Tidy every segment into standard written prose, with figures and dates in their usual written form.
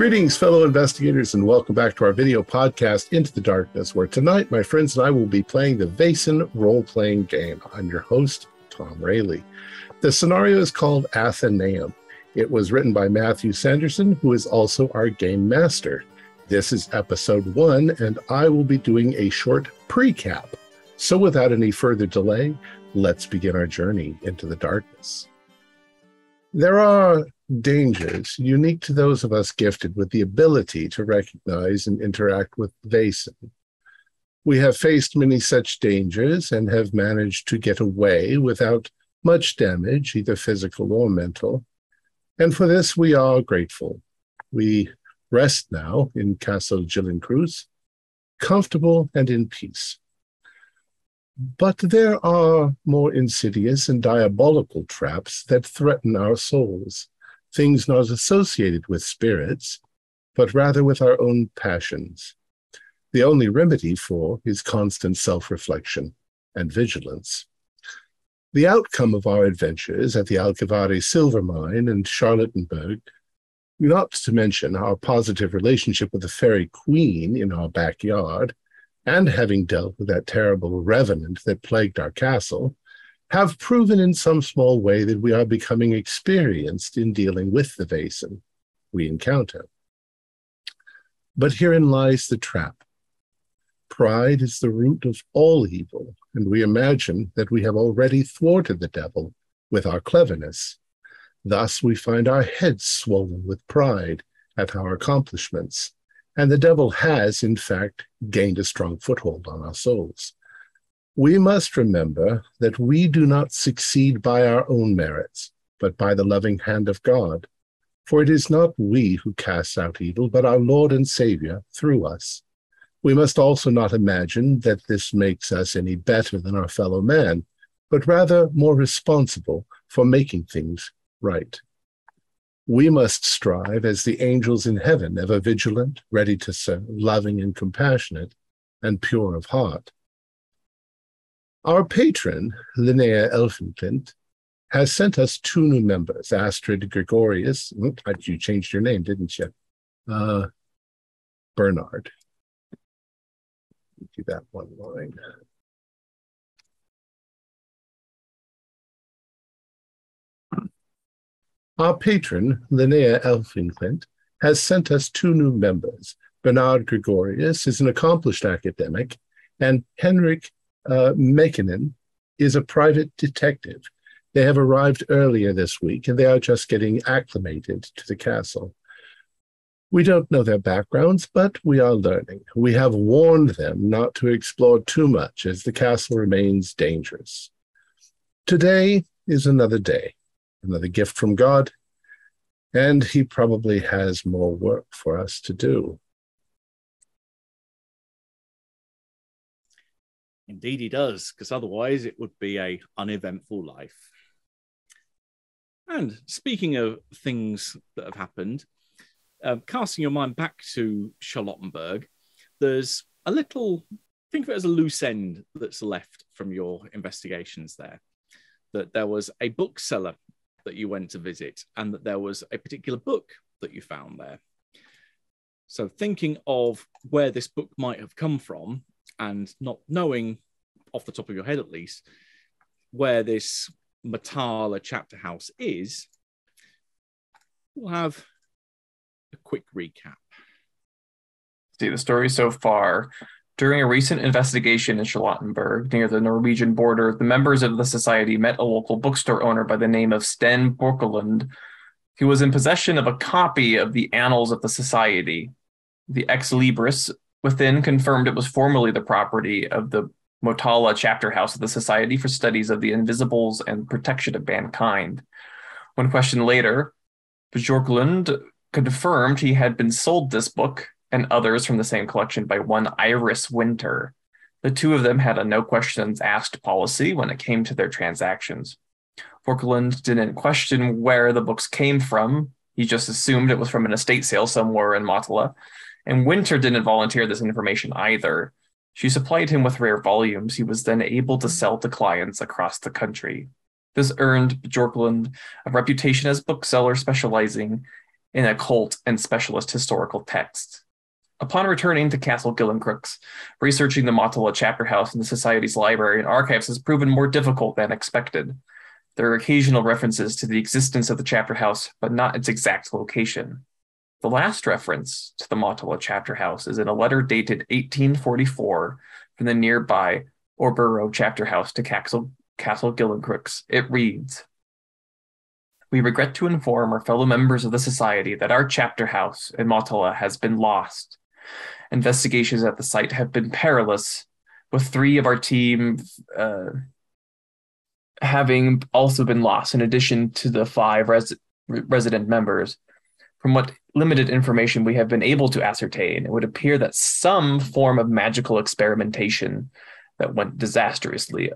Greetings, fellow investigators, and welcome back to our video podcast, Into the Darkness, where tonight my friends and I will be playing the Vaesen role-playing game. I'm your host, Tom Rayleigh. The scenario is called Athenaeum. It was written by Matthew Sanderson, who is also our game master. This is episode 1, and I will be doing a short pre-cap. So without any further delay, let's begin our journey into the darkness. There are dangers unique to those of us gifted with the ability to recognize and interact with Vaesen. We have faced many such dangers and have managed to get away without much damage, either physical or mental. And for this, we are grateful. We rest now in Castle Gillencruz, comfortable and in peace. But there are more insidious and diabolical traps that threaten our souls, things not associated with spirits, but rather with our own passions. The only remedy for is constant self-reflection and vigilance. The outcome of our adventures at the Alcavare silver mine and Charlottenburg, not to mention our positive relationship with the fairy queen in our backyard, and having dealt with that terrible revenant that plagued our castle, have proven in some small way that we are becoming experienced in dealing with the Vaesen we encounter. But herein lies the trap. Pride is the root of all evil, and we imagine that we have already thwarted the devil with our cleverness. Thus we find our heads swollen with pride at our accomplishments, and the devil has, in fact, gained a strong foothold on our souls. We must remember that we do not succeed by our own merits, but by the loving hand of God. For it is not we who cast out evil, but our Lord and Savior through us. We must also not imagine that this makes us any better than our fellow man, but rather more responsible for making things right. We must strive as the angels in heaven, ever vigilant, ready to serve, loving and compassionate, and pure of heart. Our patron, Linnea Elfinklint, has sent us 2 new members, Astrid Gregorius. You changed your name, didn't you? Bernard. Do that one line. Our patron, Linnea Elfinklint, has sent us 2 new members. Bernard Gregorius is an accomplished academic, and Henrik Mekinen is a private detective. They have arrived earlier this week, and they are just getting acclimated to the castle. We don't know their backgrounds, but we are learning. We have warned them not to explore too much, as the castle remains dangerous. Today is another day. Another gift from God, and he probably has more work for us to do. Indeed he does, because otherwise it would be an uneventful life. And speaking of things that have happened, casting your mind back to Charlottenburg, there's a little, think of it as a loose end that's left from your investigations there. That there was a bookseller that you went to visit, and that there was a particular book that you found there. So thinking of where this book might have come from, and not knowing off the top of your head at least, where this Matala chapter house is, we'll have a quick recap. See the story so far. During a recent investigation in Charlottenburg, near the Norwegian border, the members of the society met a local bookstore owner by the name of Sten Borkelund, who was in possession of a copy of the Annals of the Society. The ex libris within confirmed it was formerly the property of the Motala chapter house of the Society for Studies of the Invisibles and Protection of Mankind. When questioned later, Bjorklund confirmed he had been sold this book and others from the same collection by one Iris Winter. The 2 of them had a no questions asked policy when it came to their transactions. Borkelund didn't question where the books came from. He just assumed it was from an estate sale somewhere in Motala. And Winter didn't volunteer this information either. She supplied him with rare volumes he was then able to sell to clients across the country. This earned Bjorklund a reputation as bookseller specializing in occult and specialist historical texts. Upon returning to Castle Gillencrooks, researching the Mottala chapter house in the Society's library and archives has proven more difficult than expected. There are occasional references to the existence of the chapter house, but not its exact location. The last reference to the Mottala chapter house is in a letter dated 1844 from the nearby Orborough chapter house to Castle Gillencrooks. It reads, "We regret to inform our fellow members of the Society that our chapter house in Mottala has been lost. Investigations at the site have been perilous, with 3 of our team having also been lost, in addition to the 5 resident members. From what limited information we have been able to ascertain, it would appear that some form of magical experimentation that went disastrously,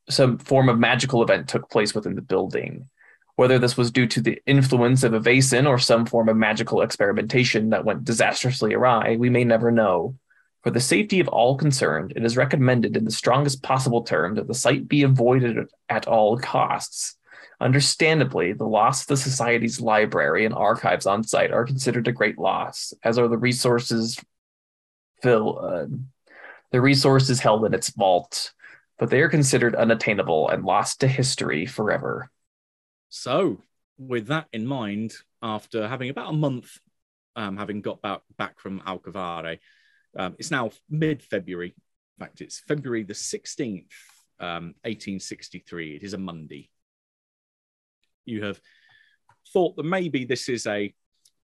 some form of magical event took place within the building. Whether this was due to the influence of a Vaesen or some form of magical experimentation that went disastrously awry, we may never know. For the safety of all concerned, it is recommended in the strongest possible terms that the site be avoided at all costs. Understandably, the loss of the Society's library and archives on site are considered a great loss, as are the resources held in its vault, but they are considered unattainable and lost to history forever." So, with that in mind, after having about a month, having got back from Alcavare, it's now mid-February. In fact, it's February the 16th, 1863. It is a Monday. You have thought that maybe this is a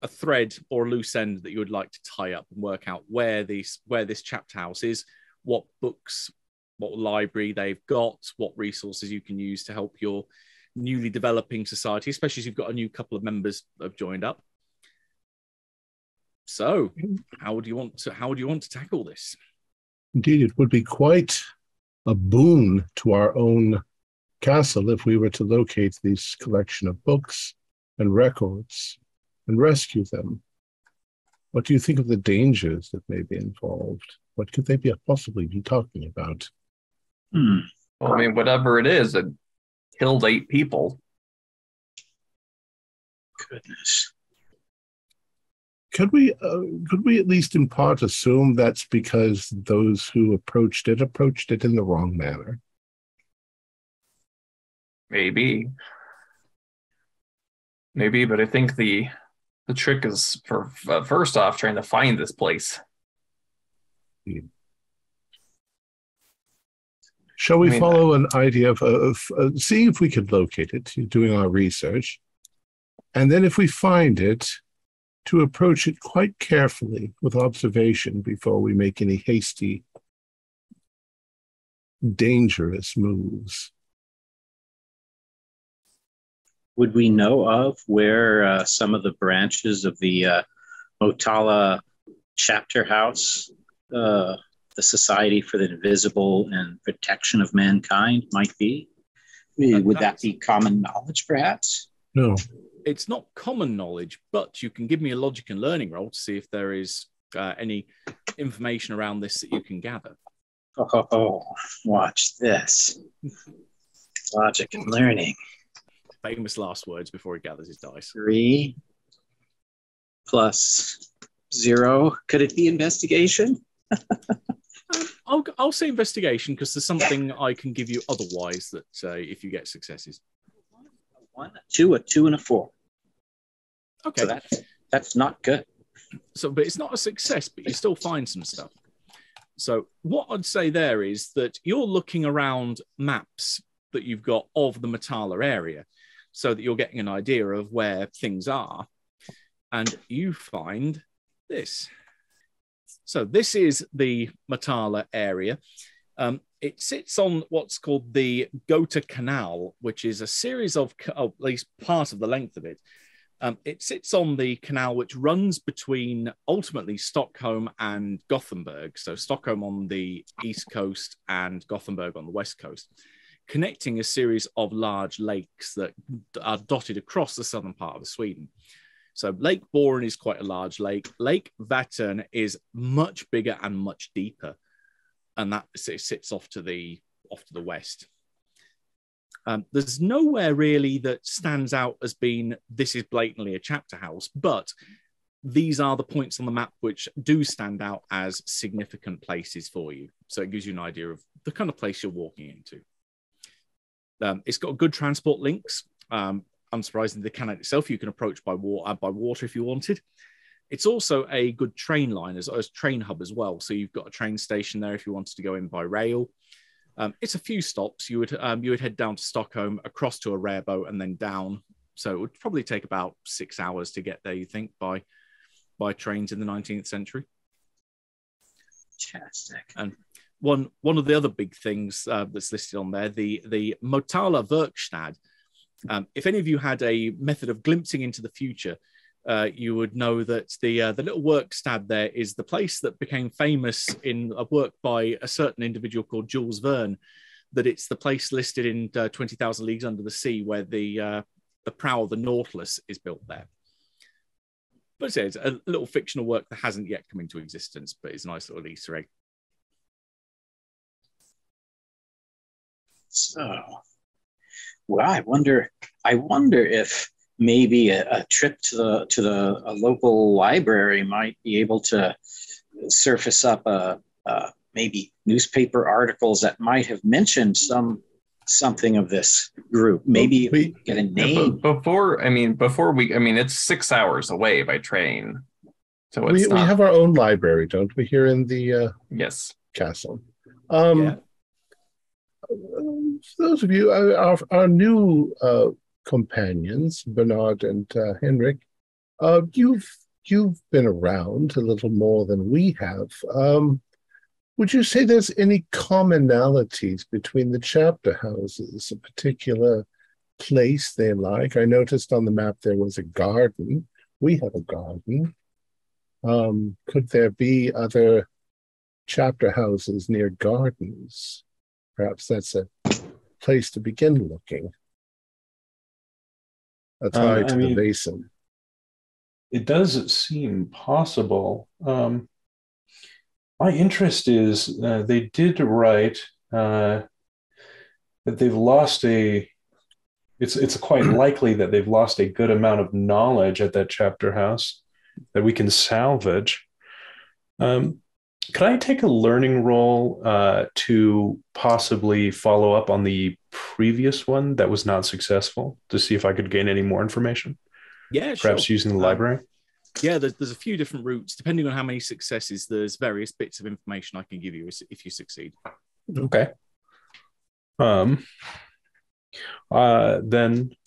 thread or a loose end that you would like to tie up and work out where this chapter house is, what books, what library they've got, what resources you can use to help your newly developing society, especially as you've got a new couple of members that have joined up. So, how do you want to tackle this? Indeed, it would be quite a boon to our own castle if we were to locate this collection of books and records and rescue them. What do you think of the dangers that may be involved? What could they possibly be talking about? Well, I mean, whatever it is, it killed 8 people. Goodness. Could we at least in part assume that's because those who approached it in the wrong manner? Maybe, but I think the trick is for first off trying to find this place. Shall we follow an idea of seeing if we could locate it, doing our research, and then if we find it, to approach it quite carefully with observation before we make any hasty, dangerous moves? Would we know of where some of the branches of the Mottala chapter house, the Society for the Invisible and Protection of Mankind, might be? Would that be common knowledge, perhaps? No. It's not common knowledge, but you can give me a logic and learning roll to see if there is any information around this that you can gather. Oh, watch this. Logic and learning. Famous last words before he gathers his dice. 3 plus 0. Could it be investigation? I'll say investigation because there's something I can give you otherwise that if you get successes. 1, a 2, a 2, and a 4. Okay. So that's not good. So, but it's not a success, but you still find some stuff. So what I'd say there is that you're looking around maps that you've got of the Mottala area so that you're getting an idea of where things are. And you find this. So this is the Mottala area. It sits on what's called the Gotha Canal, which is a series of, at least part of the length of it. It sits on the canal which runs between ultimately Stockholm and Gothenburg. So Stockholm on the east coast and Gothenburg on the west coast, connecting a series of large lakes that are dotted across the southern part of Sweden. So Lake Boren is quite a large lake. Lake Vaesen is much bigger and much deeper. And that sits off to the west. There's nowhere really that stands out as being this is blatantly a chapter house, but these are the points on the map which do stand out as significant places for you. So it gives you an idea of the kind of place you're walking into. It's got good transport links. Unsurprisingly, the cannon itself you can approach by water if you wanted. It's also a good train line as train hub as well. So you've got a train station there if you wanted to go in by rail. It's a few stops. You would head down to Stockholm, across to a rare boat, and then down. So it would probably take about 6 hours to get there, you think, by trains in the 19th century. Fantastic. And one of the other big things that's listed on there, the Motala Werkstatt. If any of you had a method of glimpsing into the future, you would know that the little Werkstatt there is the place that became famous in a work by a certain individual called Jules Verne. That it's the place listed in 20,000 Leagues Under the Sea where the prow of the Nautilus is built there. But it's a little fictional work that hasn't yet come into existence, but it's a nice little Easter egg. So, well, I wonder if maybe a trip to a local library might be able to surface up maybe newspaper articles that might have mentioned something of this group. Maybe we get a name. It's 6 hours away by train. So we have our own library, don't we, here in the yes castle? Yeah. Those of you, our new companions, Bernard and Henrik, you've been around a little more than we have. Would you say there's any commonalities between the chapter houses, a particular place they like? I noticed on the map there was a garden. We have a garden. Could there be other chapter houses near gardens? Perhaps that's a place to begin looking. A tie to the Vaesen. It does seem possible. My interest is they did write that they've lost it's quite likely that they've lost a good amount of knowledge at that chapter house that we can salvage. Could I take a learning roll to possibly follow up on the previous one that was not successful to see if I could gain any more information? Yeah, perhaps sure. Using the library? Yeah, there's a few different routes. Depending on how many successes, there's various bits of information I can give you if you succeed. Okay. Then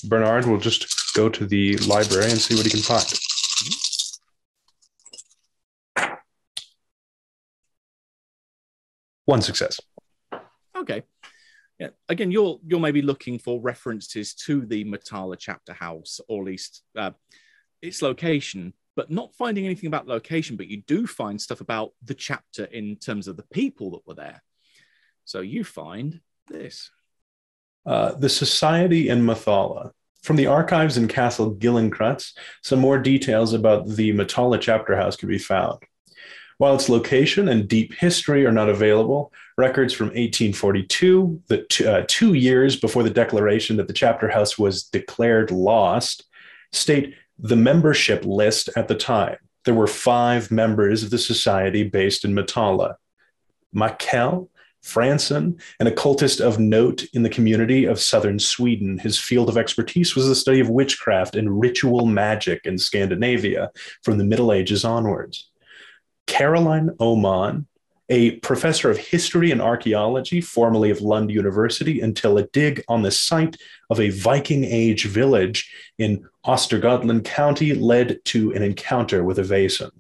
Bernard will just go to the library and see what he can find. One success. Okay. Yeah. Again, you're maybe looking for references to the Motala chapter house, or at least its location, but not finding anything about location. But you do find stuff about the chapter in terms of the people that were there. So you find this. The Society in Motala. From the archives in Castle Gillincrutz, some more details about the Motala chapter house can be found. While its location and deep history are not available, records from 1842, 2 years before the declaration that the chapter house was declared lost, state the membership list at the time. There were 5 members of the society based in Motala: Makel, Franson, an occultist of note in the community of southern Sweden. His field of expertise was the study of witchcraft and ritual magic in Scandinavia from the Middle Ages onwards. Caroline Oman, a professor of history and archaeology, formerly of Lund University, until a dig on the site of a Viking Age village in Östergötland County led to an encounter with a Vaesen.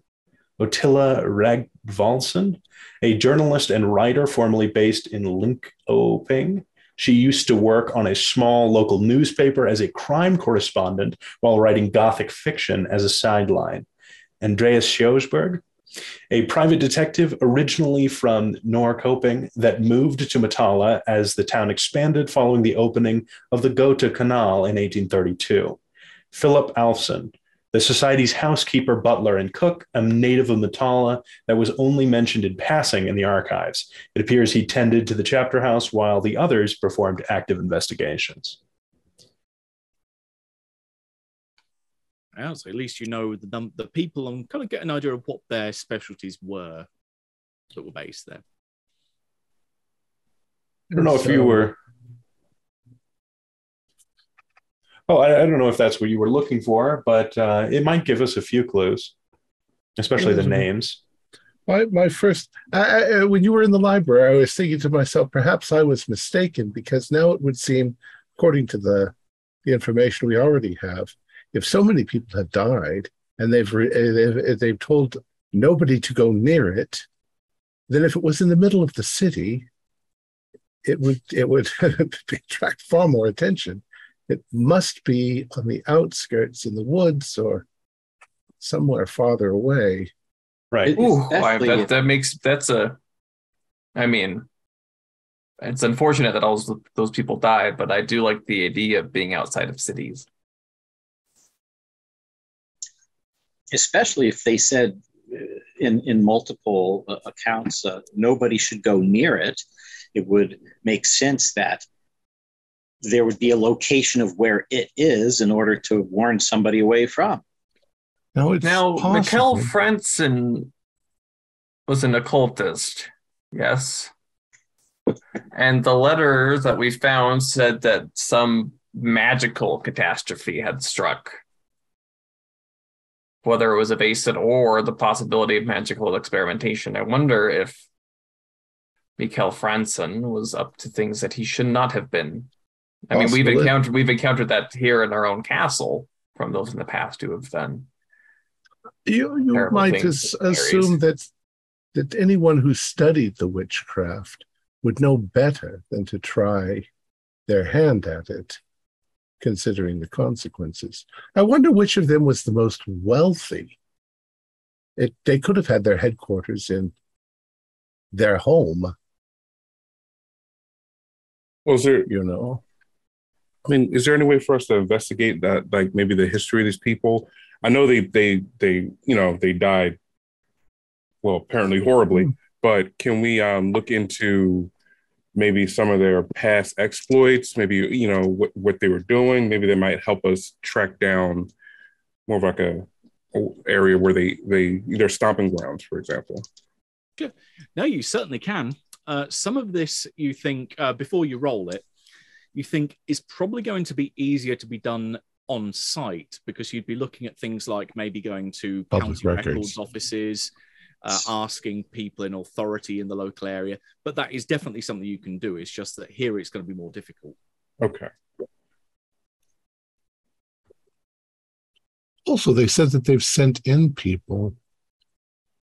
Ottila Ragvalsen, a journalist and writer formerly based in Linköping. She used to work on a small local newspaper as a crime correspondent while writing Gothic fiction as a sideline. Andreas Sjösberg, a private detective originally from Norrköping that moved to Motala as the town expanded following the opening of the Gotha Canal in 1832. Philip Alfson, The society's housekeeper, butler, and cook, a native of Matala that was only mentioned in passing in the archives. It appears he tended to the chapter house while the others performed active investigations. Yeah, so at least you know the people and kind of get an idea of what their specialties were that were based there. I don't know if you were... Oh, I don't know if that's what you were looking for, but it might give us a few clues, especially the names. My first, when you were in the library, I was thinking to myself, perhaps I was mistaken, because now it would seem, according to the information we already have, if so many people have died and they've told nobody to go near it, then if it was in the middle of the city, it would attract far more attention. It must be on the outskirts in the woods or somewhere farther away. Right. I mean, it's unfortunate that all those people died, but I do like the idea of being outside of cities. Especially if they said in multiple accounts, nobody should go near it. It would make sense that there would be a location of where it is in order to warn somebody away from. Now Mikkel Frentzen was an occultist, yes. And the letters that we found said that some magical catastrophe had struck. Whether it was a Vaesen or the possibility of magical experimentation. I wonder if Mikkel Frentzen was up to things that he should not have been. I mean, we've encountered that here in our own castle from those in the past who have done. You might assume that anyone who studied the witchcraft would know better than to try their hand at it, considering the consequences. I wonder which of them was the most wealthy. They could have had their headquarters in their home. Well, I mean, is there any way for us to investigate that, like maybe the history of these people? I know they died, well, apparently horribly, but can we look into maybe some of their past exploits, maybe, what they were doing? Maybe they might help us track down more of like a area where their stomping grounds, for example. Sure. No, you certainly can. Some of this you think, before you roll it, you think is probably going to be easier to be done on site, because you'd be looking at things like maybe going to county records offices, asking people in authority in the local area. But that is definitely something you can do. It's just that here it's going to be more difficult. Okay. Also, they said that they've sent in people.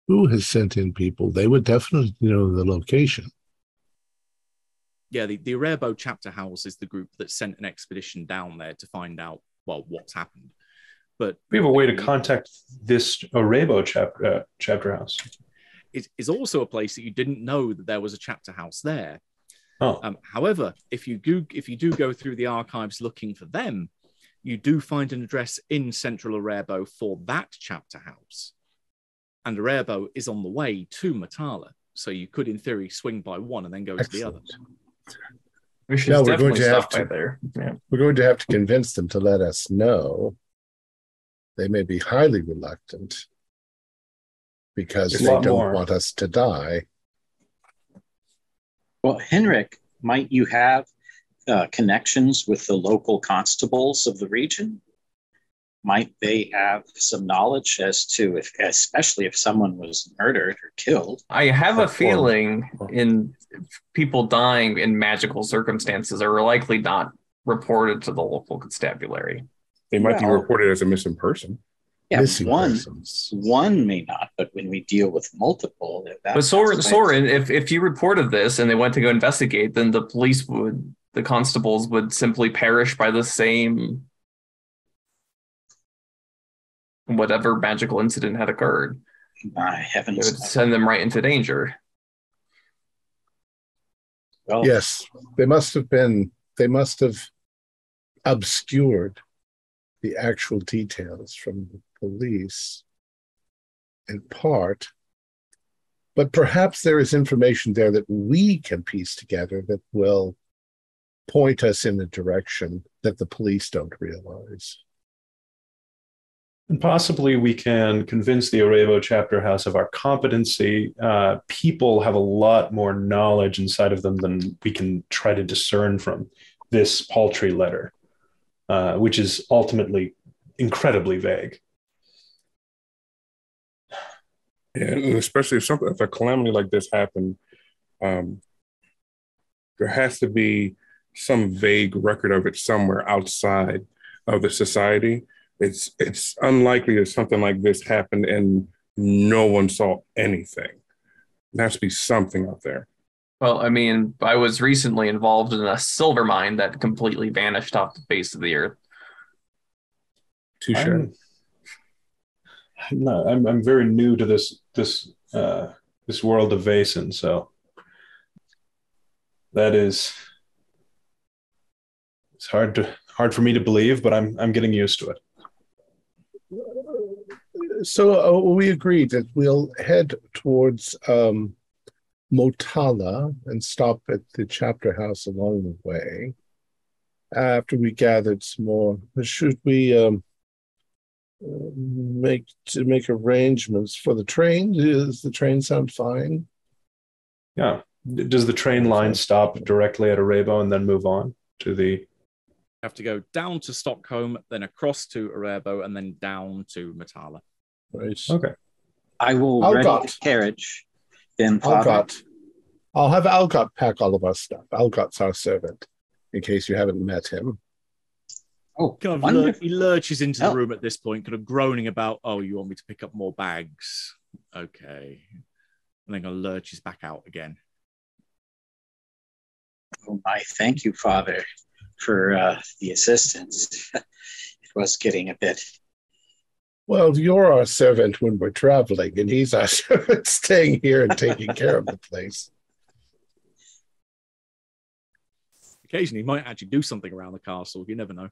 Who has sent in people? They would definitely know the location. Yeah, the Arebo chapter house is the group that sent an expedition down there to find out, well, what's happened. But we have a way to contact this Arebo chapter house. It is also a place that you didn't know that there was a chapter house there. Oh. However, if you do go through the archives looking for them, you do find an address in Central Arebo for that chapter house. And Arebo is on the way to Matala. So you could, in theory, swing by one and then go to the other. We're going to have to convince them to let us know. They may be highly reluctant because they don't want us to die. Well, Henrik, might you have connections with the local constables of the region? Might they have some knowledge as to, especially if someone was murdered or killed? I have a feeling in people dying in magical circumstances are likely not reported to the local constabulary. They might be reported as a missing person. Yeah, one may not, but when we deal with multiple... But Soren, if you reported this and they went to go investigate, then the constables would simply perish by the same... whatever magical incident had occurred. My heavens. It would send them right into danger. Well, yes, they must have obscured the actual details from the police in part, but perhaps there is information there that we can piece together that will point us in a direction that the police don't realize. And possibly we can convince the Arevalo chapter house of our competency. People have a lot more knowledge inside of them than we can try to discern from this paltry letter, which is ultimately incredibly vague. Yeah, and especially if a calamity like this happened, there has to be some vague record of it somewhere outside of the society. It's unlikely that something like this happened and no one saw anything. There has to be something out there. Well, I mean, I was recently involved in a silver mine that completely vanished off the face of the earth. Touche. I'm very new to this world of Vaesen, so that is it's hard for me to believe, but I'm getting used to it. So we agreed that we'll head towards Motala and stop at the chapter house along the way. After we gathered some more, should we make arrangements for the train? Does the train sound fine? Yeah. Does the train line stop directly at Arevalo and then move on to the? Have to go down to Stockholm, then across to Arevalo, and then down to Motala. Right. Okay. I will ready the carriage. Then I'll have Algot pack all of our stuff. Algot's our servant, in case you haven't met him. Oh, he lurches into the room at this point, kind of groaning about, "Oh, you want me to pick up more bags? Okay." And then lurches back out again. Oh, my thank you, Father, for the assistance. It was getting a bit. Well, you're our servant when we're traveling, and he's our servant staying here and taking care of the place. Occasionally, he might actually do something around the castle. You never know.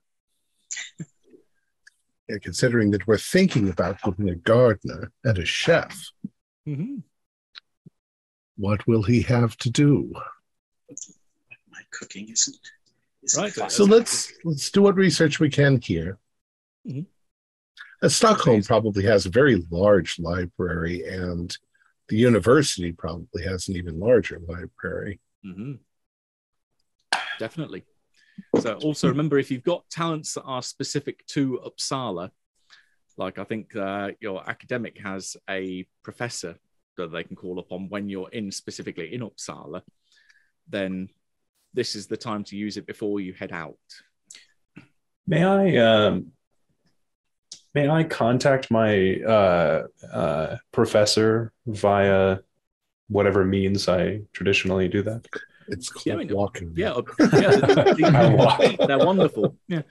Yeah, considering that we're thinking about putting a gardener and a chef, what will he have to do? My cooking isn't right. fun. So let's do what research we can here. Stockholm probably has a very large library, and the university probably has an even larger library. Definitely. So also remember, if you've got talents that are specific to Uppsala, like I think your academic has a professor that they can call upon when you're specifically in Uppsala, then this is the time to use it before you head out. May I contact my professor via whatever means I traditionally do that? It's called walking. They're wonderful. Yeah.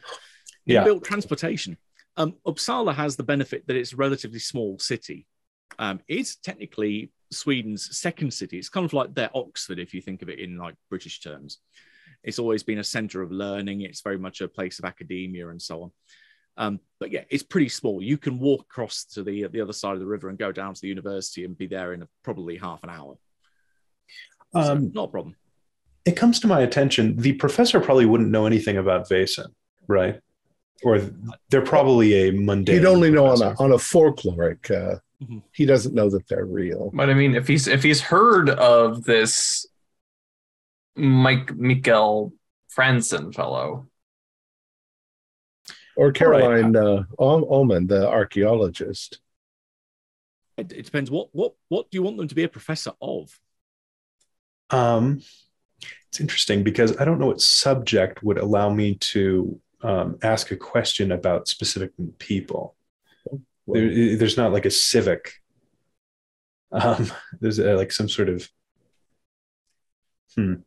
Inbuilt transportation. Uppsala has the benefit that it's a relatively small city. It's technically Sweden's second city. It's kind of like their Oxford, if you think of it in like British terms. It's always been a center of learning. It's very much a place of academia and so on. But yeah, it's pretty small. You can walk across to the other side of the river and go down to the university and be there in probably half an hour. So, not a problem. It comes to my attention, the professor probably wouldn't know anything about Vaesen, right? Or they're probably a mundane. He'd only know on a folkloric. He doesn't know that they're real. But I mean, if he's heard of this Mikael Franzen fellow, or Caroline Ullman, the archaeologist. It depends. What do you want them to be a professor of? It's interesting because I don't know what subject would allow me to ask a question about specific people. There's not like a civic. There's like some sort of. Well,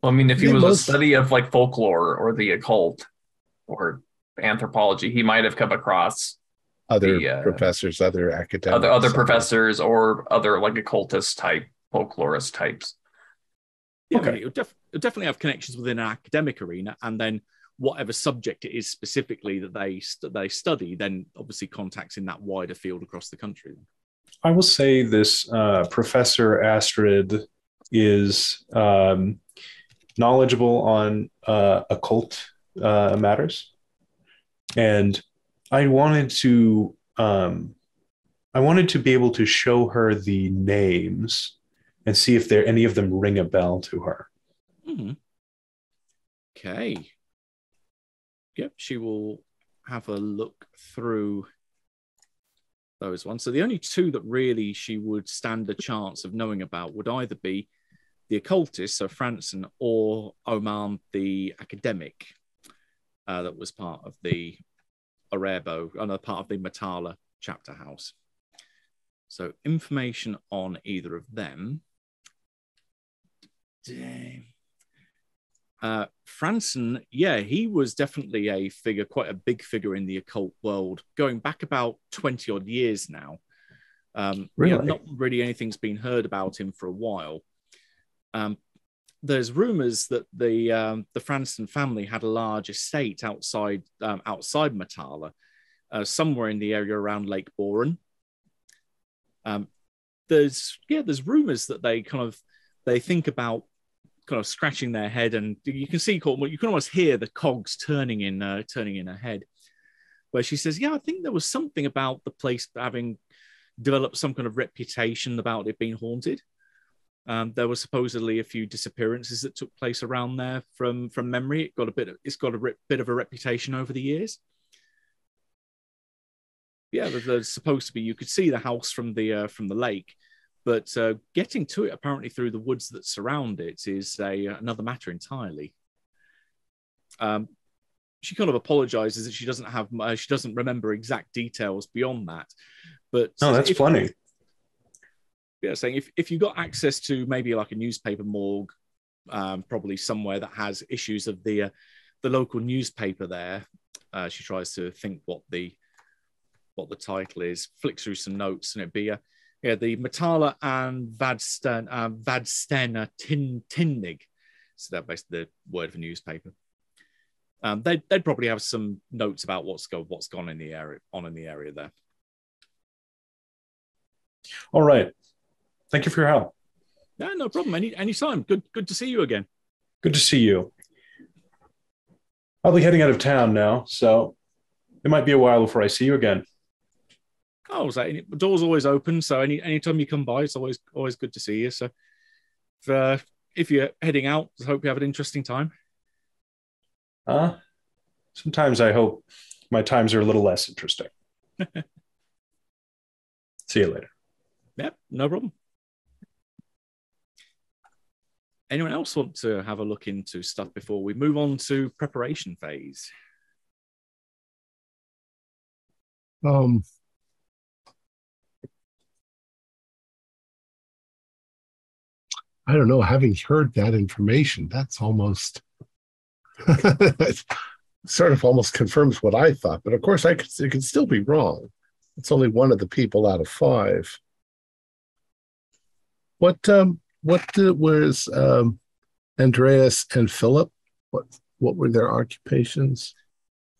I mean, if he was a study of like folklore or the occult or anthropology, he might have come across other professors, other academics, other professors, or other like occultist type, folklorist types. Yeah, okay. It'll definitely have connections within an academic arena, and then whatever subject it is specifically that they study, then obviously contacts in that wider field across the country. I will say this Professor Astrid is knowledgeable on occult matters, and I wanted to be able to show her the names and see if any of them ring a bell to her. Mm-hmm. Okay. Yep, she will have a look through those ones. So the only two that really she would stand a chance of knowing about would either be the occultist, so Franson, or Oman, the academic, that was part of the Arebo, part of the Matala chapter house. So information on either of them. Franson, yeah, he was definitely a figure, quite a big figure in the occult world, going back about 20 odd years now. Really? Not really anything's been heard about him for a while. There's rumors that the Franson family had a large estate outside Matala, somewhere in the area around Lake Boran. There's rumors that they think about kind of scratching their head, and you can almost hear the cogs turning in her head, where she says, "Yeah, I think there was something about the place having developed some kind of reputation about it being haunted. There were supposedly a few disappearances that took place around there from memory. It's got a bit of a reputation over the years. Yeah, there's supposed to be. You could see the house from the lake, but getting to it apparently through the woods that surround it is another matter entirely." She kind of apologizes that she doesn't remember exact details beyond that. But no, that's funny. Yeah, saying if you got access to maybe like a newspaper morgue, probably somewhere that has issues of the local newspaper there. She tries to think what the title is, flicks through some notes, and it'd be the Matala and Vadstena Tinnig. So that's basically the word for newspaper. They'd probably have some notes about what's gone in the area there. All right. Thank you for your help. Yeah, no problem. Anytime. Good to see you again. Good to see you. I'll be heading out of town now, so it might be a while before I see you again. Oh, the door's always open, so anytime you come by, it's always good to see you. So if you're heading out, I hope you have an interesting time. Sometimes I hope my times are a little less interesting. See you later. Yep, no problem. Anyone else want to have a look into stuff before we move on to preparation phase? I don't know. Having heard that information, that's almost sort of almost confirms what I thought. But of course, it could still be wrong. It's only one of the people out of 5. What was Andreas and Philip? What were their occupations?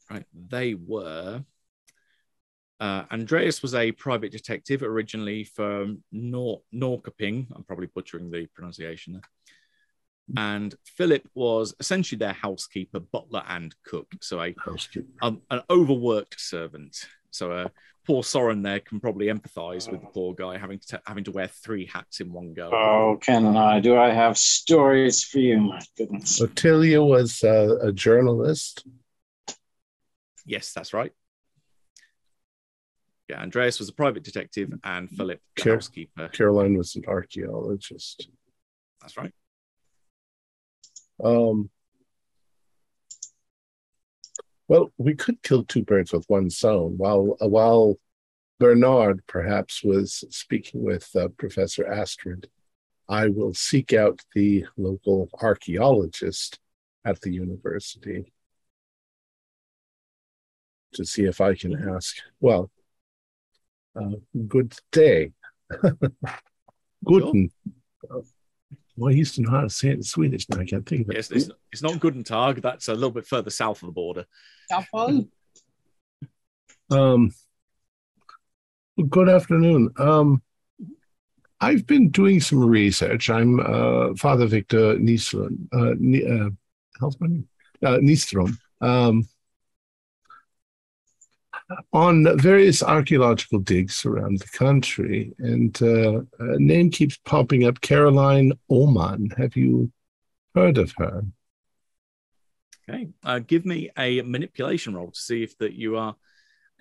Right, they were. Andreas was a private detective originally from Norrköping. I'm probably butchering the pronunciation there. And Philip was essentially their housekeeper, butler, and cook. So an overworked servant. So poor Soren there can probably empathise with the poor guy having to wear 3 hats in one go. Oh, Ken and I, do I have stories for you? My goodness. Ottilia was a journalist. Yes, that's right. Yeah, Andreas was a private detective, and Philip the housekeeper. Caroline was an archaeologist. That's right. Well, we could kill 2 birds with one stone. While Bernard perhaps was speaking with Professor Astrid, I will seek out the local archaeologist at the university to see if I can ask. Well, good day. Guten. Well, I used to know how to say it in Swedish, but I can't think of it. Yes, it's not Guten Tag. That's a little bit further south of the border. Good afternoon. I've been doing some research. I'm Father Victor Nystrom, Nystrom, on various archaeological digs around the country, and a name keeps popping up, Caroline Oman. Have you heard of her? Okay, give me a manipulation roll to see if that you are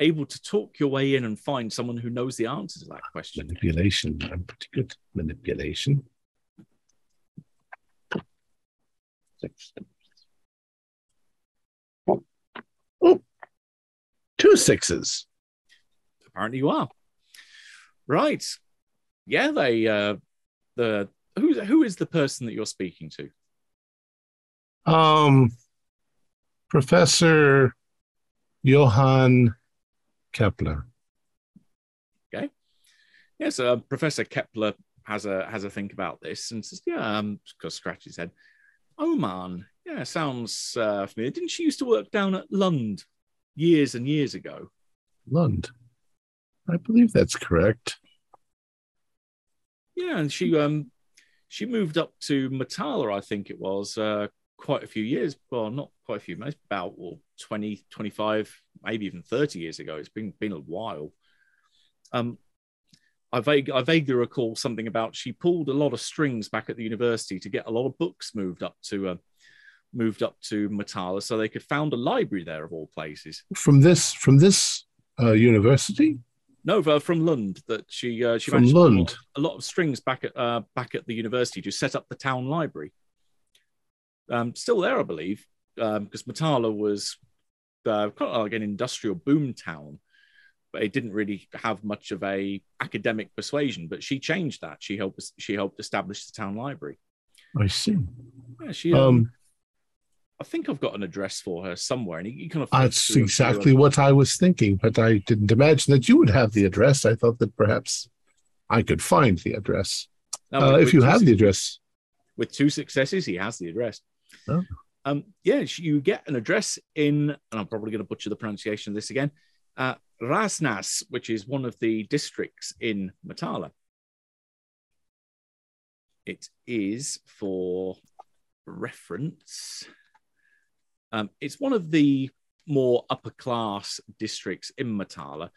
able to talk your way in and find someone who knows the answer to that question. Manipulation. I'm pretty good. Manipulation. 6. Oh, 2 6s. Apparently you are. Right. Yeah, they who is the person that you're speaking to? Professor Johann Kepler. Okay. Yeah, so Professor Kepler has a think about this and says, yeah, because scratch his head. Oman, yeah, sounds familiar. Didn't she used to work down at Lund years and years ago? Lund. I believe that's correct. Yeah, and she moved up to Matala, I think it was, quite a few years. Well, not quite a few, maybe about 20, 25, maybe even 30 years ago. It's been a while. I vaguely recall something about she pulled a lot of strings back at the university to get a lot of books moved up to Matala, so they could found a library there of all places. From this university? No, from Lund. That she from managed Lund. To pull a lot of strings back at the university to set up the town library. Still there, I believe, because Matala was kind of like an industrial boom town, but it didn't really have much of a academic persuasion. But she changed that. She helped establish the town library. I see. Yeah, she. I think I've got an address for her somewhere, and you kind of. That's exactly what I was thinking, but I didn't imagine that you would have the address. I thought that perhaps I could find the address. No, if you have the address. With 2 successes, he has the address. Oh. Yeah, you get an address in, and I'm probably going to butcher the pronunciation of this again, Rasnas, which is one of the districts in Matala. It is, for reference, it's one of the more upper class districts in Matala.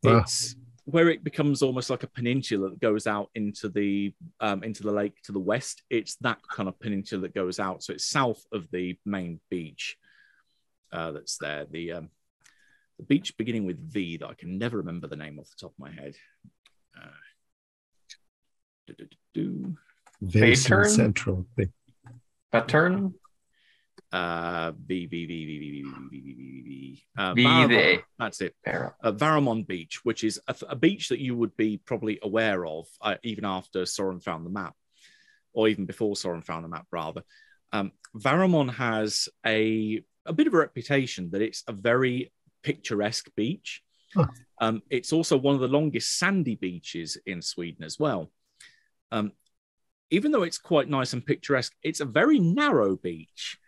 It's where it becomes almost like a peninsula that goes out into the lake to the west. It's that kind of peninsula that goes out. So it's south of the main beach that's there. The beach beginning with V that I can never remember the name off the top of my head. Vaesen Central. Pattern? That's it. Varamon Beach, which is a beach that you would be probably aware of even after Soren found the map, or even before Soren found the map, rather. Varamon has a bit of a reputation that it's a very picturesque beach. Huh. It's also one of the longest sandy beaches in Sweden as well. Even though it's quite nice and picturesque, it's a very narrow beach.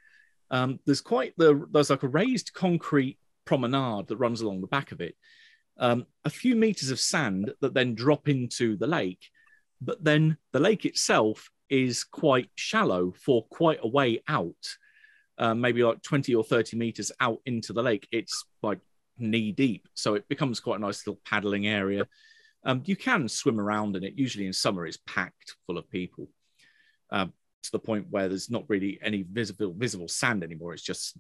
There's like a raised concrete promenade that runs along the back of it. A few meters of sand that then drop into the lake, but then the lake itself is quite shallow for quite a way out, maybe like 20 or 30 meters out into the lake. It's like knee deep, so it becomes quite a nice little paddling area. You can swim around in it. Usually in summer, it's packed full of people. To the point where there's not really any visible sand anymore. It's just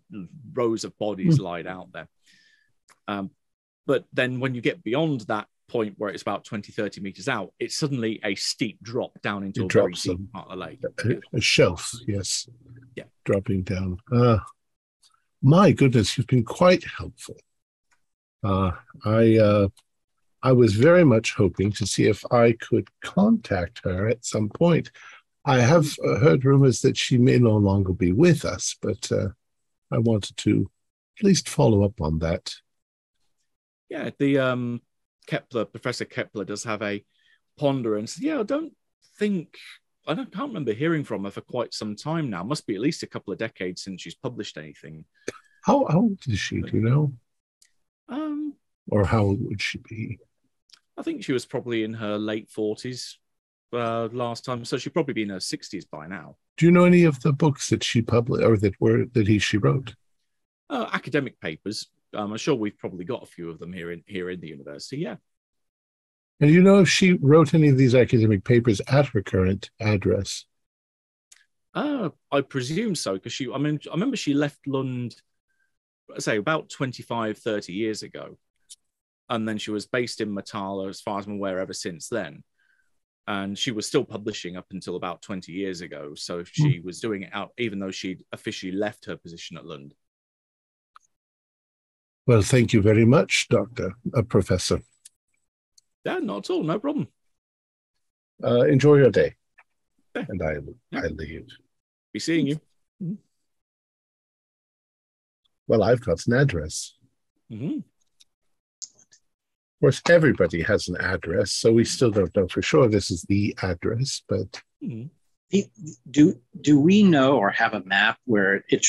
rows of bodies lied out there. But then when you get beyond that point where it's about 20, 30 meters out, it's suddenly a steep drop down into a very deep part of the lake. A shelf, yes. Yeah. Dropping down. My goodness, you've been quite helpful. I was very much hoping to see if I could contact her at some point. I have heard rumors that she may no longer be with us, but I wanted to at least follow up on that. Yeah, the Professor Kepler does have a ponder and says, yeah, I don't think can't remember hearing from her for quite some time now. Must be at least a couple of decades since she's published anything. How old is she? Do you know? Or how old would she be? I think she was probably in her late 40s last time, so she'd probably be in her 60s by now. Do you know any of the books that she published or she wrote? Academic papers. I'm sure we've probably got a few of them here in the university. Yeah. And you know if she wrote any of these academic papers at her current address? I presume so, because I remember she left Lund, say, about 25, 30 years ago. And then she was based in Motala, as far as I'm aware, ever since then. And she was still publishing up until about 20 years ago. So she was doing it out, even though she'd officially left her position at Lund. Well, thank you very much, Professor. Yeah, not at all. No problem. Enjoy your day. Yeah. And I leave. Be seeing you. Well, I've got an address. Mm-hmm. Of course, everybody has an address, so we still don't know for sure this is the address, but... Do we know or have a map where it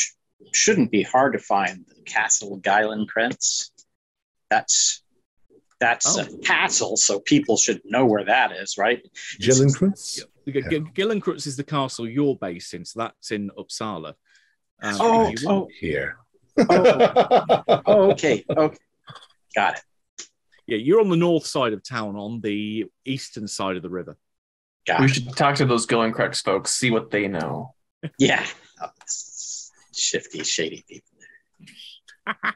shouldn't be hard to find the Castle Geilenkrantz? That's a castle, so people should know where that is, right? Geilenkrantz? Geilenkrantz is the castle you're based in, so that's in Uppsala. Here. Okay. Got it. Yeah, you're on the north side of town, on the eastern side of the river. We should talk to those Gillincrux folks, see what they know. Yeah. Shifty, shady people.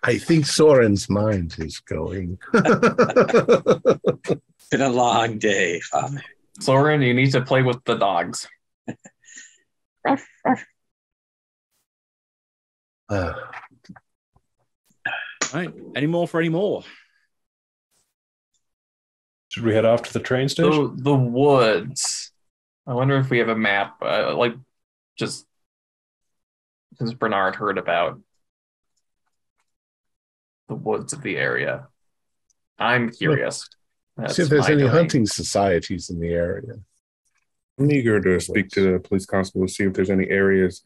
I think Soren's mind is going. Been a long day, Father. Soren, you need to play with the dogs. Ruff, ruff. Right. Any more for any more? Should we head off to the train station? The woods. I wonder if we have a map, just since Bernard heard about the woods of the area. I'm curious. See if there's any hunting societies in the area. I'm eager to speak to the police constable to see if there's any areas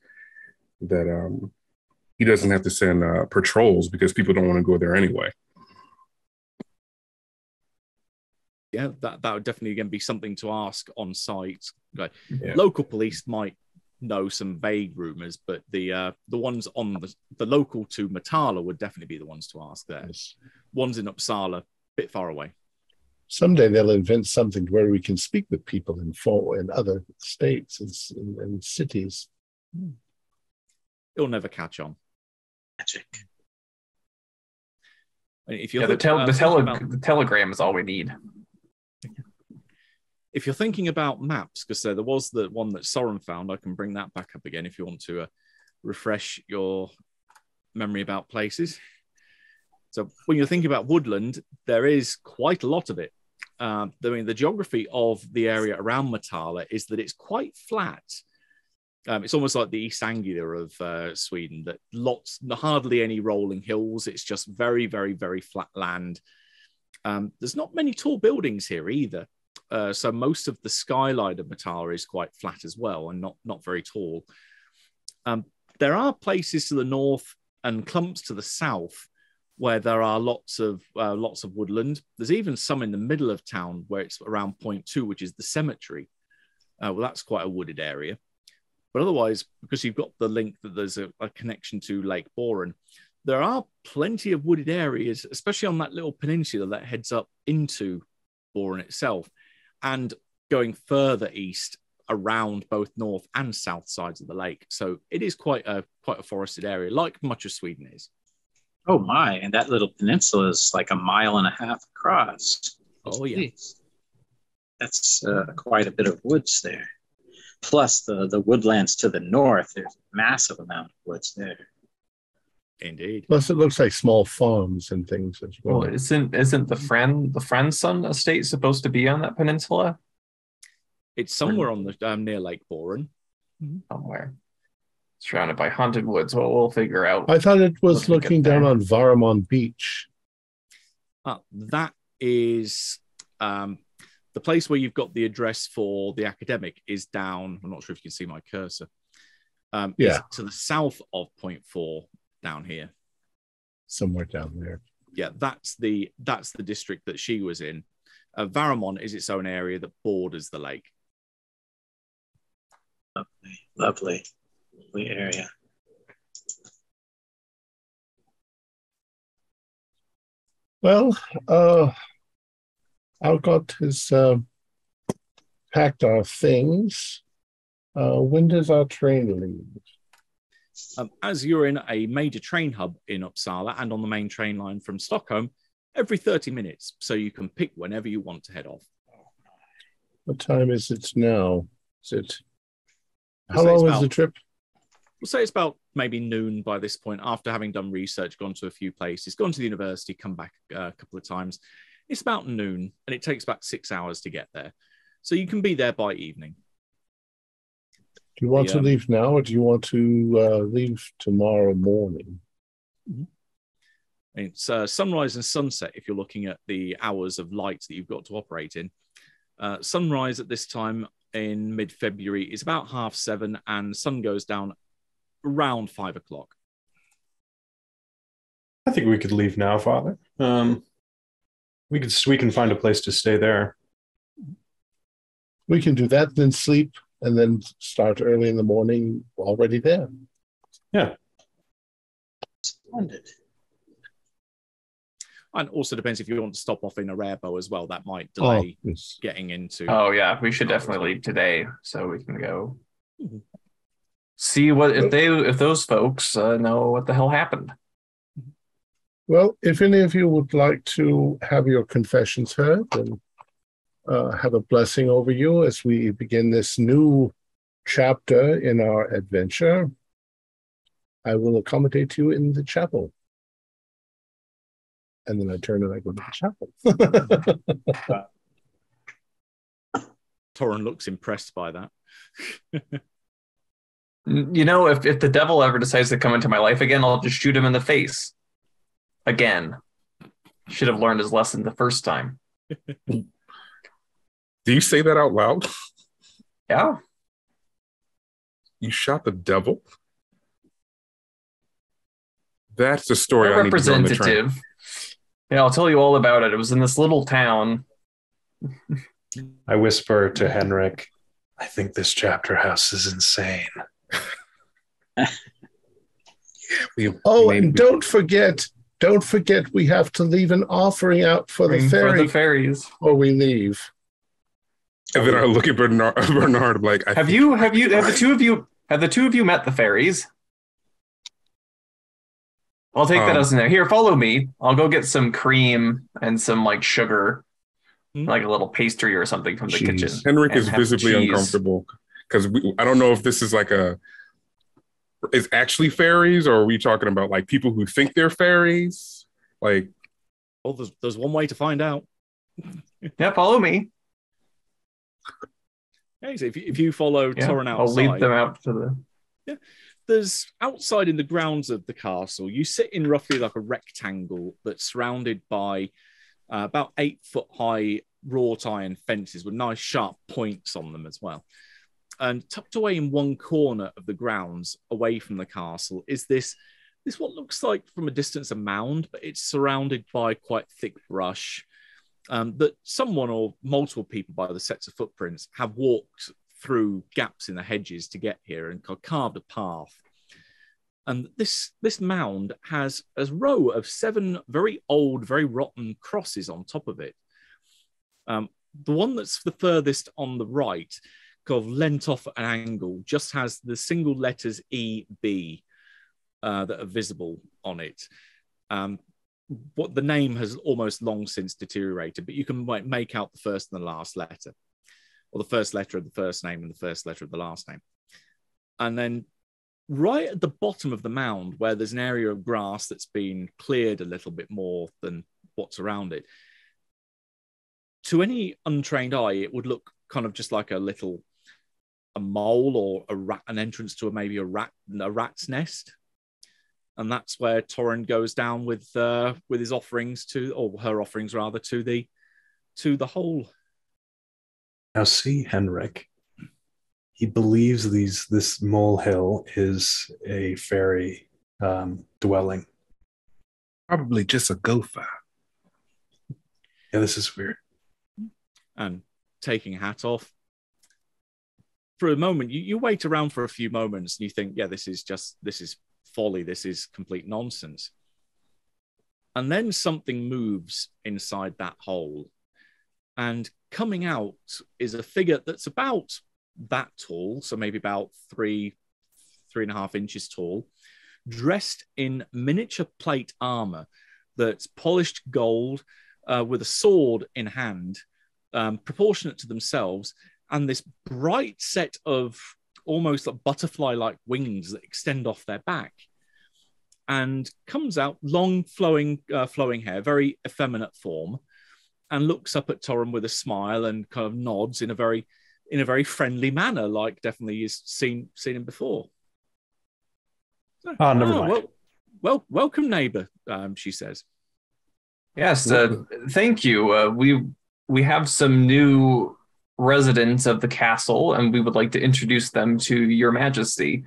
that he doesn't have to send patrols because people don't want to go there anyway. Yeah, that would definitely again be something to ask on site. Right. Yeah. Local police might know some vague rumors, but the ones on the local to Motala would definitely be the ones to ask there. Yes. Ones in Uppsala, a bit far away. Someday they'll invent something where we can speak with people in other states and cities. It'll never catch on. Magic. If you're the telegram is all we need. If you're thinking about maps, because there was the one that Soren found, I can bring that back up again if you want to refresh your memory about places. So when you're thinking about woodland, there is quite a lot of it. The geography of the area around Motala is that it's quite flat. It's almost like the East Anglia of Sweden, that hardly any rolling hills. It's just very, very, very flat land. There's not many tall buildings here either. So most of the skyline of Motala is quite flat as well and not very tall. There are places to the north and clumps to the south where there are lots of woodland. There's even some in the middle of town where it's around Point 2, which is the cemetery. Well, that's quite a wooded area. But otherwise, because you've got the link that there's a connection to Lake Boren, there are plenty of wooded areas, especially on that little peninsula that heads up into Boren itself, and going further east around both north and south sides of the lake. So it is quite a forested area, like much of Sweden is. Oh my! And that little peninsula is like 1.5 miles across. Oh yeah, that's quite a bit of woods there. Plus the woodlands to the north. There's a massive amount of woods there. Indeed. Plus, it looks like small farms and things as well. Well, isn't the Friendson estate supposed to be on that peninsula? It's somewhere on the near Lake Boren. Somewhere. Surrounded by haunted woods. Well, we'll figure out. I thought it was looking down on Varamon Beach. That is the The place where you've got the address for the academic is down. I'm not sure if you can see my cursor. Is to the south of Point 4 down here. Somewhere down there. Yeah, that's the district that she was in. Varamon is its own area that borders the lake. Lovely area. Well, Alcott has packed our things. When does our train leave? As you're in a major train hub in Uppsala and on the main train line from Stockholm, every 30 minutes, so you can pick whenever you want to head off. What time is it now? How long is the trip? We'll say it's about maybe noon by this point, after having done research, gone to a few places, gone to the university, come back a couple of times. It's about noon, and it takes about 6 hours to get there. So you can be there by evening. Do you want to leave now, or do you want to leave tomorrow morning? It's sunrise and sunset if you're looking at the hours of light that you've got to operate in. Sunrise at this time in mid-February is about 7:30, and sun goes down around 5 o'clock. I think we could leave now, Father. We can find a place to stay there. We can do that, then sleep, and then start early in the morning already there. Yeah. Splendid. And also depends if you want to stop off in a rare bow as well. That might delay getting into. Oh yeah, we should definitely leave today so we can go see what if those folks know what the hell happened. Well, if any of you would like to have your confessions heard, then have a blessing over you as we begin this new chapter in our adventure. I will accommodate you in the chapel. And then I turn and I go to the chapel. Torrin looks impressed by that. You know, if the devil ever decides to come into my life again, I'll just shoot him in the face. Again. Should have learned his lesson the first time. Do you say that out loud? Yeah. You shot the devil? That's the story I need to go on the train. Representative. Yeah, I'll tell you all about it. It was in this little town. I whisper to Henrik, I think this chapter house is insane. And don't forget, we have to leave an offering out for the fairies before we leave. And then I look at Bernard like, have the two of you met the fairies? I'll take that as an here. Follow me. I'll go get some cream and some like sugar, like a little pastry or something from the kitchen. Henrik is visibly uncomfortable because I don't know if this is like is actually fairies, or are we talking about like people who think they're fairies? Like, well, there's one way to find out. Yeah, follow me. Okay, so if you follow Torrin outside, I'll lead them out to the. Yeah. There's outside in the grounds of the castle, you sit in roughly like a rectangle that's surrounded by about 8 foot high wrought iron fences with nice sharp points on them as well. And tucked away in one corner of the grounds away from the castle is this what looks like from a distance a mound, but it's surrounded by quite thick brush that someone or multiple people by the sets of footprints have walked through gaps in the hedges to get here and carved a path. And this mound has a row of 7 very old, very rotten crosses on top of it. The one that's the furthest on the right, kind of leant off at an angle, just has the single letters EB that are visible on it. What the name has almost long since deteriorated, but you can make out the first and the last letter, or the first letter of the first name and the first letter of the last name. And then right at the bottom of the mound, where there's an area of grass that's been cleared a little bit more than what's around it, to any untrained eye, it would look kind of just like a mole or a rat, an entrance to maybe a rat's nest. And that's where Torrin goes down with his offerings or her offerings rather, to the hole. Now see, Henrik, he believes this molehill is a fairy dwelling. Probably just a gopher. Yeah, this is weird. And taking a hat off. For a moment, you wait around for a few moments and you think, yeah, this is folly. This is complete nonsense. And then something moves inside that hole. And coming out is a figure that's about that tall, so maybe about 3.5 inches tall, dressed in miniature plate armor that's polished gold, with a sword in hand, proportionate to themselves, and this bright set of almost like butterfly-like wings that extend off their back, and comes out long, flowing hair, very effeminate form, and looks up at Torum with a smile and kind of nods in a very friendly manner, like definitely you've seen him before. Oh, never mind. Well, welcome, neighbor, she says. Yes, thank you. We have some new residents of the castle, and we would like to introduce them to Your Majesty.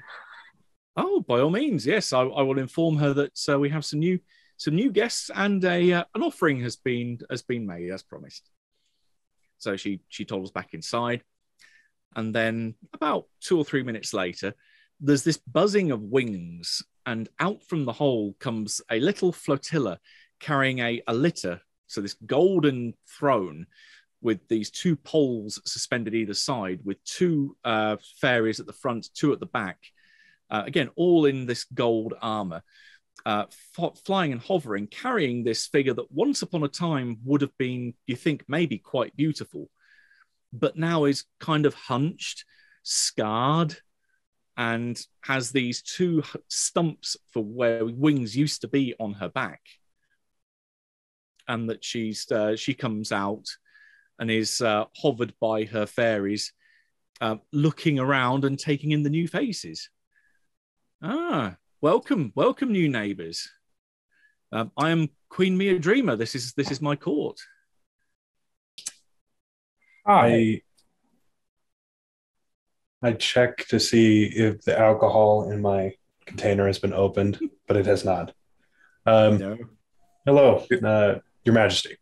Oh, by all means, yes. I will inform her that we have some new guests, and an offering has been made as promised. So she told us back inside, and then about 2 or 3 minutes later, there's this buzzing of wings, and out from the hole comes a little flotilla carrying a litter. So this golden throne with these 2 poles suspended either side, with 2 fairies at the front, 2 at the back. Again, all in this gold armor, flying and hovering, carrying this figure that once upon a time would have been, you think, maybe quite beautiful, but now is kind of hunched, scarred, and has these 2 stumps for where wings used to be on her back. And that she comes out and is hovered by her fairies, looking around and taking in the new faces. Ah, welcome, new neighbours. I am Queen Mia Dreamer. This is my court. I check to see if the alcohol in my container has been opened, but it has not. No. Hello, Your Majesty.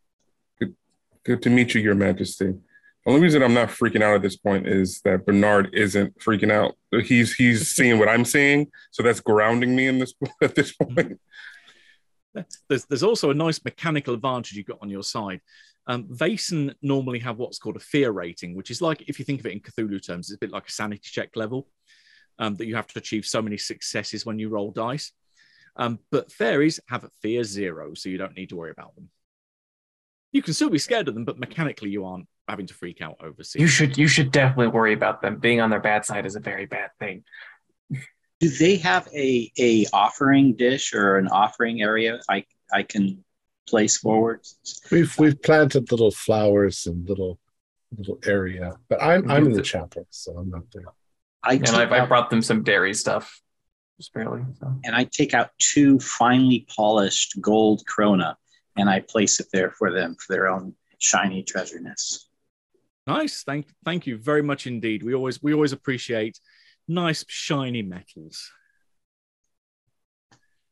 Good to meet you, Your Majesty. The only reason I'm not freaking out at this point is that Bernard isn't freaking out. He's seeing what I'm seeing, so that's grounding me in this at this point. There's also a nice mechanical advantage you've got on your side. Vaesen normally have what's called a fear rating, which is like, if you think of it in Cthulhu terms, it's a bit like a sanity check level, that you have to achieve so many successes when you roll dice. But fairies have a fear 0, so you don't need to worry about them. You can still be scared of them, but mechanically you aren't having to freak out over seeing. You should definitely worry about them. Being on their bad side is a very bad thing. Do they have a offering dish or an offering area I can place forward? We've planted little flowers and little area, but I'm in the chapel, so I'm not there. I brought them some dairy stuff, just barely. So. And I take out 2 finely polished gold krona, and I place it there for them for their own shiny treasure nest. Nice, thank you very much indeed. We always appreciate nice shiny metals.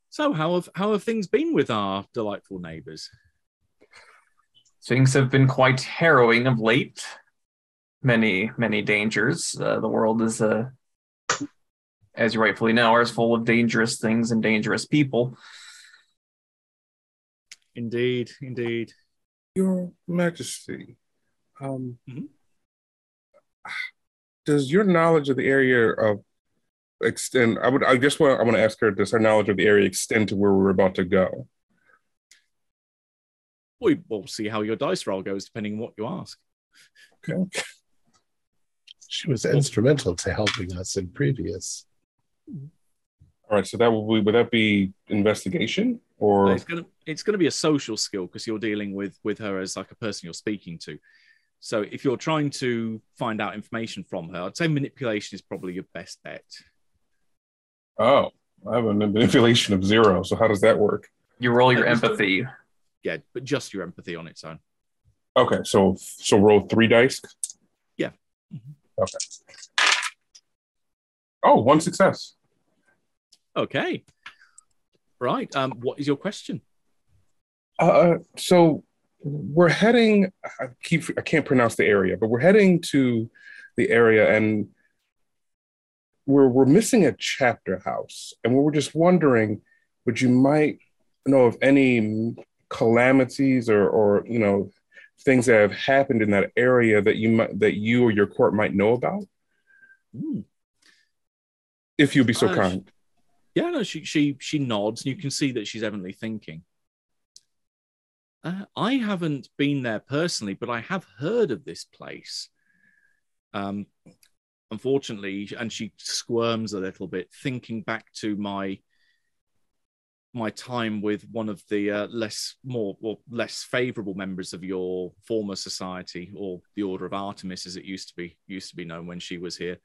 So how have things been with our delightful neighbours? Things have been quite harrowing of late. Many dangers. The world is, as you rightfully know, is full of dangerous things and dangerous people. Indeed. Your Majesty, does your knowledge of the area extend? I want to ask her, does her knowledge of the area extend to where we're about to go? We'll see how your dice roll goes, depending on what you ask. Okay. She was instrumental to helping us in previous. All right, so would that be investigation, or it's gonna be a social skill, because you're dealing with her as like a person you're speaking to. So if you're trying to find out information from her, I'd say manipulation is probably your best bet. Oh, I have a manipulation of 0. So how does that work? You roll your empathy. Yeah, but just your empathy on its own. Okay, so roll 3 dice. Yeah, Okay. Oh, one success. Okay. Right. What is your question? So we're heading. I can't pronounce the area, but we're heading to the area, and we're missing a chapter house, and we were just wondering, would you might know of any calamities or things that have happened in that area that you or your court might know about? If you'd be so kind. Yeah, no, she nods, and you can see that she's evidently thinking. I haven't been there personally, but I have heard of this place. Unfortunately, and she squirms a little bit, thinking back to my time with one of the less favorable members of your former society, or the Order of Artemis, as it used to be known when she was here,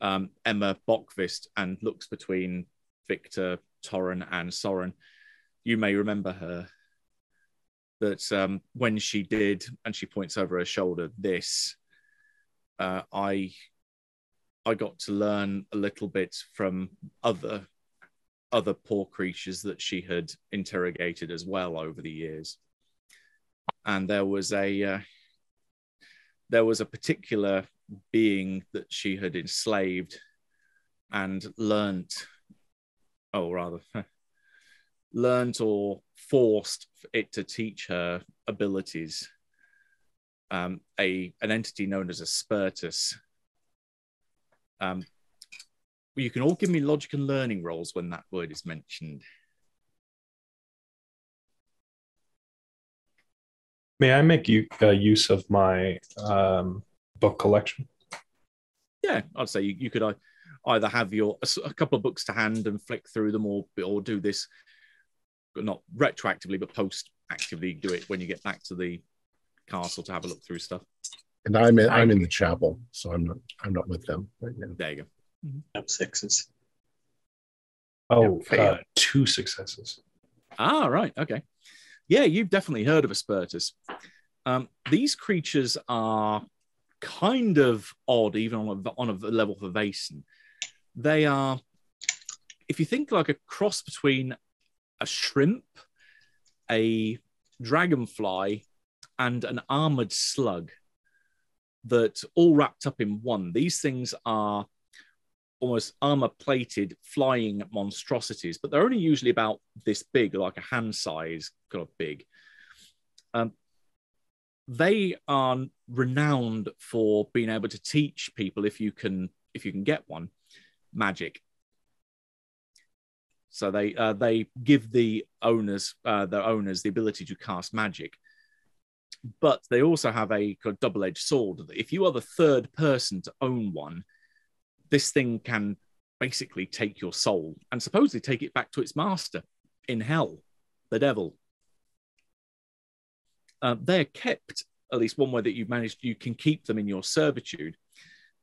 Emma Bockvist, and looks between Victor, Torren, and Soren. You may remember her. That when she did, and she points over her shoulder, this, I got to learn a little bit from other poor creatures that she had interrogated as well over the years. And there was a particular being that she had enslaved and learnt or forced it to teach her abilities. An entity known as a Spiritus. You can all give me logic and learning rolls when that word is mentioned. May I make use of my book collection? Yeah, I'd say you could either have a couple of books to hand and flick through them, or do this, not retroactively, but post-actively do it when you get back to the castle to have a look through stuff. And I'm in the chapel, so I'm not with them right now. There you go. Up sixes. Oh, 2 successes. Ah, right. Okay. Yeah, you've definitely heard of a Spiritus. These creatures are kind of odd, even on a level for Vaesen. They are, if you think like a cross between a shrimp, a dragonfly, and an armored slug, that all wrapped up in one. These things are almost armor-plated flying monstrosities, but they're only usually about this big, like a hand size, kind of big. They are renowned for being able to teach people, if you can get one, magic. So they give their owners the ability to cast magic. But they also have a kind of double-edged sword. If you are the third person to own one, this thing can basically take your soul and supposedly take it back to its master in hell, the devil. They're kept, at least one way that you can keep them in your servitude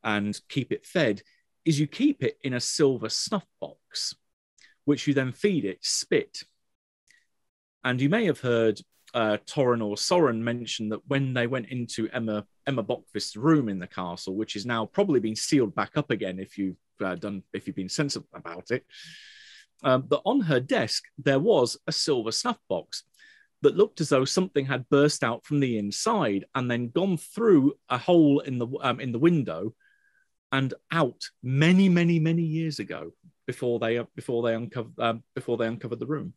and keep it fed, is you keep it in a silver snuff box, which you then feed it spit. And you may have heard Torren or Soren mention that when they went into Emma Bockvist's room in the castle, which is now probably been sealed back up again if you've been sensible about it, but on her desk there was a silver snuff box that looked as though something had burst out from the inside and then gone through a hole in the window and out many years ago before they uncovered the room.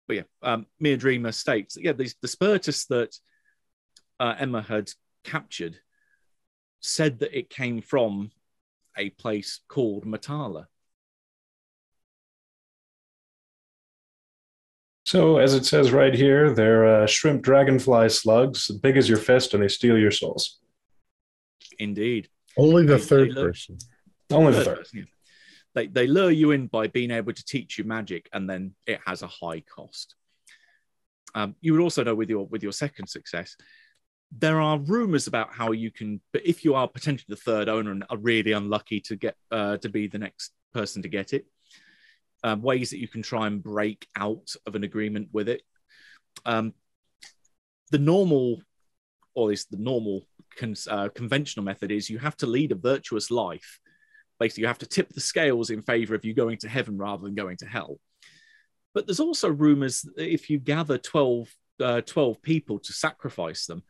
But yeah, Mere Dreamer states that the Spiritus that Emma had captured said that it came from a place called Matala. So, as it says right here, they're shrimp dragonfly slugs, big as your fist, and they steal your souls. Indeed. Only the third person. Only the third. Yeah. They lure you in by being able to teach you magic, and then it has a high cost. You would also know with your second success, there are rumors about how you can, but if you are potentially the third owner and are really unlucky to get to be the next person to get it, ways that you can try and break out of an agreement with it. The normal, or at least the normal conventional method is you have to lead a virtuous life. Basically, you have to tip the scales in favor of you going to heaven rather than going to hell. But there's also rumors that if you gather 12 people to sacrifice them,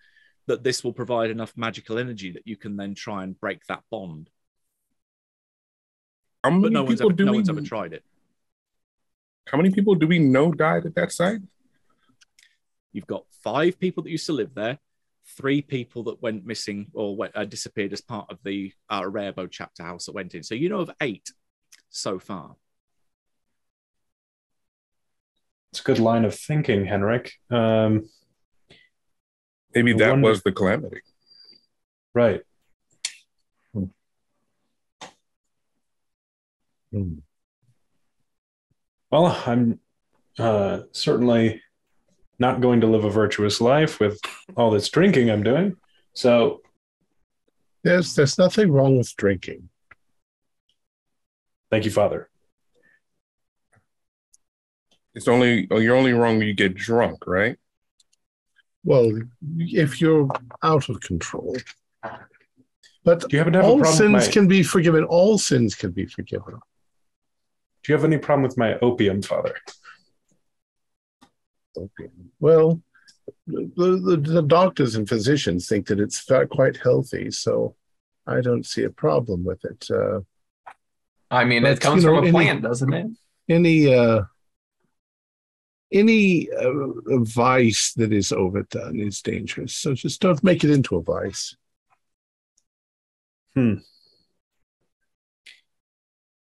that this will provide enough magical energy that you can then try and break that bond. But no one's ever tried it. How many people do we know died at that site? You've got 5 people that used to live there, 3 people that went missing or disappeared as part of the Rarebone chapter house that went in. So you know of 8 so far. It's a good line of thinking, Henrik. Maybe that was the calamity. Right. Well, I'm certainly not going to live a virtuous life with all this drinking I'm doing. So there's nothing wrong with drinking. Thank you, Father. You're only wrong when you get drunk, right? Well, if you're out of control. But do you happen to have all a problem sins can be forgiven. All sins can be forgiven. Do you have any problem with my opium, Father? Opium. Well, the doctors and physicians think that it's quite healthy, so I don't see a problem with it. I mean, it comes from a plant, doesn't it? Any vice that is overdone is dangerous. So just don't make it into a vice.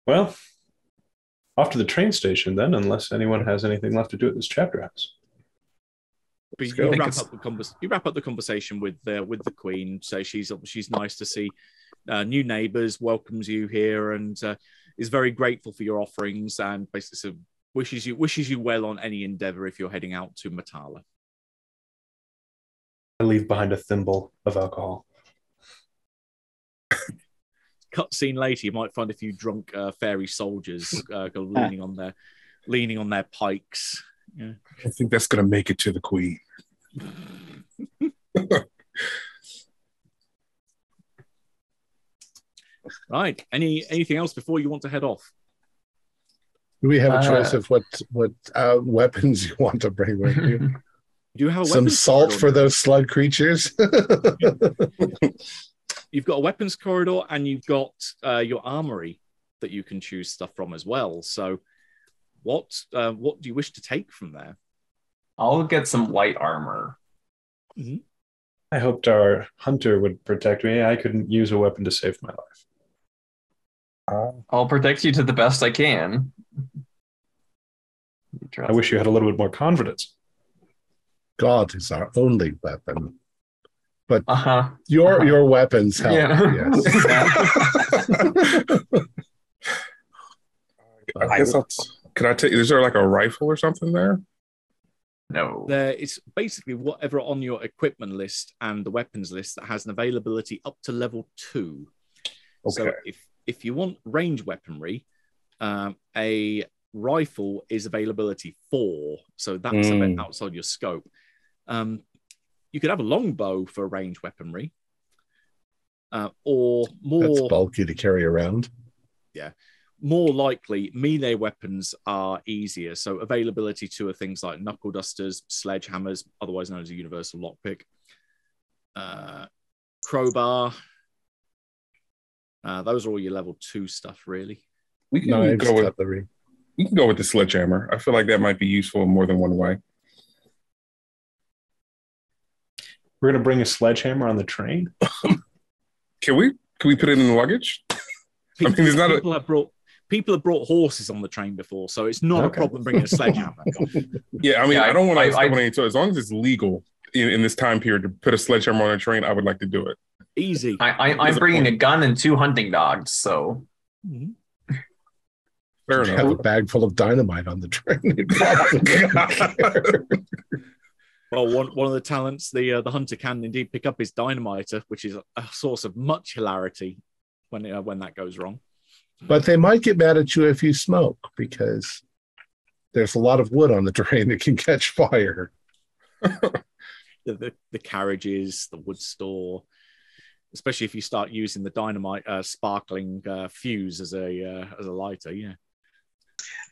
Well, off to the train station then, unless anyone has anything left to do at this chapter house. You wrap up the conversation with the Queen. Say she's nice to see new neighbours, welcomes you here, and is very grateful for your offerings, and basically wishes you well on any endeavour if you're heading out to Matala. I leave behind a thimble of alcohol. Cut scene later, you might find a few drunk fairy soldiers leaning on their pikes. Yeah. I think that's going to make it to the Queen. Right. Anything else before you want to head off? Do we have a choice of what weapons you want to bring with you? Do you have some salt for those slug creatures? You've got a weapons corridor, and you've got your armory that you can choose stuff from as well. So, what do you wish to take from there? I'll get some light armor. Mm-hmm. I hoped our hunter would protect me. I couldn't use a weapon to save my life. I'll protect you to the best I can. I wish you had a little bit more confidence. God is our only weapon. But your weapons help. Yeah. Yes. I guess can I take? Is there like a rifle or something there? No. It's basically whatever on your equipment list and the weapons list that has an availability up to level 2. Okay. So if you want range weaponry, a rifle is availability 4. So that's a bit outside your scope. You could have a longbow for range weaponry, or more. That's bulky to carry around. Yeah, more likely melee weapons are easier. So availability 2 are things like knuckle dusters, sledgehammers, otherwise known as a universal lockpick, crowbar. Those are all your level 2 stuff, really. We can go with the sledgehammer. I feel like that might be useful in more than one way. We're going to bring a sledgehammer on the train? Can we put it in the luggage? People have brought horses on the train before, so it's not a problem bringing a sledgehammer. Yeah, I mean, I don't want to step on any toes. As long as it's legal in this time period to put a sledgehammer on a train, I would like to do it. Easy. I'm bringing a gun and 2 hunting dogs, so... Mm-hmm. Fair enough. Have a bag full of dynamite on the train. Well, one of the talents the hunter can indeed pick up his dynamiter, which is a source of much hilarity when that goes wrong. But they might get mad at you if you smoke, because there's a lot of wood on the train that can catch fire. The carriages, the wood store. especially if you start using the dynamite sparkling fuse as a lighter. Yeah.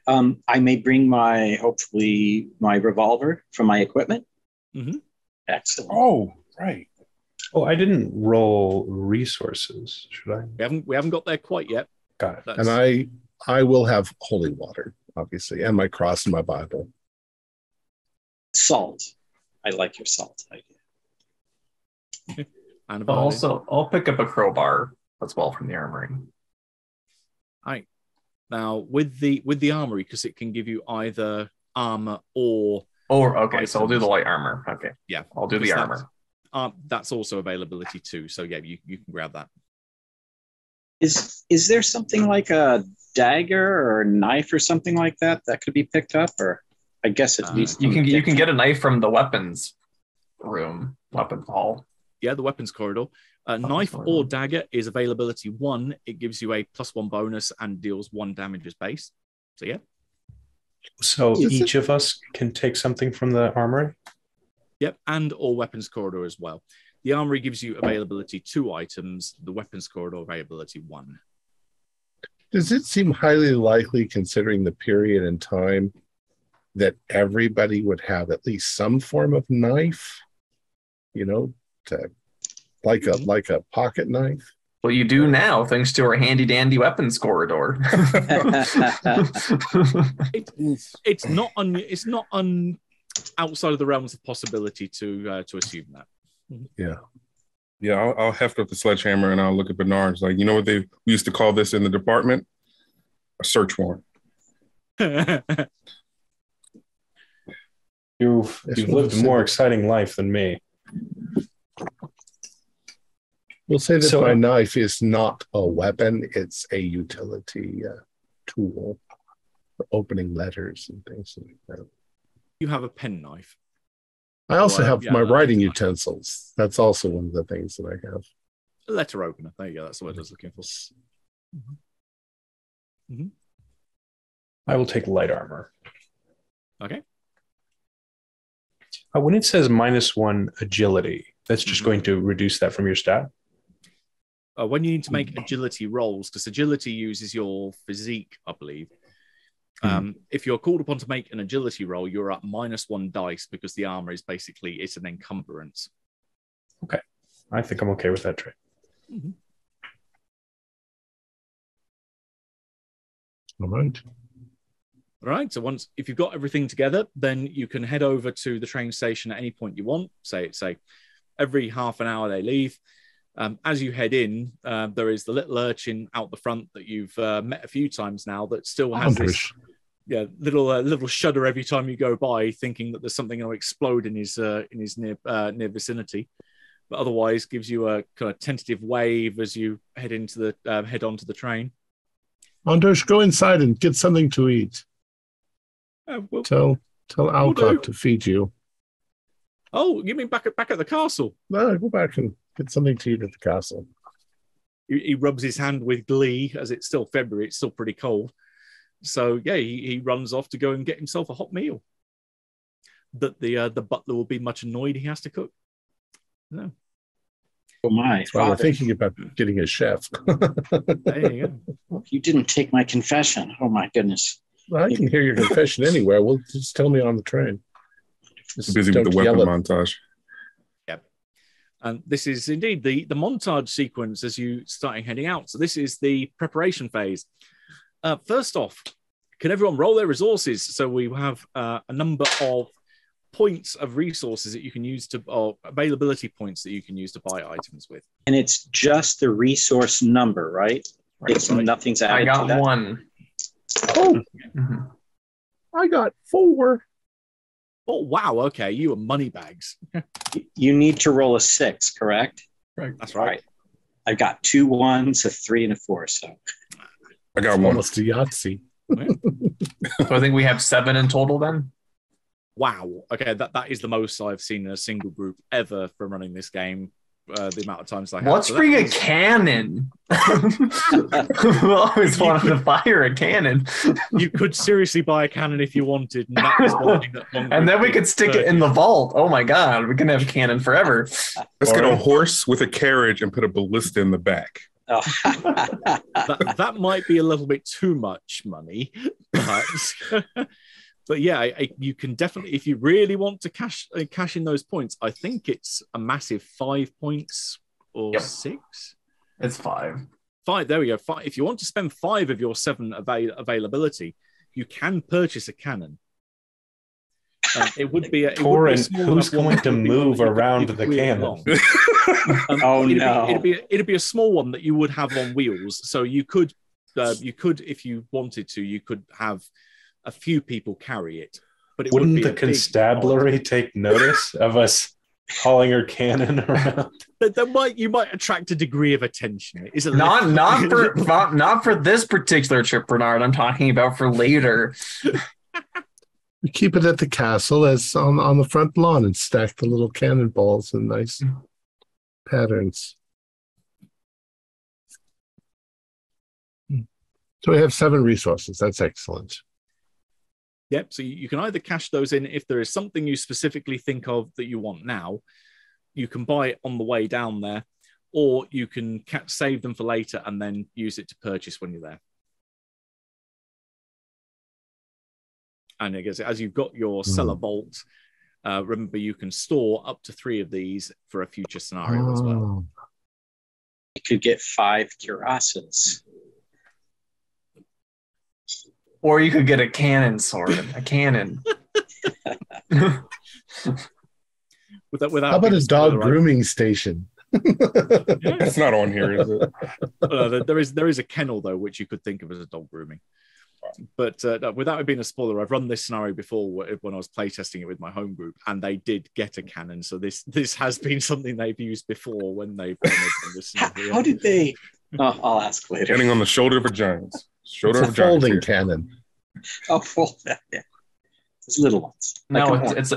I may bring hopefully my revolver for my equipment. Mm-hmm. Excellent. Oh, right. Oh, I didn't roll resources. Should I? We haven't got there quite yet. Got it. And I will have holy water, obviously, and my cross and my Bible. Salt. I like your salt idea. And I'll pick up a crowbar as well from the armory. Right. Now with the armory, because it can give you either armor or okay, items. so I'll do the light armor. Okay. Yeah. I'll do the armor. That's also availability too. So yeah, you can grab that. Is there something like a dagger or a knife or something like that could be picked up? Or I guess at least you can get a knife from the weapons hall. Yeah, the weapons corridor. Knife or dagger is availability 1. It gives you a +1 bonus and deals 1 damage as base. So yeah. So each of us can take something from the armory? Yep, and or weapons corridor as well. The armory gives you availability 2 items. The weapons corridor availability 1. Does it seem highly likely, considering the period in time, that everybody would have at least some form of knife? Like a pocket knife? Well, you do now, thanks to our handy dandy weapons corridor. It's not outside of the realms of possibility to assume that. Yeah. I'll heft up the sledgehammer and I'll look at Bernard's like, you know what we used to call this in the department? A search warrant. You've lived a more exciting life than me. We'll say that my knife is not a weapon. It's a utility tool for opening letters and things like that. You have a penknife. I also have my writing utensils. That's also one of the things that I have. A letter opener. There you go. That's what I was looking for. Mm-hmm. I will take light armor. Okay. When it says -1 agility, that's just going to reduce that from your stat? When you need to make agility rolls, because agility uses your physique, I believe. If you're called upon to make an agility roll, you're at -1 dice because the armor is basically it's an encumbrance. Okay. I think I'm okay with that trait. Mm-hmm. All right. All right. So if you've got everything together, then you can head over to the train station at any point you want. Say every half an hour they leave. As you head in, there is the little urchin out the front that you've met a few times now that still has this little shudder every time you go by, thinking that there's something going to explode in his near vicinity. But otherwise, gives you a kind of tentative wave as you head onto the train. Anders, go inside and get something to eat. Tell Alcott to feed you. Oh, you mean back at the castle? No, go back and get something to eat at the castle. He rubs his hand with glee as it's still February. It's still pretty cold. So, yeah, he runs off to go and get himself a hot meal that the butler will be much annoyed he has to cook. No. Oh, my. That's why we're thinking about getting a chef. There you go. You didn't take my confession. Oh, my goodness. Well, I can hear your confession anywhere. Well, just tell me on the train. Just busy with the weapon montage. Yep. And this is indeed the montage sequence as you start heading out. So this is the preparation phase. First off, can everyone roll their resources? So we have a number of points of resources that you can use or availability points that you can use to buy items with. And it's just the resource number, right? It's right. Nothing's added. I got to that. 1. Oh, I got 4. Oh, wow. Okay. You are money bags. You need to roll a 6, correct? Right. That's right. I've got 2 1s, a 3, and a 4. So I got 1. Almost a Yahtzee. So I think we have 7 in total then. Wow. Okay. That is the most I've seen in a single group ever from running this game. the amount of times I have. Let's bring a cannon. We always wanted to fire a cannon. You could seriously buy a cannon if you wanted, and that was one thing that and then we could stick it in the vault. Oh my god, we can have a cannon forever. Let's get a horse with a carriage and put a ballista in the back. Oh. that might be a little bit too much money, but yeah, you can definitely, if you really want to cash in those points, I think it's a massive 5 points or 6. It's 5. 5. There we go. 5. If you want to spend 5 of your 7 availability, you can purchase a cannon. It would be Torrent, who's going to move around the cannon? It'd be a small one that you would have on wheels. So you could, if you wanted to, you could have a few people carry it. But it wouldn't the constabulary take notice of us hauling our cannon around? You might attract a degree of attention. It is not for this particular trip, Bernard. I'm talking about for later. We keep it at the castle as on the front lawn and stack the little cannonballs in nice patterns. So we have 7 resources. That's excellent. Yep. So you can either cash those in if there is something you specifically think of that you want now. You can buy it on the way down there, or you can save them for later and then use it to purchase when you're there. And I guess as you've got your cellar vault, remember you can store up to 3 of these for a future scenario as well. You could get 5 cuirasses. Or you could get a cannon sword. A cannon. Without how about a dog grooming station? That's not on here, is it? There is a kennel, though, which you could think of as a dog grooming. But without it being a spoiler, I've run this scenario before when I was playtesting it with my home group, and they did get a cannon. So this has been something they've used before when they've done this scenario. How did they? Oh, I'll ask later. Standing on the shoulder of a giant. It's a folding cannon. Oh, fold that. Yeah. It's little ones. No,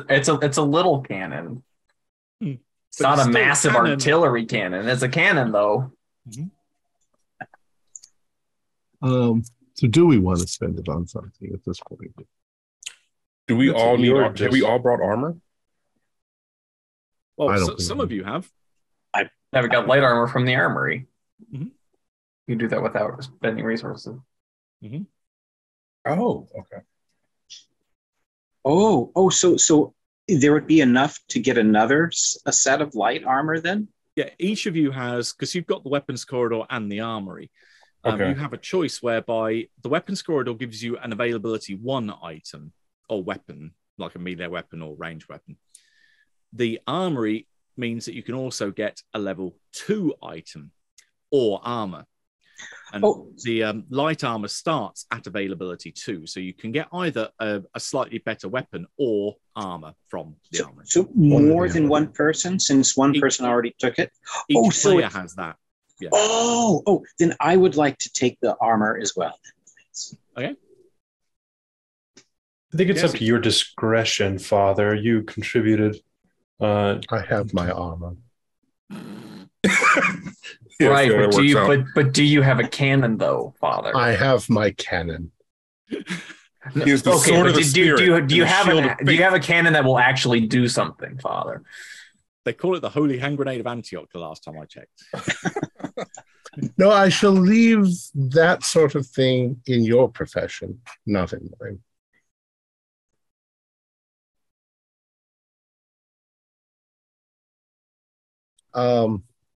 it's a little cannon. It's not a massive artillery cannon. It's a cannon, though. So do we want to spend it on something at this point? Do we all need? Have we all brought armor? Well, some of you have. I never got light armor from the armory. You do that without spending resources. Oh, okay. So there would be enough to get a set of light armor then? Yeah, each of you has, because you've got the weapons corridor and the armory. Okay. You have a choice whereby the weapons corridor gives you an availability 1 item or weapon, like a melee weapon or ranged weapon. The armory means that you can also get a level 2 item or armor. And the light armor starts at availability 2, so you can get either a slightly better weapon or armor from the armor. So more than one person, since one person already took it? Each player has that. Yeah. Then I would like to take the armor as well. Okay. I think it's up to your discretion, Father. You contributed. I have my armor. Right, but do you have a cannon though, Father? I have my cannon. Do you have a cannon that will actually do something, Father? They call it the Holy Hand Grenade of Antioch the last time I checked. No, I shall leave that sort of thing in your profession, not in mine.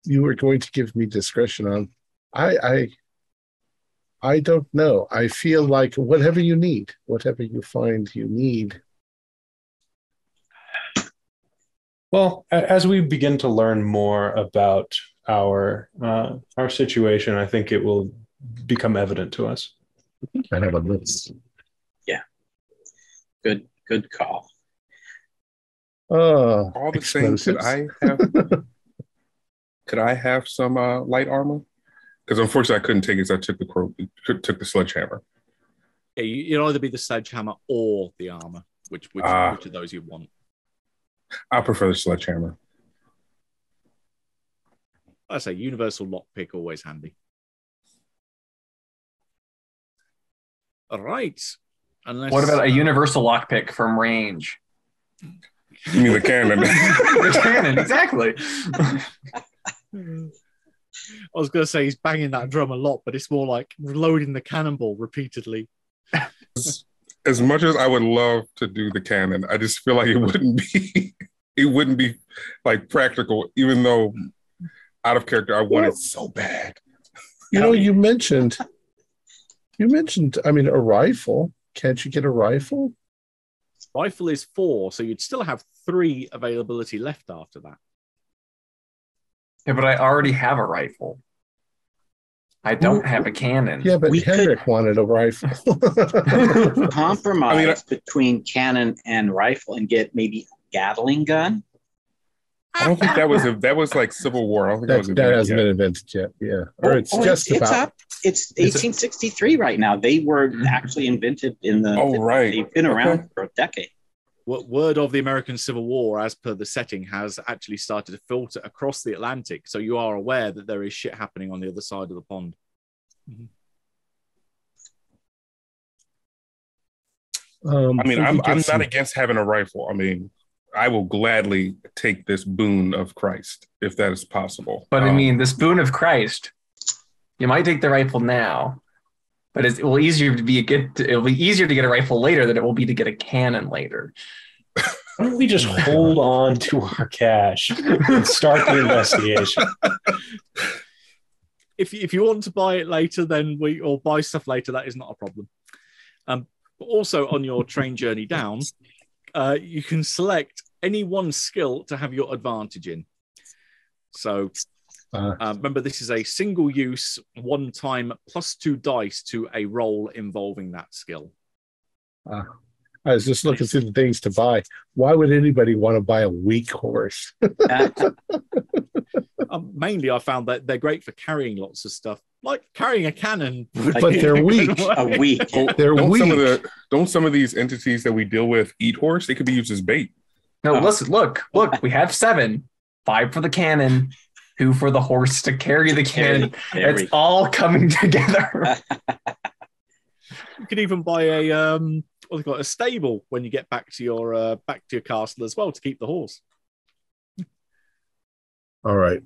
You were going to give me discretion on. I don't know. I feel like whatever you need, whatever you find you need. Well, as we begin to learn more about our situation, I think it will become evident to us. I have a list. Yeah. Good call. All the same, could I have some light armor? Because unfortunately I couldn't take it because I took the sledgehammer. Yeah, you'll either be the sledgehammer or the armor. Which of those you want? I prefer the sledgehammer. I say universal lockpick, always handy. All right. Unless, What about a universal lockpick from range? You mean the cannon? The cannon, exactly. I was going to say he's banging that drum a lot, but it's more like loading the cannonball repeatedly. As much as I would love to do the cannon, I just feel like it wouldn't be like practical, even though out of character I want it so bad. You know, you mentioned, I mean, a rifle. Can't you get a rifle? Rifle is 4, so you'd still have 3 availability left after that. Yeah, but I already have a rifle. I don't have a cannon. Yeah, but Henrik wanted a rifle. Compromise between cannon and rifle and get maybe a Gatling gun. I don't think that was like Civil War. I don't think that hasn't been invented yet. Yeah, or it's up. It's 1863 right now. They were actually invented in the. Oh, right. They've been around for a decade. Word of the American Civil War, as per the setting, has actually started to filter across the Atlantic. So you are aware that there is shit happening on the other side of the pond. Mm-hmm. I mean, I'm not against having a rifle. I mean, I will gladly take this boon of Christ if that is possible. But I mean, this boon of Christ, you might take the rifle now, but it will be easier to get a rifle later than it will be to get a cannon later. Why don't we just hold on to our cash and start the investigation? If you want to buy it later, then or buy stuff later, that is not a problem. But also on your train journey down, you can select any one skill to have your advantage in. So remember, this is a single use, one time +2 dice to a roll involving that skill. I was just looking through the things to buy. Why would anybody want to buy a weak horse? Mainly, I found that they're great for carrying lots of stuff, like carrying a cannon. But they're weak. They're weak. Don't some of these entities that we deal with eat horse? They could be used as bait. No, listen, look, we have 7. 5 for the cannon, 2 for the horse to carry the cannon. It's all coming together. You could even buy a stable when you get back to your castle as well to keep the horse. All right,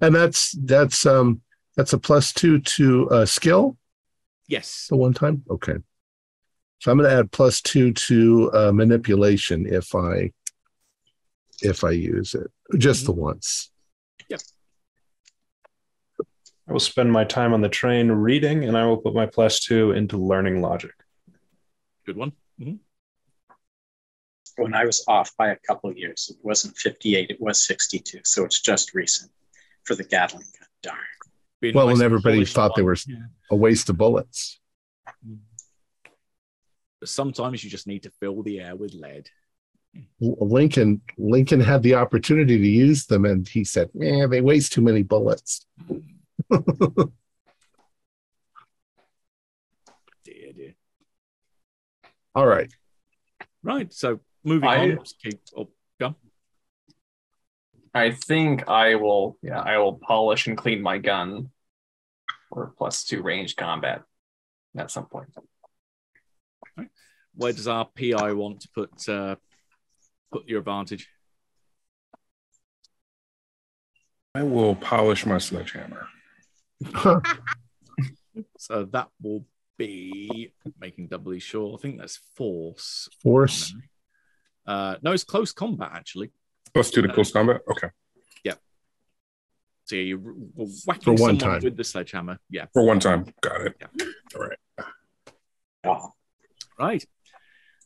and that's a +2 to skill. Yes, the one time. Okay, so I'm going to add +2 to manipulation if I use it just the once. Yep. I will spend my time on the train reading, and I will put my +2 into learning logic. Good one. Mm-hmm. When I was off by a couple of years, it wasn't 58, it was 62. So it's just recent for the Gatling gun. Darn. Well, and everybody thought they were a waste of bullets. But sometimes you just need to fill the air with lead. Lincoln had the opportunity to use them, and he said, they waste too many bullets. Dear. All right. Right, so moving on. Go. I think I will polish and clean my gun for +2 range combat at some point. Right. Where does our PI want to put your advantage? I will polish my sledgehammer. So that will be making doubly sure. I think that's force. Force. No, it's close combat actually. +2 to close combat. Okay. Yeah. So you're whacking for one someone time with the sledgehammer. Yeah. For one time. Got it. Yeah. All right. Oh. Right.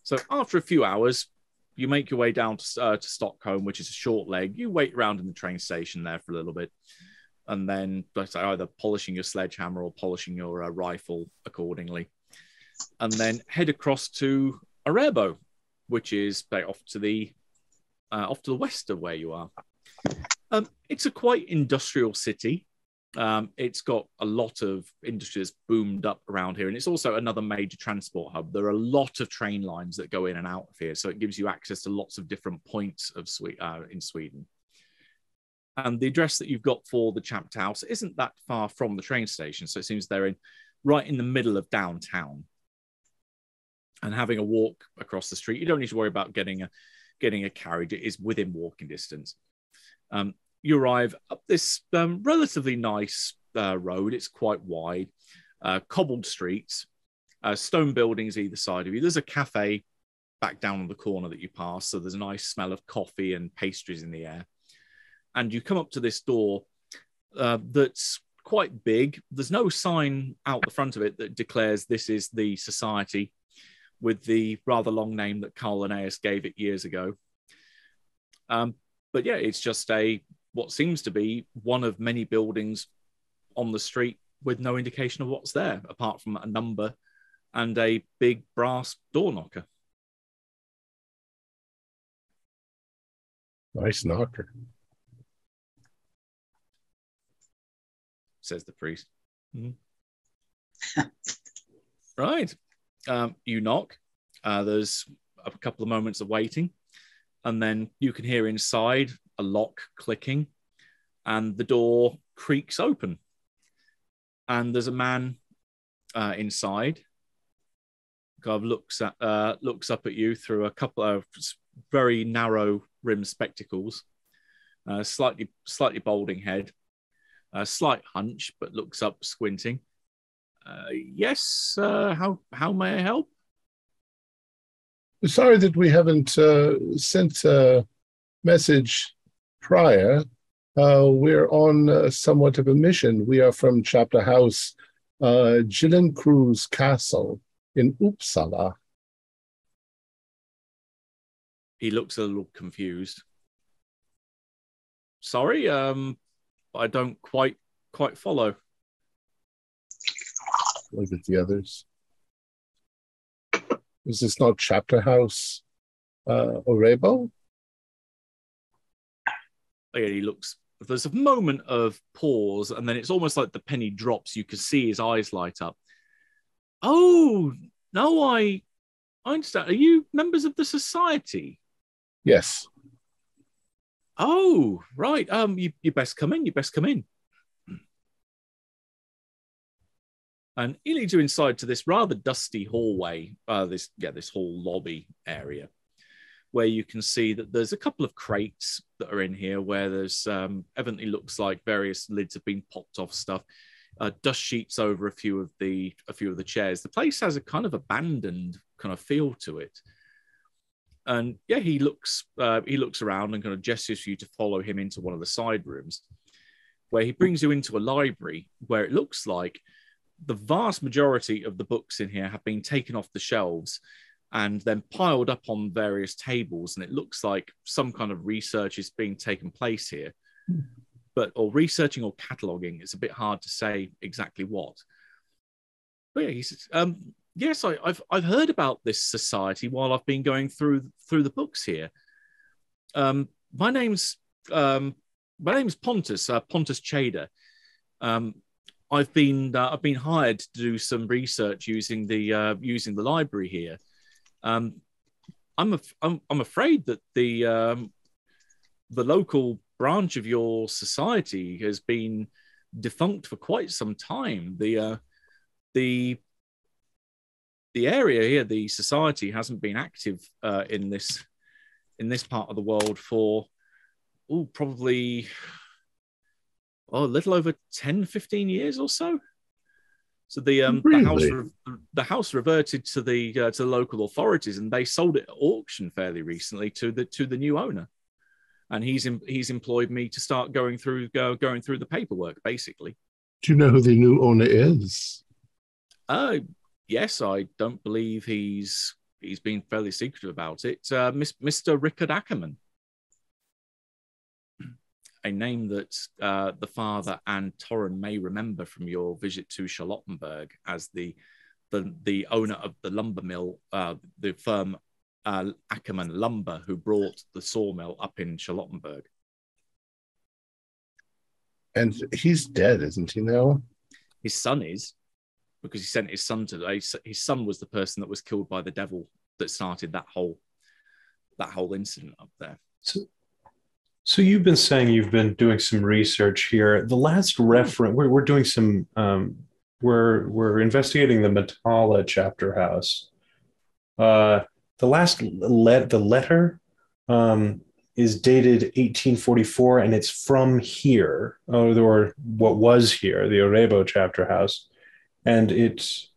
So after a few hours, you make your way down to Stockholm, which is a short leg. You wait around in the train station there for a little bit, and then either polishing your sledgehammer or polishing your rifle accordingly, and then head across to Arebo, which is off to the west of where you are. It's a quite industrial city. It's got a lot of industries boomed up around here, and it's also another major transport hub. There are a lot of train lines that go in and out of here, so it gives you access to lots of different points of in Sweden. And the address that you've got for the chapter house isn't that far from the train station. So it seems they're right in the middle of downtown. And having a walk across the street, you don't need to worry about getting a carriage. It is within walking distance. You arrive up this relatively nice road. It's quite wide, cobbled streets, stone buildings either side of you. There's a cafe back down on the corner that you pass. So there's a nice smell of coffee and pastries in the air. And you come up to this door that's quite big. There's no sign out the front of it that declares this is the society, with the rather long name that Carl Linnaeus gave it years ago. But yeah, it's just what seems to be one of many buildings on the street with no indication of what's there, apart from a number and a big brass door knocker. Nice knocker. Says the priest. Mm-hmm. Right. You knock. There's a couple of moments of waiting, and then you can hear inside a lock clicking, and the door creaks open. And there's a man inside. Kind of looks up at you through a couple of very narrow rimmed spectacles, slightly balding head, a slight hunch, but looks up squinting. Yes, how may I help? Sorry that we haven't sent a message prior. We're on somewhat of a mission. We are from Chapter House, Gillencruz Castle in Uppsala. He looks a little confused. Sorry, I don't quite follow. Look at the others. Is this not Chapter House Orebo? Yeah, he looks. There's a moment of pause, and then it's almost like the penny drops. You can see his eyes light up. Oh no, I understand. Are you members of the society? Yes. Oh right. You best come in. You best come in. And he leads you inside to this rather dusty hallway, this hall lobby area, where you can see that there's a couple of crates that are in here where there's evidently looks like various lids have been popped off stuff, dust sheets over a few of the chairs. The place has a kind of abandoned kind of feel to it. And yeah, he looks around and kind of gestures for you to follow him into one of the side rooms, where he brings you into a library where it looks like the vast majority of the books in here have been taken off the shelves and then piled up on various tables. And it looks like some kind of research is being taken place here, or researching or cataloging. It's a bit hard to say exactly what. But yeah, he says, yes, I've heard about this society while I've been going through the books here. My name's Pontus Chader. I've been hired to do some research using the library here. I'm afraid that the local branch of your society has been defunct for quite some time. The area here, the society, hasn't been active in this part of the world for probably a little over 10, 15 years or so. So Really? the house reverted to the local authorities, and they sold it at auction fairly recently to the new owner. And he's employed me to start going through the paperwork, basically. Do you know who the new owner is? Yes, I don't believe he's been fairly secretive about it. Mr. Rickard Ackerman. A name that the father and Torren may remember from your visit to Charlottenburg as the owner of the lumber mill, the firm Ackerman Lumber, who brought the sawmill up in Charlottenburg. And he's dead, isn't he now? His son is, because he sent his son to. His son was the person that was killed by the devil that started that whole incident up there. So you've been saying you've been doing some research here. The last reference we're doing some we're investigating the Matala chapter house. The last the letter is dated 1844, and it's from here, or what was here, the Orebo chapter house, and it's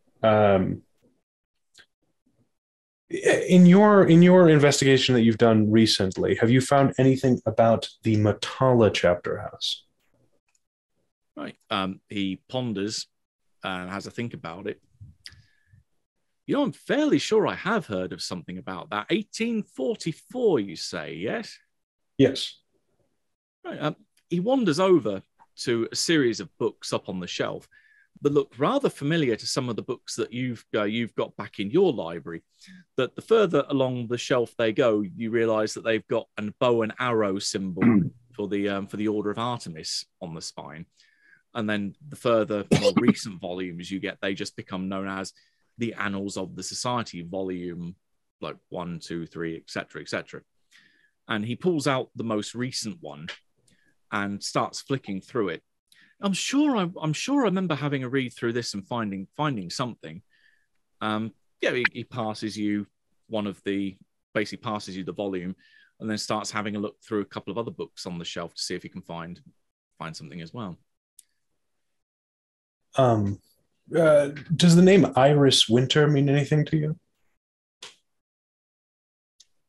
in your investigation that you've done recently, have you found anything about the Matala chapter house? Right. He ponders and has a think about it. I'm fairly sure I have heard of something about that. 1844, you say, yes? Yes. Right. He wanders over to a series of books up on the shelf that look rather familiar to some of the books that you've got back in your library. That the further along the shelf they go, you realise that they've got a bow and arrow symbol for the Order of Artemis on the spine. And then the further, more recent volumes you get, they just become known as the Annals of the Society, volume like 1, 2, 3, etc., etc. And he pulls out the most recent one and starts flicking through it. I'm sure I remember having a read through this and finding something. He passes you passes you the volume, and then starts having a look through a couple of other books on the shelf to see if he can find something as well. Does the name Iris Winter mean anything to you?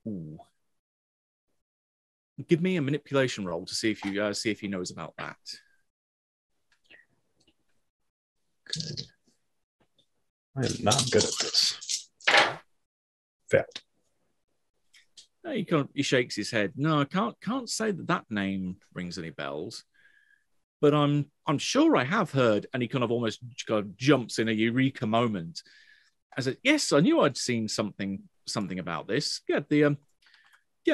Ooh. Give me a manipulation roll to see if he knows about that. Okay. I am not good at this. Failed. No, he shakes his head. No, I can't say that name rings any bells. But I'm sure I have heard, and he kind of almost jumps in a eureka moment. I said, yes, I knew I'd seen something about this. Yeah,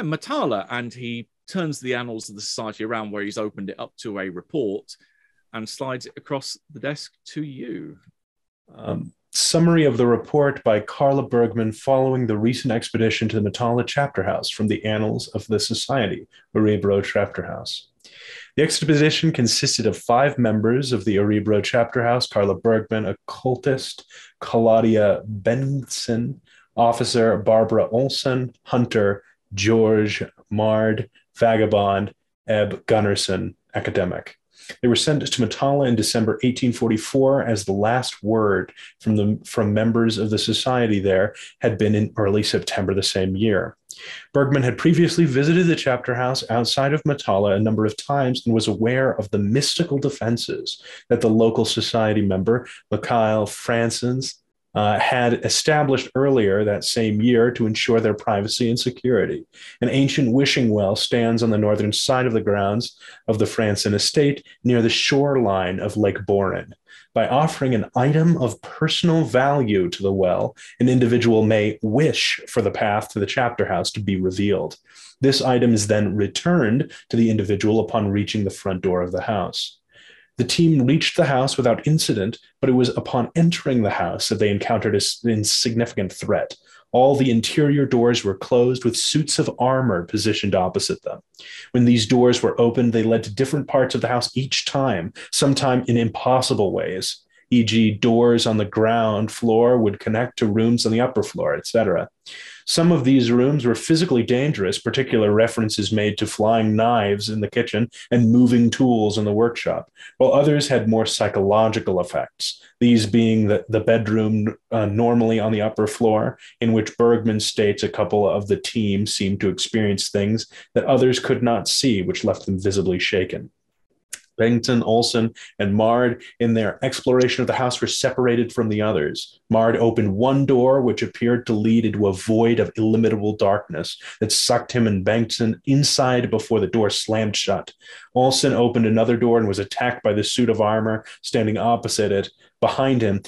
Matala, and he turns the Annals of the Society around where he's opened it up to a report and slides it across the desk to you. Summary of the report by Carla Bergman following the recent expedition to the Matala chapter house from the Annals of the Society, Orebro chapter house. The expedition consisted of 5 members of the Orebro chapter house: Carla Bergman, occultist Claudia Benson, officer Barbara Olson, hunter George Mard, vagabond Eb Gunnarsson, academic. They were sent to Matala in December 1844, as the last word from members of the society there had been in early September the same year. Bergman had previously visited the chapter house outside of Matala a number of times and was aware of the mystical defenses that the local society member, Mikhail Francis, had established earlier that same year to ensure their privacy and security. An ancient wishing well stands on the northern side of the grounds of the Franson estate near the shoreline of Lake Borin. By offering an item of personal value to the well, an individual may wish for the path to the chapter house to be revealed. This item is then returned to the individual upon reaching the front door of the house. The team reached the house without incident, but it was upon entering the house that they encountered an insignificant threat. All the interior doors were closed with suits of armor positioned opposite them. When these doors were opened, they led to different parts of the house each time, sometimes in impossible ways, e.g. doors on the ground floor would connect to rooms on the upper floor, etc. Some of these rooms were physically dangerous, particular references made to flying knives in the kitchen and moving tools in the workshop, while others had more psychological effects, these being the bedroom normally on the upper floor, in which Bergman states a couple of the team seemed to experience things that others could not see, which left them visibly shaken. Bengton, Olson, and Mard, in their exploration of the house, were separated from the others. Mard opened one door, which appeared to lead into a void of illimitable darkness that sucked him and Bengton inside before the door slammed shut. Olson opened another door and was attacked by the suit of armor standing opposite it. Behind him,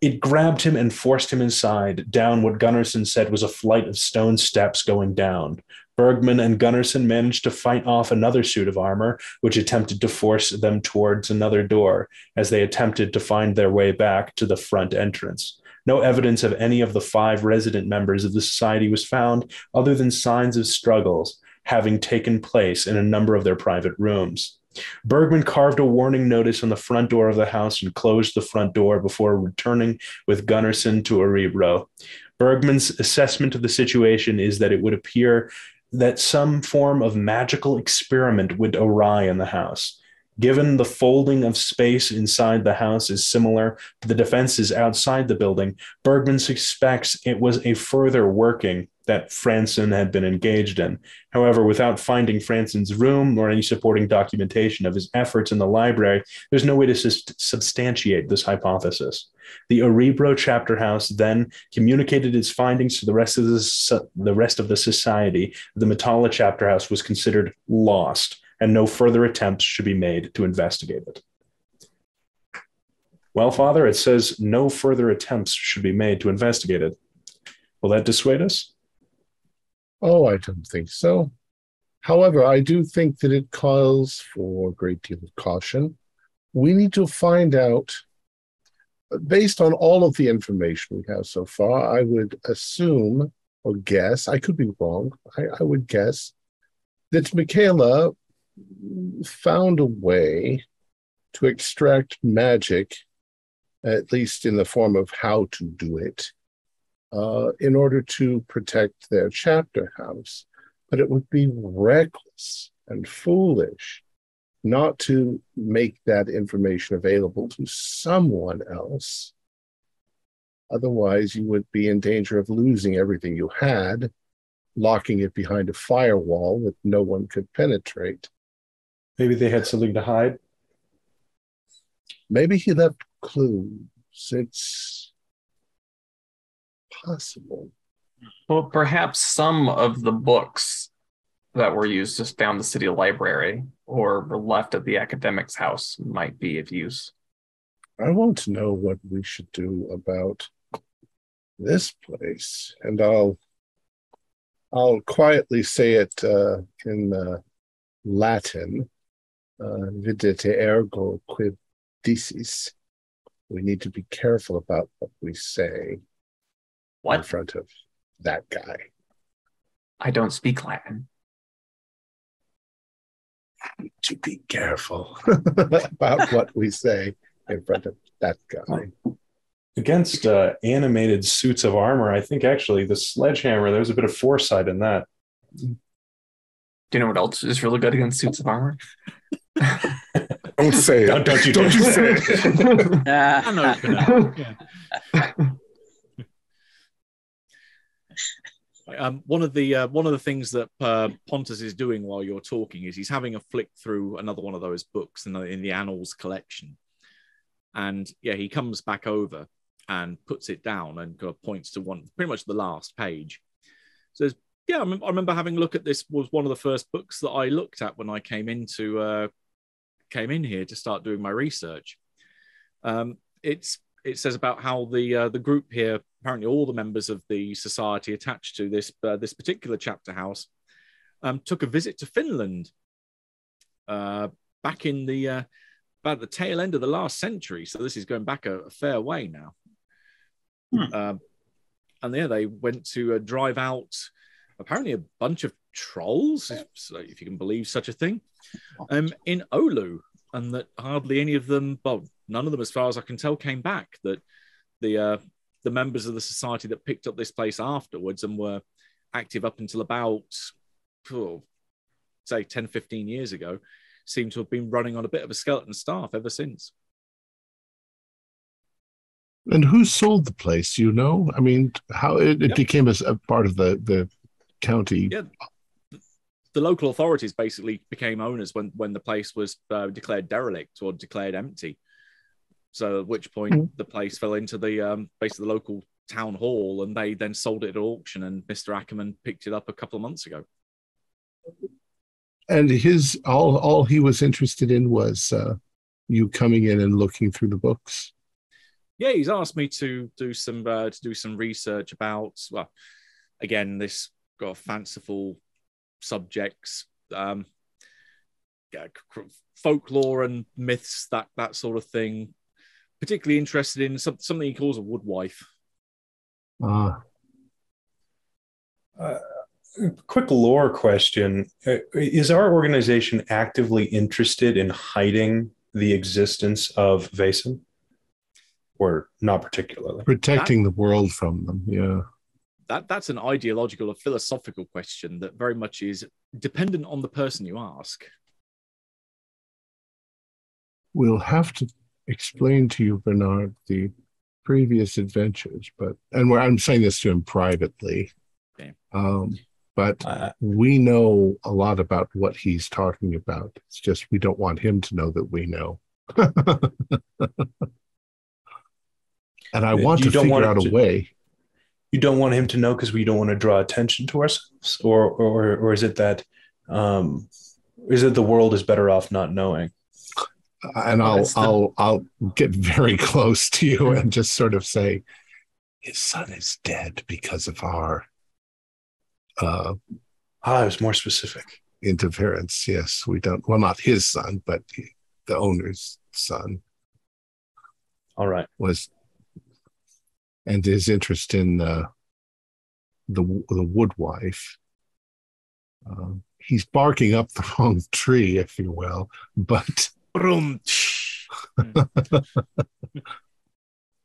it grabbed him and forced him inside, down what Gunnarsson said was a flight of stone steps going down. Bergman and Gunnarsson managed to fight off another suit of armor, which attempted to force them towards another door as they attempted to find their way back to the front entrance. No evidence of any of the 5 resident members of the society was found, other than signs of struggles. having taken place in a number of their private rooms. Bergman carved a warning notice on the front door of the house and closed the front door before returning with Gunnarsson to Örebro. Bergman's assessment of the situation is that it would appear that some form of magical experiment would awry in the house. Given the folding of space inside the house is similar to the defenses outside the building, Bergman suspects it was a further working that Franson had been engaged in. However, without finding Franson's room or any supporting documentation of his efforts in the library, there's no way to substantiate this hypothesis. The Örebro chapter house then communicated its findings to the rest of the society. The Motala chapter house was considered lost, and no further attempts should be made to investigate it. Well, Father, it says no further attempts should be made to investigate it. Will that dissuade us? Oh, I don't think so. However, I do think that it calls for a great deal of caution. We need to find out, based on all of the information we have so far, I would assume or guess, I could be wrong, I would guess that Michaela found a way to extract magic, at least in the form of how to do it, in order to protect their chapter house. But it would be reckless and foolish not to make that information available to someone else. Otherwise, you would be in danger of losing everything you had, locking it behind a firewall that no one could penetrate. Maybe they had something to hide. Maybe he left clues. It's possible. Well, perhaps some of the books that were used to found the city library or were left at the academic's house might be of use. I want to know what we should do about this place, and I'll quietly say it in Latin. Videte ergo quid dicis. We need to be careful about what we say in front of that guy. I don't speak Latin. To be careful about what we say in front of that guy. Against animated suits of armor, I think actually the sledgehammer, there's a bit of foresight in that. Do you know what else is really good against suits of armor? Don't say it. Don't you say it. I know it's gonna, yeah. One of the things that Pontus is doing while you're talking is he's having a flick through another one of those books in the Annals collection, and he comes back over and puts it down and points to pretty much the last page. Says, "Yeah, I remember having a look at this. Was one of the first books that I looked at when I came in here to start doing my research. It says about how the group here, apparently all the members of the society attached to this particular chapter house, took a visit to Finland back in about the tail end of the last century. So this is going back a fair way now. And they went to drive out apparently a bunch of trolls, if you can believe such a thing, in Oulu, and that hardly any of them, well, none of them, as far as I can tell, came back. That the members of the society that picked up this place afterwards and were active up until about, say, 10, 15 years ago, seem to have been running on a bit of a skeleton staff ever since." And who sold the place? You know, I mean, how it became a part of the county. Yeah, the local authorities basically became owners when the place was declared derelict or declared empty. So at which point the place fell into the basically the local town hall, and they then sold it at auction. And Mr. Ackerman picked it up a couple of months ago. And his all he was interested in was you coming in and looking through the books. Yeah, he's asked me to do some research about, well, again, this got fanciful subjects, folklore and myths, that sort of thing. Particularly interested in something he calls a woodwife. Quick lore question. Is our organization actively interested in hiding the existence of Vaesen? Or not particularly? Protecting the world from them, yeah. That's an ideological or philosophical question that very much is dependent on the person you ask. We'll have to explain to you, Bernard, the previous adventures, I'm saying this to him privately. Okay. But we know a lot about what he's talking about. It's just we don't want him to know that we know. And I want to figure out a way. You don't want him to know because we don't want to draw attention to ourselves, or is it that the world is better off not knowing? And I'll get very close to you and just sort of say, his son is dead because of our it was more specific. Interference. Yes, we don't. Well, not his son, but the owner's son. All right. And his interest in the woodwife. He's barking up the wrong tree, if you will, but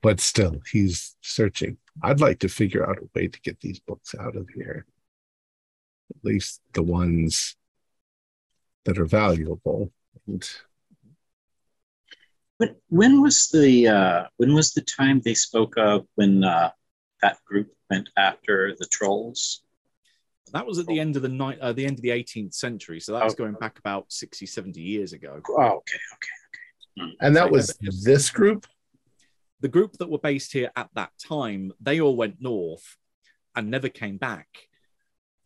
but still, he's searching. I'd like to figure out a way to get these books out of here. At least the ones that are valuable. And when was the time they spoke of when that group went after the trolls? That was at the end of the 18th century, so that was going back about 60, 70 years ago. Oh, okay. And that was this group? The group that were based here at that time, they all went north and never came back,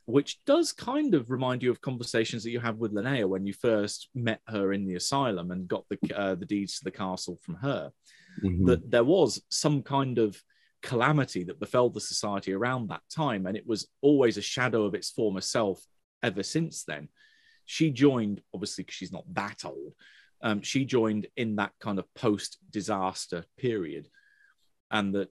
which does kind of remind you of conversations that you had with Linnea when you first met her in the asylum and got the deeds to the castle from her. Mm-hmm. That there was some kind of calamity that befell the society around that time, and it was always a shadow of its former self ever since then. She joined, obviously, because she's not that old. She joined in that kind of post-disaster period, and that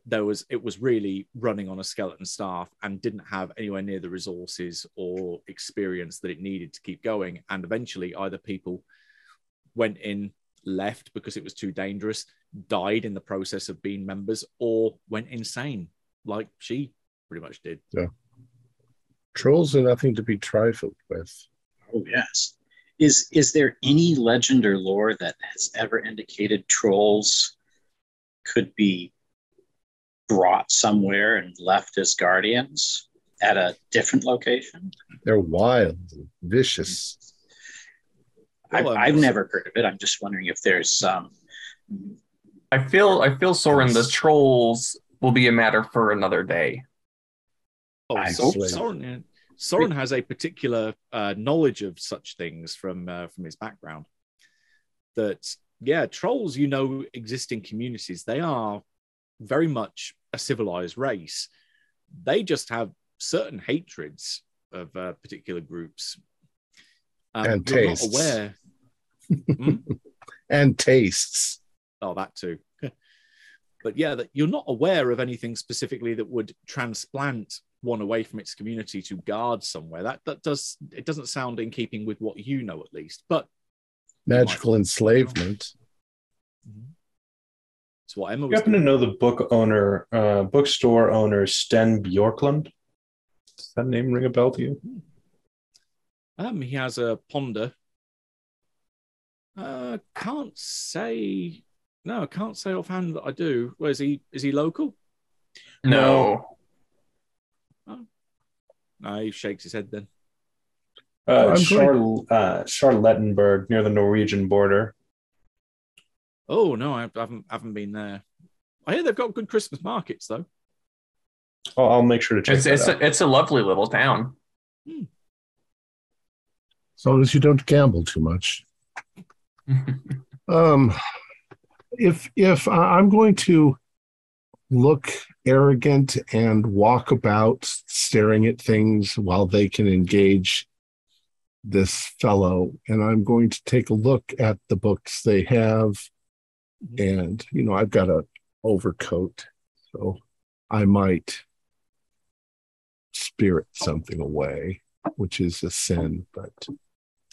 it was really running on a skeleton staff and didn't have anywhere near the resources or experience that it needed to keep going. And eventually, either people went in, left because it was too dangerous, died in the process of being members, or went insane, like she pretty much did. Yeah. Trolls are nothing to be trifled with. Oh, yes. Is there any legend or lore that has ever indicated trolls could be brought somewhere and left as guardians at a different location? They're wild, vicious. I've never heard of it. I'm just wondering if there's some. I feel Soren, the trolls will be a matter for another day. Oh, I hope so. Soren has a particular knowledge of such things from his background. That, yeah, trolls, exist in communities. They are very much a civilized race. They just have certain hatreds of particular groups. And you're tastes. Not aware. And tastes. Oh, that too. But yeah, that you're not aware of anything specifically that would transplant one away from its community to guard somewhere. It doesn't sound in keeping with what you know, at least. But magical enslavement. It's what Emma was. You happen to know the bookstore owner Sten Bjorklund? Does that name ring a bell to you? He has a ponder. Can't say offhand that I do. Where is he? Is he local? No. Oh. No, he shakes his head then. Charlottenburg, near the Norwegian border. Oh no, I haven't been there. I hear they've got good Christmas markets though. Oh, I'll make sure to check that out. It's a lovely little town. As long as you don't gamble too much. If I'm going to look arrogant and walk about staring at things while they can engage this fellow, and I'm going to take a look at the books they have, and I've got an overcoat, so I might spirit something away. which is a sin. But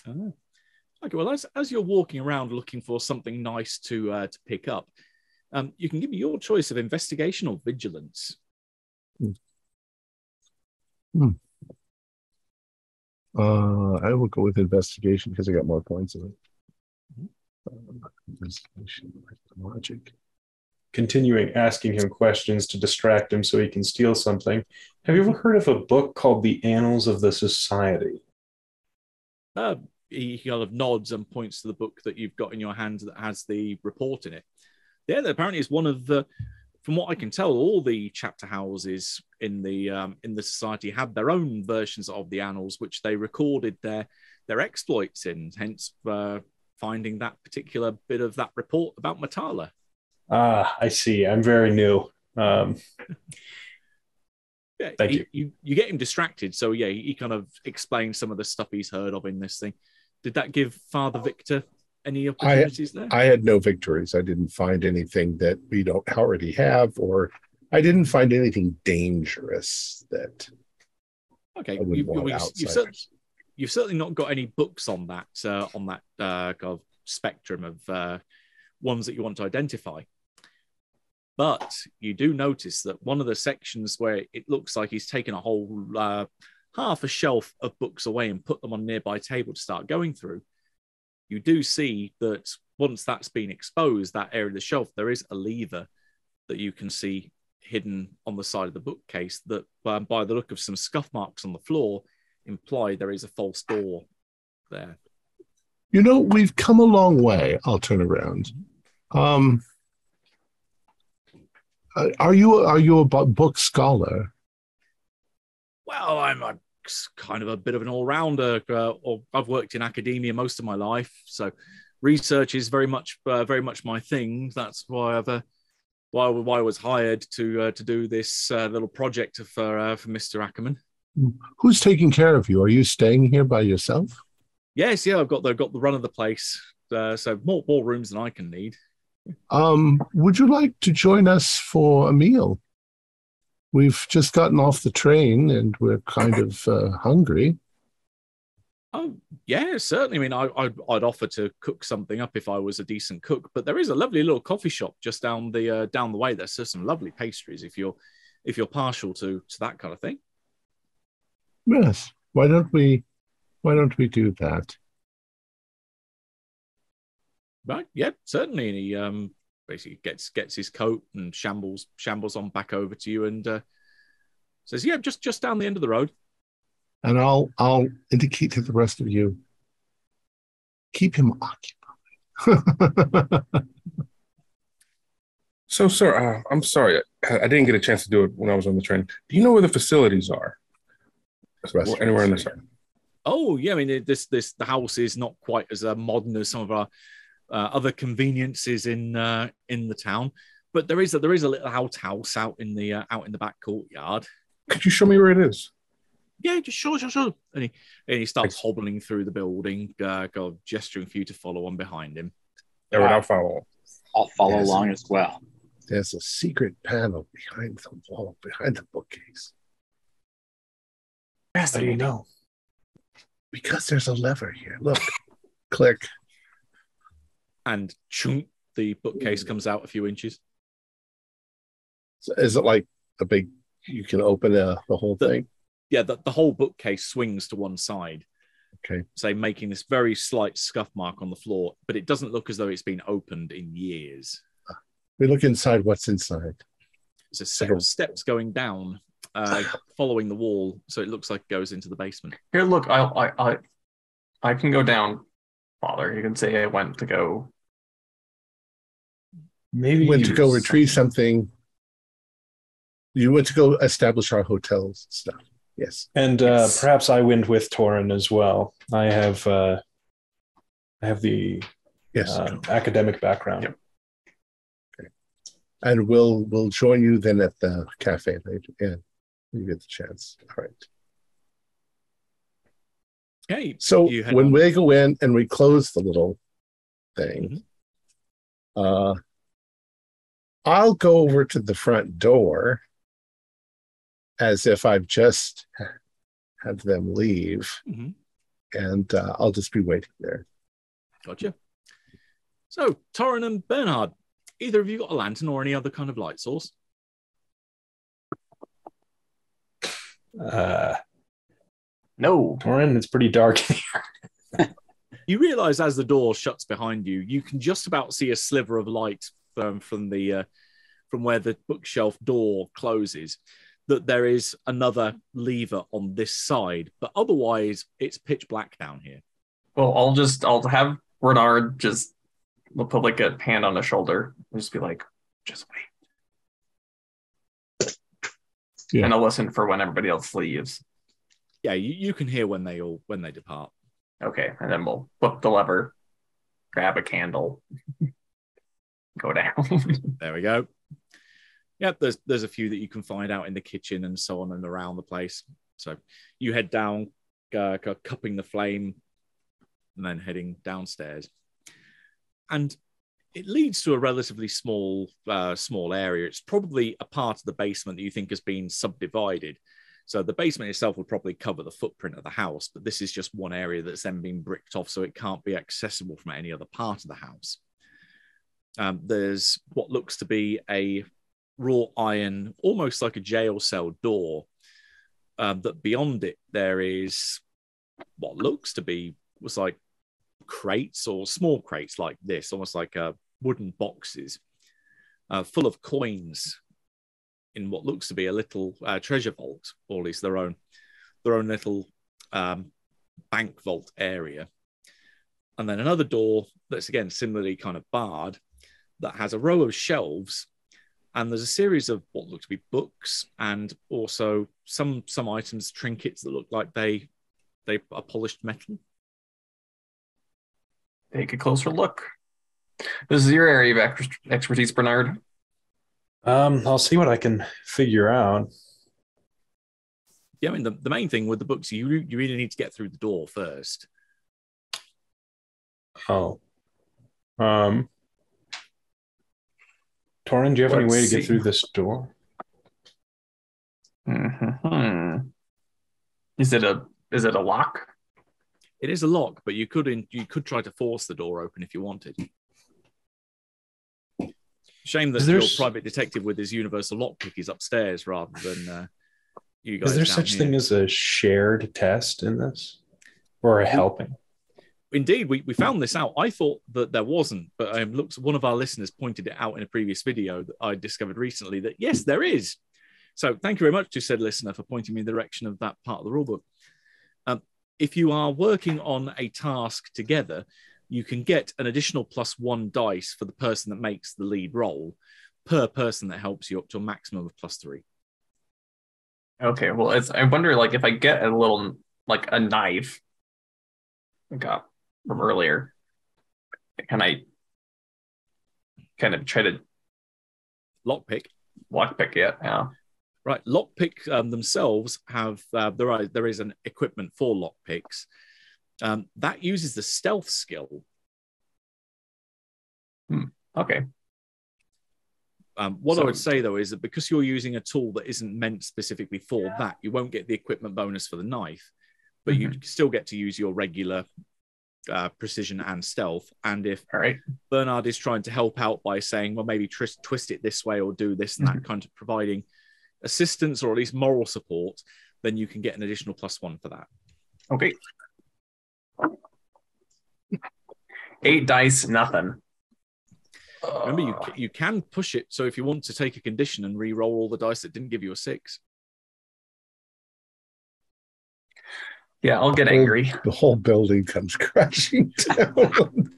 okay, well, as you're walking around looking for something nice to pick up, you can give me your choice of investigation or vigilance. I will go with investigation because I got more points in it. Investigation, logic. Continuing asking him questions to distract him so he can steal something. Have you ever heard of a book called The Annals of the Society? He kind of nods and points to the book that you've got in your hand that has the report in it. Yeah, apparently it's one of the, from what I can tell, all the chapter houses in the society had their own versions of the annals, which they recorded their exploits in. Hence, finding that particular bit of that report about Matala. Ah, I see. I'm very new. Yeah, Thank you. You get him distracted, so yeah, he kind of explains some of the stuff he's heard of in this thing. Did that give Father Victor any opportunities there? I had no victories. I didn't find anything that we don't already have, or I didn't find anything dangerous that. Okay, I wouldn't want outsiders. You've certainly not got any books on that kind of spectrum of ones that you want to identify. But you do notice that one of the sections where it looks like he's taken a whole half a shelf of books away and put them on a nearby table to start going through, you do see that once that's been exposed, that area of the shelf, there is a lever that you can see hidden on the side of the bookcase that, by the look of some scuff marks on the floor, imply there is a false door there. You know, we've come a long way. I'll turn around. Are you a book scholar? Well, I'm kind of a bit of an all-rounder. I've worked in academia most of my life, so research is very much my thing. That's why I was hired to do this little project for Mr. Ackerman. Who's taking care of you? Are you staying here by yourself? Yes, yeah, I've got the run of the place, so more rooms than I can need. Would you like to join us for a meal? We've just gotten off the train and we're kind of hungry. Oh, yeah, certainly. I mean, I'd offer to cook something up if I was a decent cook, but there is a lovely little coffee shop just down the way. There's some lovely pastries if you're partial to that kind of thing. Yes. Why don't we do that? Right, yeah, certainly. And he basically gets his coat and shambles on back over to you and says, "Yeah, just down the end of the road." And I'll indicate to the rest of you, keep him occupied. So, sir, I'm sorry. I didn't get a chance to do it when I was on the train. Do you know where the facilities are? Anywhere in this area? Oh, yeah. I mean, the house is not quite as modern as some of our other conveniences in the town, but there is a little outhouse out in the back courtyard. Could you show me where it is? Yeah, just sure. And he starts hobbling through the building, gesturing for you to follow on behind him. Yeah, I'll follow. I'll follow along as well. There's a secret panel behind the wall, behind the bookcase. How do you know? Because there's a lever here. Look, click. And chunk, the bookcase comes out a few inches. So is it like a big, you can open the whole thing? Yeah, the whole bookcase swings to one side. Okay. Say, making this very slight scuff mark on the floor, but it doesn't look as though it's been opened in years. We look inside. What's inside? It's a set of steps going down, following the wall, so it looks like it goes into the basement. Here, look, I can go down, Father. You can say I went to go. Maybe you went to go retrieve something. You went to go establish our hotels stuff. Yes. And Yes. Perhaps I went with Torin as well. I have the academic background. Yep. Okay. And we'll join you then at the cafe later. Yeah, you get the chance. All right. Okay. So when we go in and we close the little thing, I'll go over to the front door as if I've just have them leave, and I'll just be waiting there. Gotcha. So, Torrin and Bernhard, either of you got a lantern or any other kind of light source? No. Torrin, it's pretty dark in here. You realize as the door shuts behind you, you can just about see a sliver of light from where the bookshelf door closes, that there is another lever on this side, but otherwise it's pitch black down here. Well, I'll have Bernard just put like a hand on the shoulder and just be like, just wait. Yeah. And I'll listen for when everybody else leaves. Yeah, you can hear when they depart. Okay, and then we'll flip the lever, grab a candle, go down. There we go. Yep, there's a few that you can find out in the kitchen and so on and around the place. So you head down, cupping the flame, and then heading downstairs. And it leads to a relatively small area. It's probably a part of the basement that you think has been subdivided. So the basement itself would probably cover the footprint of the house, but this is just one area that's then been bricked off, so it can't be accessible from any other part of the house. There's what looks to be a wrought iron, almost like a jail cell door, that beyond it there is what looks to be like crates or small crates like this, almost like wooden boxes full of coins in what looks to be a little treasure vault, or at least their own little bank vault area. And then another door that's again similarly kind of barred, that has a row of shelves, and there's a series of what look to be books and also some items, trinkets that look like they are polished metal. Take a closer look. This is your area of expertise, Bernard. I'll see what I can figure out. Yeah, I mean, the main thing with the books, you really need to get through the door first. Oh. Torrin, do you have any way to get through this door? Mm-hmm. Is it a lock? It is a lock, but you could try to force the door open if you wanted. Shame that your private detective with his universal lockpick is upstairs rather than you guys. Is there such thing as a shared test in this, or a helping? Indeed, we found this out. I thought that there wasn't, but one of our listeners pointed it out in a previous video that I discovered recently that yes, there is. So thank you very much to said listener for pointing me in the direction of that part of the rulebook. If you are working on a task together, you can get an additional +1 dice for the person that makes the lead roll per person that helps you up to a maximum of +3. Okay, well, I wonder, like, if I get a little, like, a knife I got from earlier, can I kind of try to lockpick? Lockpick, yeah. Right, lockpick themselves have there is an equipment for lockpicks that uses the stealth skill. Okay. What I would say though is that because you're using a tool that isn't meant specifically for that, you won't get the equipment bonus for the knife, but you still get to use your regular precision and stealth. And if Bernard is trying to help out by saying, well, maybe twist it this way or do this and that, kind of providing assistance or at least moral support, then you can get an additional +1 for that. Okay. 8 dice, nothing. Remember, you can push it. So if you want to take a condition and re-roll all the dice that didn't give you a 6. Yeah, I'll get angry. The whole building comes crashing down.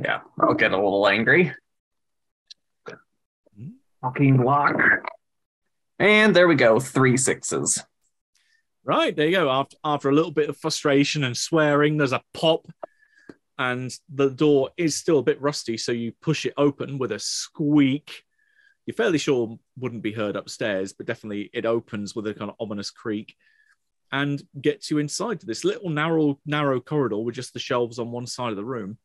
Yeah, I'll get a little angry. Fucking block. And there we go, 3 6s. Right, there you go. After a little bit of frustration and swearing, there's a pop, and the door is still a bit rusty, so you push it open with a squeak. You're fairly sure wouldn't be heard upstairs, but definitely it opens with a kind of ominous creak and gets you inside to this little narrow corridor with just the shelves on one side of the room.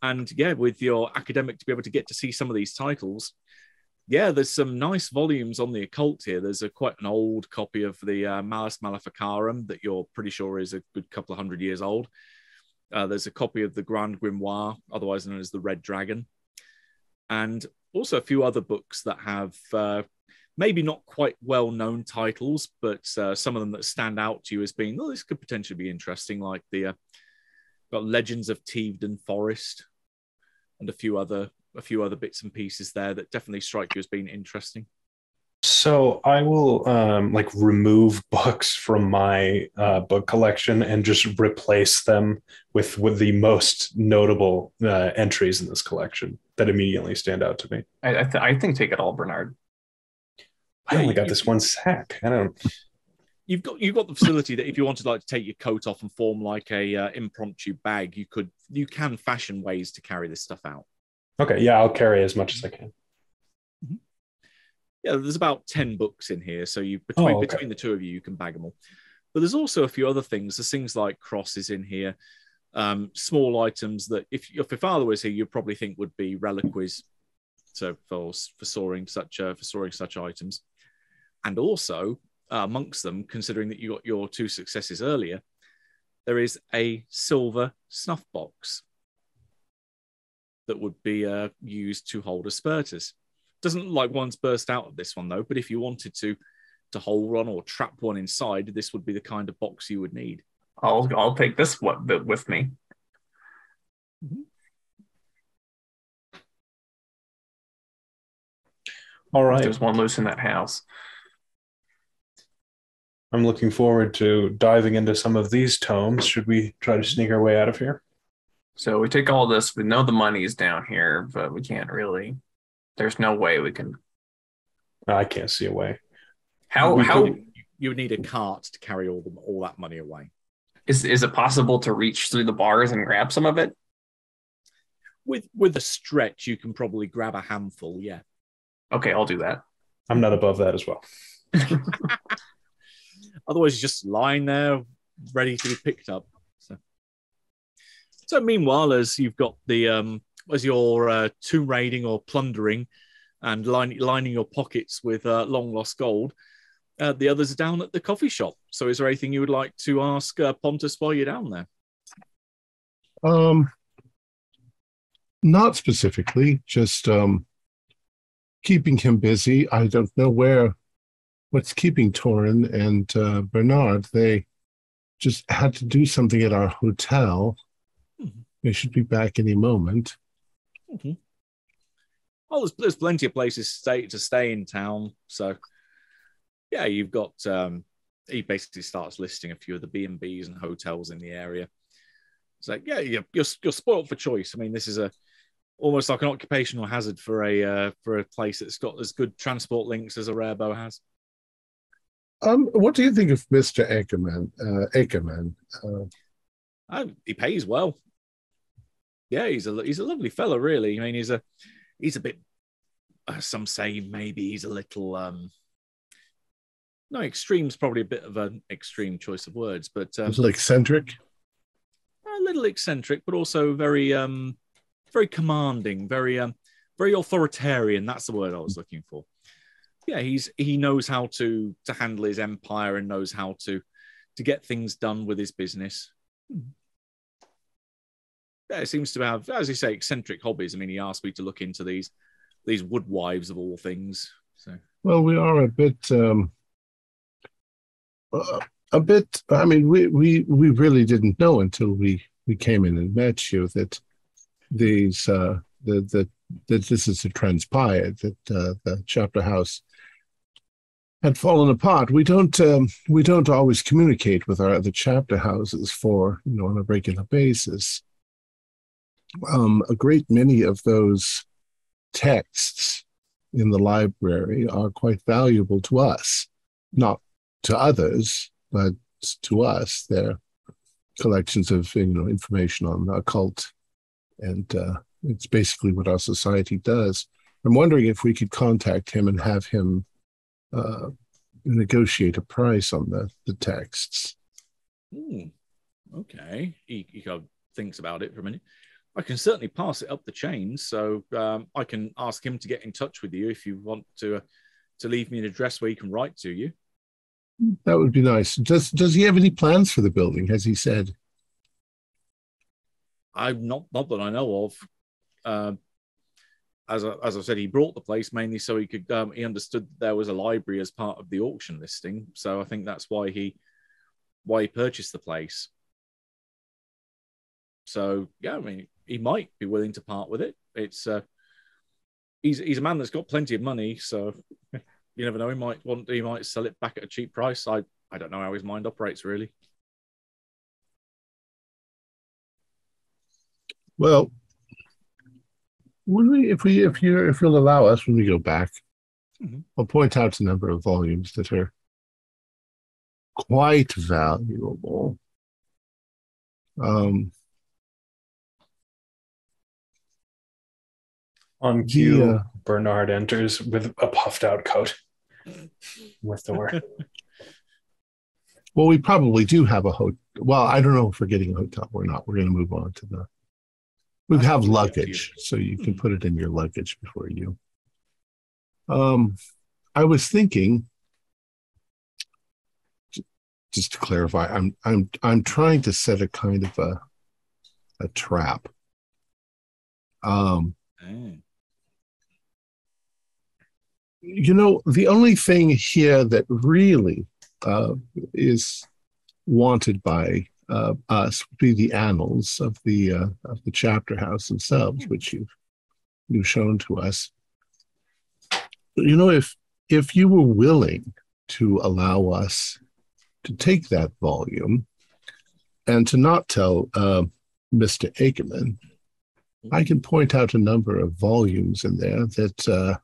And yeah, with your academic to be able to get to see some of these titles, Yeah, there's some nice volumes on the occult here. There's quite an old copy of the Malus Maleficarum that you're pretty sure is a good couple of 100 years old. There's a copy of the Grand Grimoire, otherwise known as the Red Dragon, and also a few other books that have maybe not quite well-known titles, but some of them that stand out to you as being, oh, this could potentially be interesting, like the got Legends of Tevedon Forest and a few other bits and pieces there that definitely strike you as being interesting. So I will like remove books from my book collection and just replace them with the most notable entries in this collection that immediately stand out to me. I think take it all, Bernard. I only got this one sack. I don't. You've got the facility that if you wanted like to take your coat off and form like a impromptu bag, you can fashion ways to carry this stuff out. Okay, yeah, I'll carry as much as I can. Mm-hmm. Yeah, there's about 10 books in here, so between the two of you, you can bag them all. But there's also a few other things. There's things like crosses in here, small items that if your father was here, you'd probably think would be reliquies. So for storing such items, and also amongst them, considering that you got your 2 successes earlier, there is a silver snuff box that would be used to hold aspertus. Doesn't look like one's burst out of this one though, but if you wanted to hold one or trap one inside, this would be the kind of box you would need. I'll take this one with me. Mm-hmm. All right. There's one loose in that house. I'm looking forward to diving into some of these tomes. Should we try to sneak our way out of here? So we take all this. We know the money's down here, but we can't really. There's no way we can. I can't see a way. How you would need a cart to carry all that money away. Is it possible to reach through the bars and grab some of it? With a stretch, you can probably grab a handful. Yeah. Okay, I'll do that. I'm not above that as well. Otherwise, you're just lying there, ready to be picked up. So meanwhile, as you've got as you're tomb raiding or plundering and lining your pockets with long lost gold, the others are down at the coffee shop. So is there anything you would like to ask Pontus while you're down there? Not specifically, just keeping him busy. I don't know what's keeping Torin and Bernard. They just had to do something at our hotel. Mm-hmm. They should be back any moment. Mm-hmm. Well, there's plenty of places to stay in town. So, yeah, you've got. He basically starts listing a few of the B&Bs and hotels in the area. It's like, yeah, you're spoiled for choice. I mean, this is almost like an occupational hazard for a place that's got as good transport links as a Rarebo has. What do you think of Mr. Ackerman? He pays well. Yeah, he's a lovely fella, really. I mean, he's a bit. Some say maybe he's a little. No, extreme's probably a bit of an extreme choice of words, but a little eccentric. A little eccentric, but also very very commanding, very authoritarian. That's the word I was looking for. Yeah, he knows how to handle his empire and knows how to get things done with his business. Yeah, he seems to have, as you say, eccentric hobbies. I mean, he asked me to look into these woodwives of all things. So, well, we are a bit. I mean, we really didn't know until we came in and met you that that this is transpired, that the chapter house had fallen apart. We don't always communicate with our other chapter houses on a regular basis. A great many of those texts in the library are quite valuable to us, not to others, but to us. They're collections of information on the occult, and it's basically what our society does. I'm wondering if we could contact him and have him negotiate a price on the texts. Okay. He thinks about it for a minute. I can certainly pass it up the chain, so I can ask him to get in touch with you if you want to leave me an address where he can write to you. That would be nice. Does he have any plans for the building? Has he said? I'm not that I know of. As I said, he brought the place mainly so he could. He understood there was a library as part of the auction listing, so I think that's why he purchased the place. So yeah, I mean, he might be willing to part with it. It's he's a man that's got plenty of money, so you never know. He might sell it back at a cheap price. I don't know how his mind operates really. Well, if you'll allow us, when we go back, I'll point out a number of volumes that are quite valuable. On cue, Bernard enters with a puffed out coat with the word. Well, we probably do have a hotel. Well, I don't know if we're getting a hotel. We're not. We're going to move on to the. We have luggage, so you can put it in your luggage before you. I was thinking, just to clarify, I'm trying to set a kind of a trap. You know, the only thing here that really is wanted by us would be the annals of the chapter house themselves, which you've shown to us. You know, if you were willing to allow us to take that volume and to not tell Mr. Ackerman, I can point out a number of volumes in there that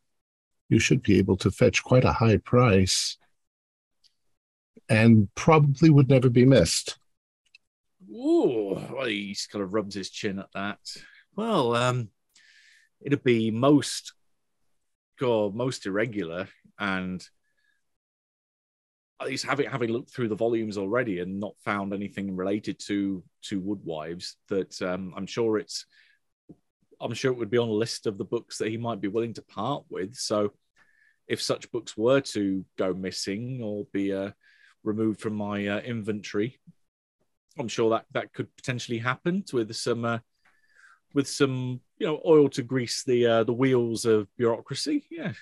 you should be able to fetch quite a high price and probably would never be missed. Ooh, well, he kind of rubs his chin at that. Well, it'd be most irregular, and at least having looked through the volumes already and not found anything related to Woodwives, that I'm sure it would be on a list of the books that he might be willing to part with. So if such books were to go missing or be removed from my inventory, I'm sure that could potentially happen with some oil to grease the wheels of bureaucracy. Yeah.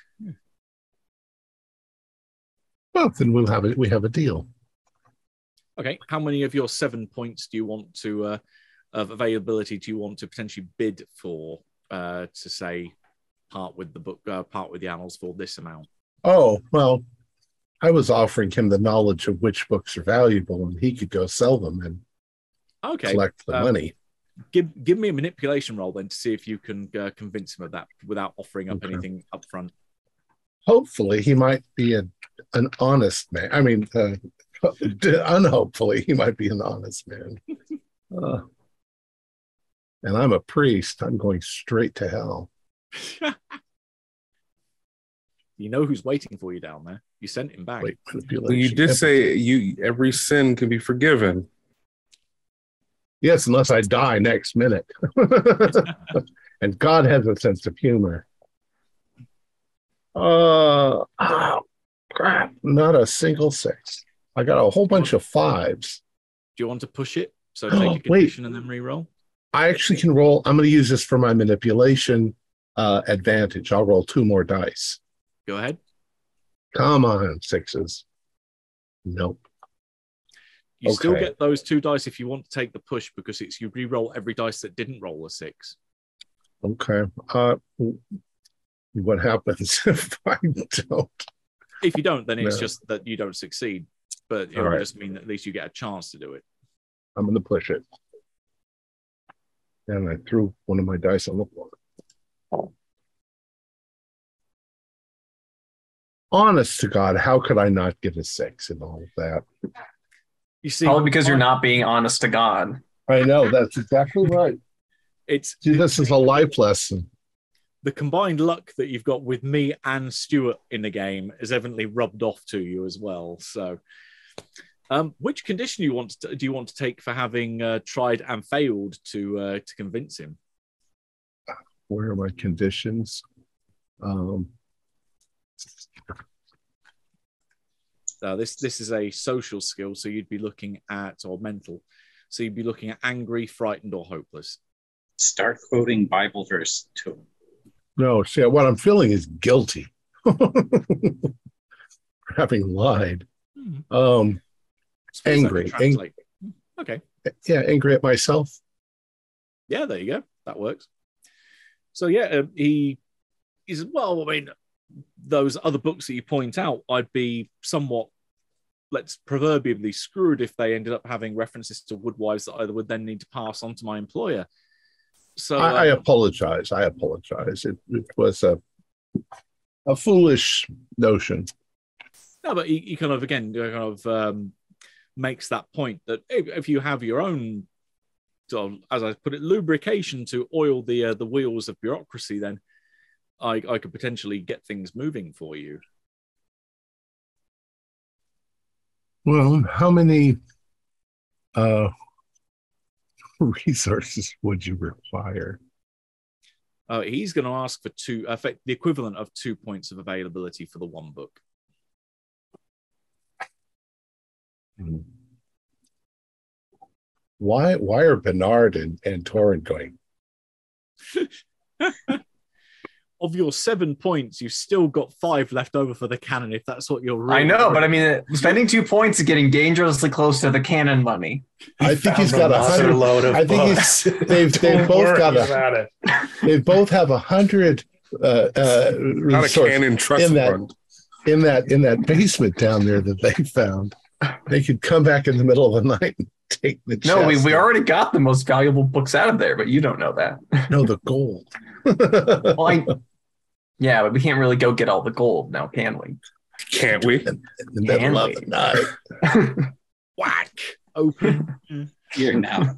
Well, then we have a deal. Okay. How many of your 7 points do you want to of availability do you want to potentially bid for to say part with the book, part with the annals for this amount? Oh, well, I was offering him the knowledge of which books are valuable, and he could go sell them and collect the money. Give me a manipulation roll then to see if you can convince him of that without offering up anything up front. Hopefully, he might be an honest man. I mean, unhopefully, he might be an honest man. And I'm a priest. I'm going straight to hell. You know who's waiting for you down there. You sent him back. Well, you did say every sin can be forgiven. Yes, unless I die next minute. And God has a sense of humor. Crap. Not a single 6. I got a whole bunch of 5s. Do you want to push it? So take a condition and then re-roll? I actually can roll. I'm going to use this for my manipulation advantage. I'll roll 2 more dice. Go ahead. Come on, 6s. Nope. You still get those 2 dice if you want to take the push, because it's you re-roll every dice that didn't roll a 6. Okay. What happens if I don't? If you don't, then it's just that you don't succeed. But it will just mean that at least you get a chance to do it. I'm going to push it. And I threw one of my dice on the floor. Honest to God, how could I not get a 6 in all of that? You see, probably because you're not being honest to God. I know, that's exactly right. This is a life lesson. The combined luck that you've got with me and Stuart in the game is evidently rubbed off to you as well. So, which condition do you want to take for having tried and failed to convince him? Where are my conditions? This is a social skill, so you'd be looking at, or mental, so you'd be looking at angry, frightened, or hopeless. Start quoting Bible verse to him. No, see, what I'm feeling is guilty for having lied. Angry. Okay. Yeah, angry at myself. Yeah, there you go. That works. So yeah, he's well. I mean, those other books that you point out, I'd be somewhat, let's proverbially, screwed if they ended up having references to woodwives that I would then need to pass on to my employer. So I apologize. It was a foolish notion. No, but he kind of makes that point that if you have your own, as I put it, lubrication to oil the wheels of bureaucracy, then I could potentially get things moving for you. Well, how many resources would you require? He's going to ask for the equivalent of 2 points of availability for the one book. Why are Bernard and Torrin going? Of your 7 points, you've still got 5 left over for the cannon, if that's what you're really I know, but I mean, spending 2 points is getting dangerously close to the cannon money. I think he's got 100 load of books. They've both got they both have 100 cannon trust fund in that basement down there that they found. They could come back in the middle of the night and take the chest. No, we already got the most valuable books out of there, but you don't know that. No, the gold. Well, yeah, but we can't really go get all the gold now, can we? Can't we? In the middle of the night. Whack! Open. You're now.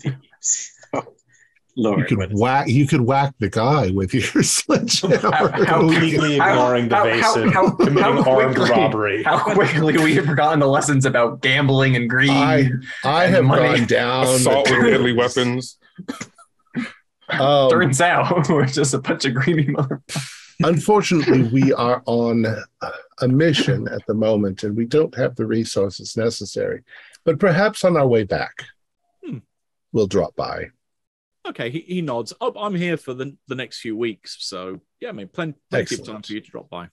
Lord, you could whack the guy with your sledgehammer. Completely ignoring the Vaesen, committing armed robbery. How quickly we have forgotten the lessons about gambling and greed. I have gone down. Assault with deadly weapons. Turns out we're just a bunch of greedy motherfuckers. Unfortunately, we are on a mission at the moment, and we don't have the resources necessary. But perhaps on our way back, we'll drop by. Okay, he nods. Oh, I'm here for the next few weeks, so yeah, I mean, plenty of time for you to drop by.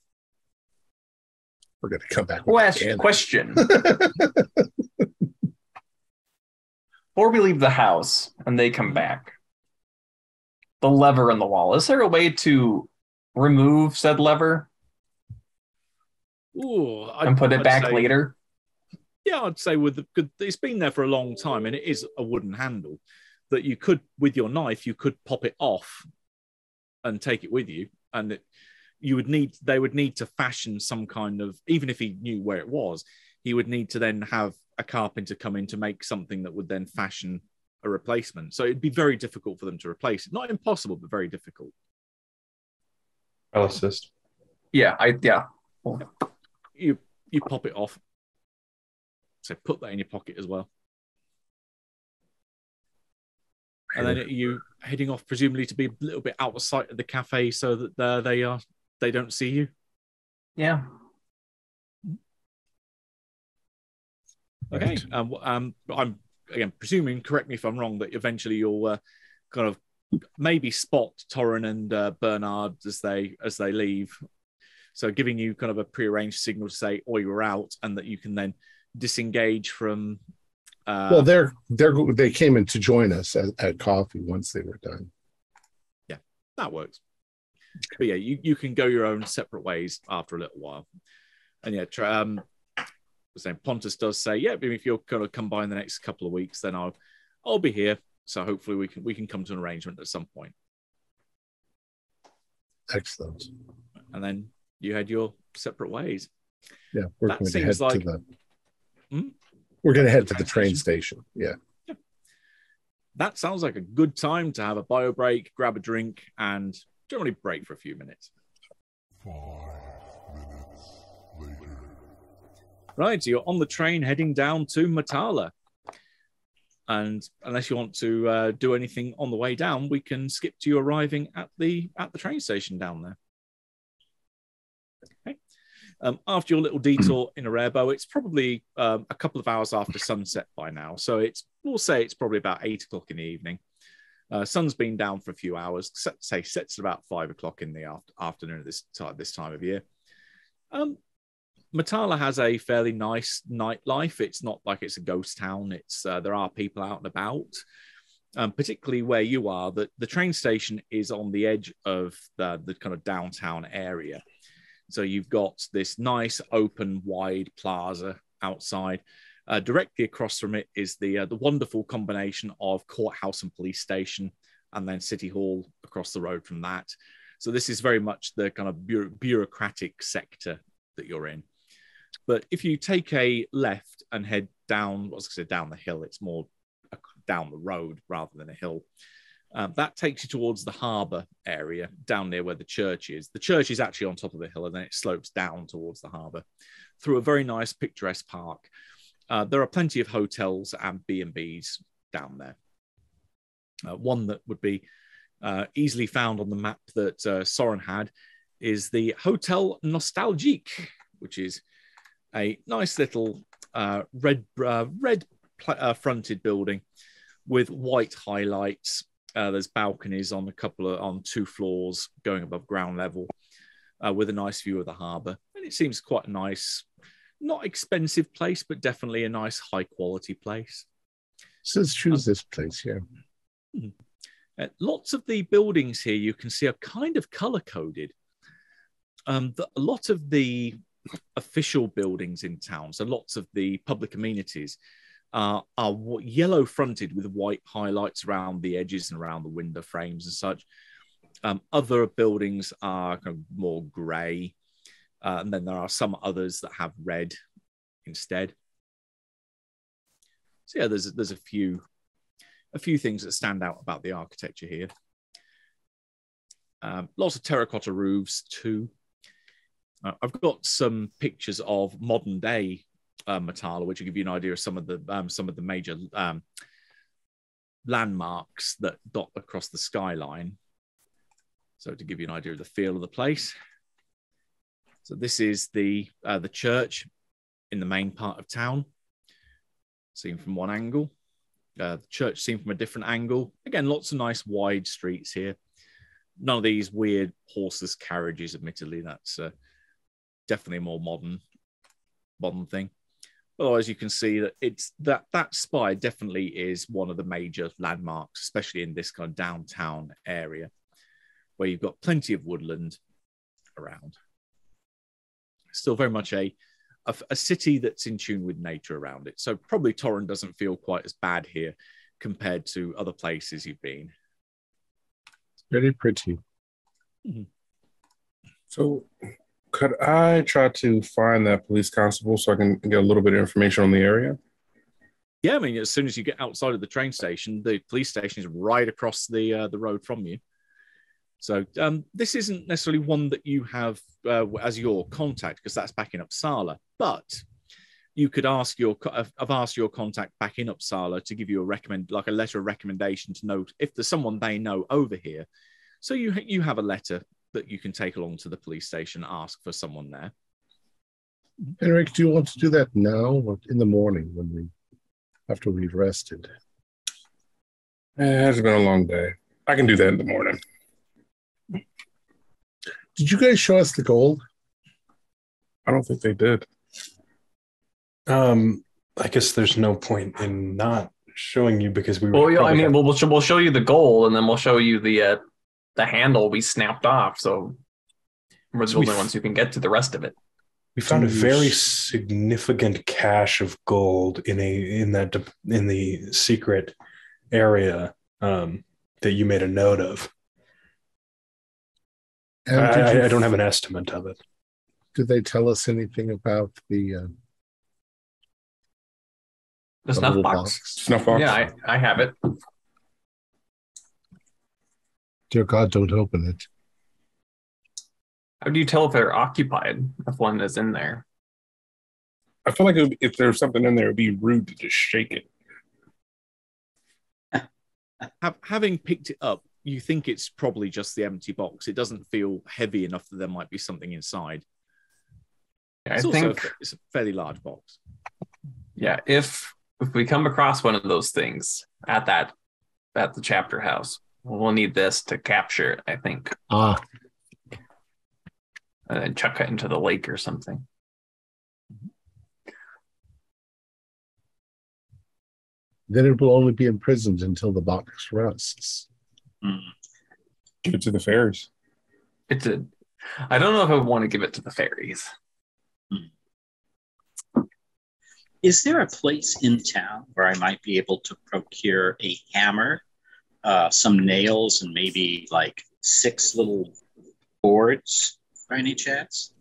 We're going to come back. Question. Before we leave the house and they come back, the lever in the wall, is there a way to remove said lever and put it back later? Yeah, I'd say it's been there for a long time, and it is a wooden handle that you could, with your knife, you could pop it off and take it with you, and they would need to fashion some kind of, even if he knew where it was, he would need to then have a carpenter come in to make something that would then fashion a replacement. So it'd be very difficult for them to replace it. Not impossible, but very difficult. I'll assist. Yeah. You pop it off. So put that in your pocket as well. And then you heading off, presumably to be a little bit out of sight of the cafe, so that they don't see you. Yeah. Okay. I'm again presuming. Correct me if I'm wrong. That eventually you'll kind of maybe spot Torrin and Bernard as they leave. So giving you kind of a prearranged signal to say, "Oh, you're out," and that you can then disengage from. Well, they came in to join us at coffee once they were done. Yeah, that works. But yeah, you can go your own separate ways after a little while. And yeah, Pontus does say, yeah, if you're going to come by in the next couple of weeks, then I'll be here. So hopefully we can come to an arrangement at some point. Excellent. And then you had your separate ways. Yeah, we're going to head to the. We're going to head to the train station. Yeah. That sounds like a good time to have a bio break, grab a drink, and generally break for a few minutes. 5 minutes later. Right, so you're on the train heading down to Matala. And unless you want to do anything on the way down, we can skip to you arriving at the train station down there. Okay. After your little detour in Arebo, it's probably a couple of hours after sunset by now. So we'll say it's probably about 8 o'clock in the evening. Sun's been down for a few hours. Say sets at about 5 o'clock in the afternoon at this time of year. Matala has a fairly nice nightlife. It's not like it's a ghost town. There are people out and about, particularly where you are. The train station is on the edge of the kind of downtown area. So you've got this nice open, wide plaza outside. Directly across from it is the wonderful combination of courthouse and police station, and then City Hall across the road from that. So this is very much the kind of bureaucratic sector that you're in. But if you take a left and head down, down the hill, it's more down the road rather than a hill. That takes you towards the harbour area, down near where the church is. The church is actually on top of the hill, and then it slopes down towards the harbour through a very nice picturesque park. There are plenty of hotels and B&Bs down there. One that would be easily found on the map that Soren had is the Hotel Nostalgique, which is a nice little red fronted building with white highlights. There's balconies on 2 floors going above ground level, with a nice view of the harbour. And it seems quite a nice, not expensive place, but definitely a nice high quality place. So let's choose this place, yeah. Lots of the buildings here you can see are kind of color coded. A lot of the official buildings in town, so lots of the public amenities, are yellow fronted with white highlights around the edges and around the window frames and such. Other buildings are kind of more grey, and then there are some others that have red instead. So yeah, there's a few things that stand out about the architecture here. Lots of terracotta roofs too. I've got some pictures of modern day Matala, which will give you an idea of some of the major landmarks that dot across the skyline. So to give you an idea of the feel of the place. So this is the church in the main part of town, seen from one angle. The church seen from a different angle. Again, lots of nice wide streets here. None of these weird horseless carriages, admittedly. That's definitely a more modern thing. Otherwise, you can see that that spire definitely is one of the major landmarks, especially in this kind of downtown area, where you've got plenty of woodland around. Still very much a city that's in tune with nature around it. So probably Torrent doesn't feel quite as bad here compared to other places you've been. Very pretty. Mm-hmm. So could I try to find that police constable so I can get a little bit of information on the area? Yeah, I mean, as soon as you get outside of the train station, the police station is right across the road from you. So this isn't necessarily one that you have as your contact, because that's back in Uppsala. But you could ask I've asked your contact back in Uppsala to give you a letter of recommendation to know if there's someone they know over here. So you have a letter that you can take along to the police station, ask for someone there. Henrik, do you want to do that now or in the morning after we've rested? It's been a long day. I can do that in the morning. Did you guys show us the gold? I don't think they did. I guess there's no point in not showing you because we were. Well, yeah, I mean, we'll show you the goal, and then we'll show you the handle we snapped off. So we're the only ones who can get to the rest of it. We found a very significant cache of gold in the secret area that you made a note of. I don't have an estimate of it. Did they tell us anything about the snuff box? Snuff box? Yeah, I have it. Dear God, don't open it. How do you tell if they're occupied, if one is in there? I feel like if there's something in there, it'd be rude to just shake it. having picked it up, you think it's probably just the empty box. It doesn't feel heavy enough that there might be something inside. I think it's a fairly large box. Yeah, if we come across one of those things at the chapter house, we'll need this to capture it, I think. Ah. And then chuck it into the lake or something. Then it will only be imprisoned until the box rusts. Give it to the fairies. I don't know if I want to give it to the fairies. Is there a place in town where I might be able to procure a hammer, some nails, and maybe like 6 little boards by any chance?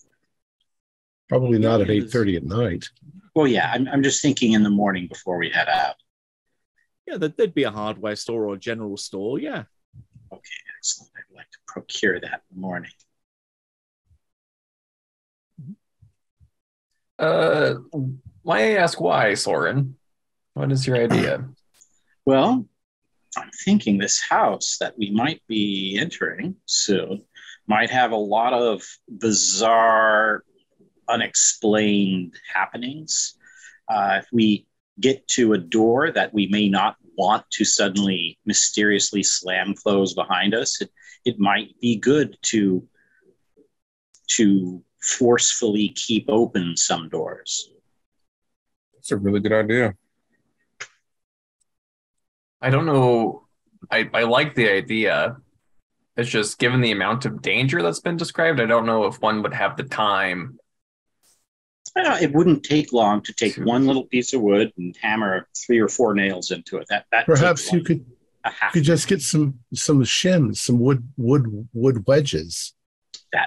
Probably not at 8:30 at night. Well, yeah, I'm just thinking in the morning before we head out. Yeah, there'd be a hardware store or a general store, yeah. Okay, excellent. I'd like to procure that in the morning. May I ask why, Soren? What is your idea? Well, I'm thinking this house that we might be entering soon might have a lot of bizarre, unexplained happenings. If we get to a door that we may not want to suddenly mysteriously slam close behind us, it might be good to forcefully keep open some doors. That's a really good idea. I don't know. I like the idea. It's just given the amount of danger that's been described, I don't know if one would have the time. It wouldn't take long to take one little piece of wood and hammer 3 or 4 nails into it. That Perhaps you could just get some shims, some wood wedges.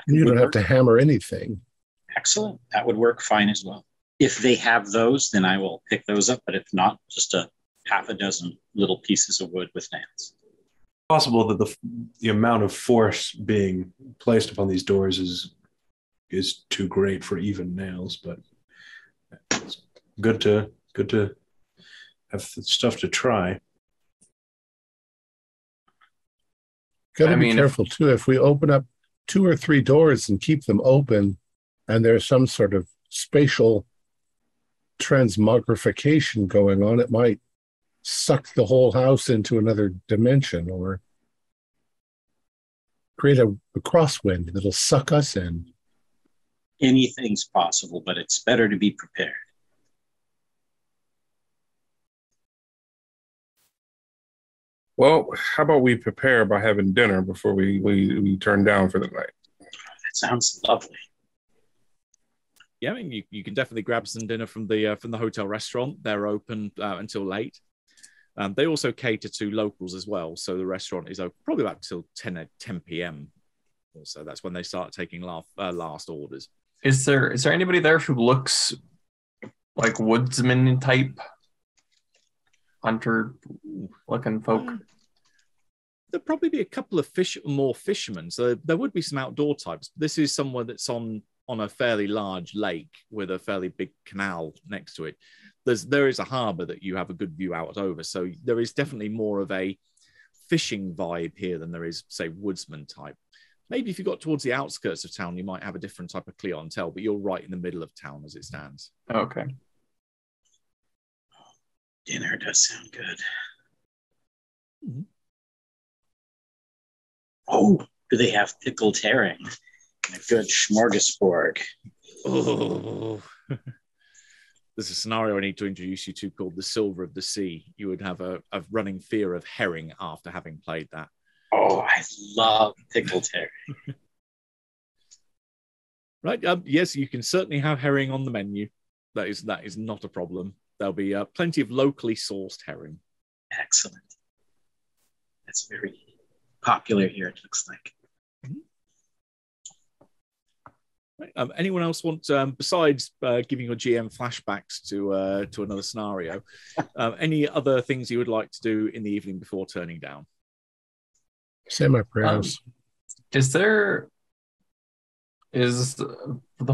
You don't have to hammer anything. Excellent. That would work fine as well. If they have those, then I will pick those up. But if not, just a half a dozen little pieces of wood with nails. Possible that the amount of force being placed upon these doors is too great for even nails, but it's good to have stuff to try. Got to be careful too. If we open up 2 or 3 doors and keep them open, and there's some sort of spatial transmogrification going on, it might suck the whole house into another dimension or create a crosswind that'll suck us in. Anything's possible, but it's better to be prepared. Well, how about we prepare by having dinner before we turn down for the night? That sounds lovely. Yeah, I mean, you can definitely grab some dinner from the hotel restaurant. They're open until late. They also cater to locals as well, so the restaurant is open probably about till 10 p.m. Also, that's when they start taking last orders. Is there anybody there who looks like woodsman type, hunter looking folk? There'd probably be a couple of more fishermen, so there would be some outdoor types. This is somewhere that's on a fairly large lake with a fairly big canal next to it. There is a harbour that you have a good view out over, so there is definitely more of a fishing vibe here than there is, say, woodsman type. Maybe if you got towards the outskirts of town, you might have a different type of clientele, but you're right in the middle of town as it stands. Okay. Dinner does sound good. Mm-hmm. Oh, do they have pickled herring and a good smorgasbord? Oh. There's a scenario I need to introduce you to called the Silver of the Sea. You would have a running fear of herring after having played that. Oh, I love pickled herring. Right. Yes, you can certainly have herring on the menu. That is not a problem. There'll be plenty of locally sourced herring. Excellent. That's very popular here, it looks like. Right. Anyone else want, besides giving your GM flashbacks to another scenario, any other things you would like to do in the evening before turning down? Say my prayers. Is the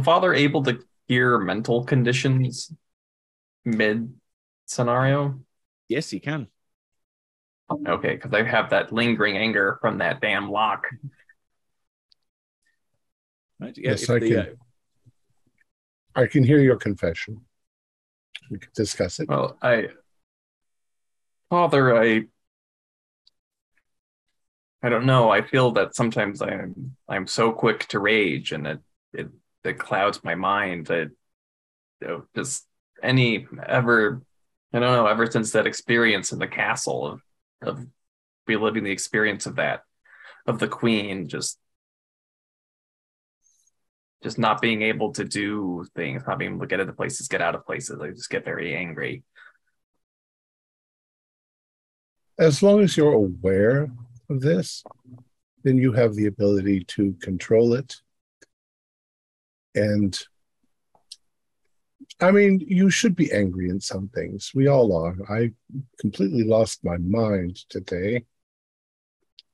father able to hear mental conditions mid scenario? Yes, he can. Okay, because I have that lingering anger from that damn lock. Right? Yes, I can hear your confession. We can discuss it. Well, Father, I don't know. I feel that sometimes I'm so quick to rage, and it clouds my mind. That just ever I don't know. Ever since that experience in the castle of reliving the experience of the Queen, just not being able to do things, not being able to get into places, get out of places. I just get very angry. As long as you're aware of this, then you have the ability to control it. And I mean, you should be angry in some things. We all are. I completely lost my mind today,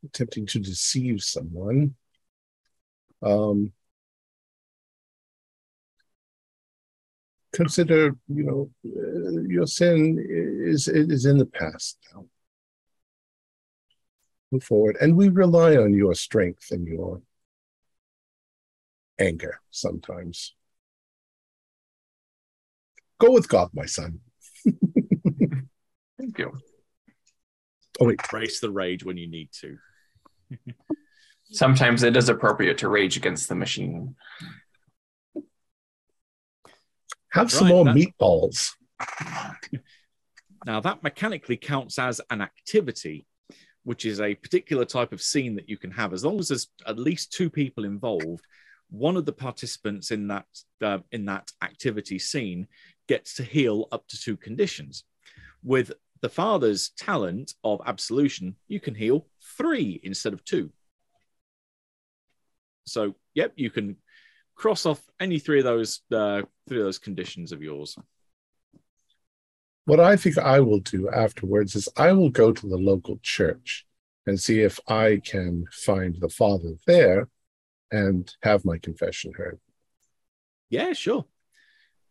attempting to deceive someone. Consider, your sin is in the past now. Move forward. And we rely on your strength and your anger sometimes. Go with God, my son. Thank you. Oh, wait. Embrace the rage when you need to. Sometimes it is appropriate to rage against the machine. Have some more meatballs. Now, that mechanically counts as an activity, which is a particular type of scene that you can have. As long as there's at least two people involved, one of the participants in that activity scene gets to heal up to 2 conditions. With the father's talent of absolution, you can heal 3 instead of 2. So, yep, you can cross off any 3 of those conditions of yours. What I think I will do afterwards is I will go to the local church and see if I can find the father there and have my confession heard. Yeah, sure.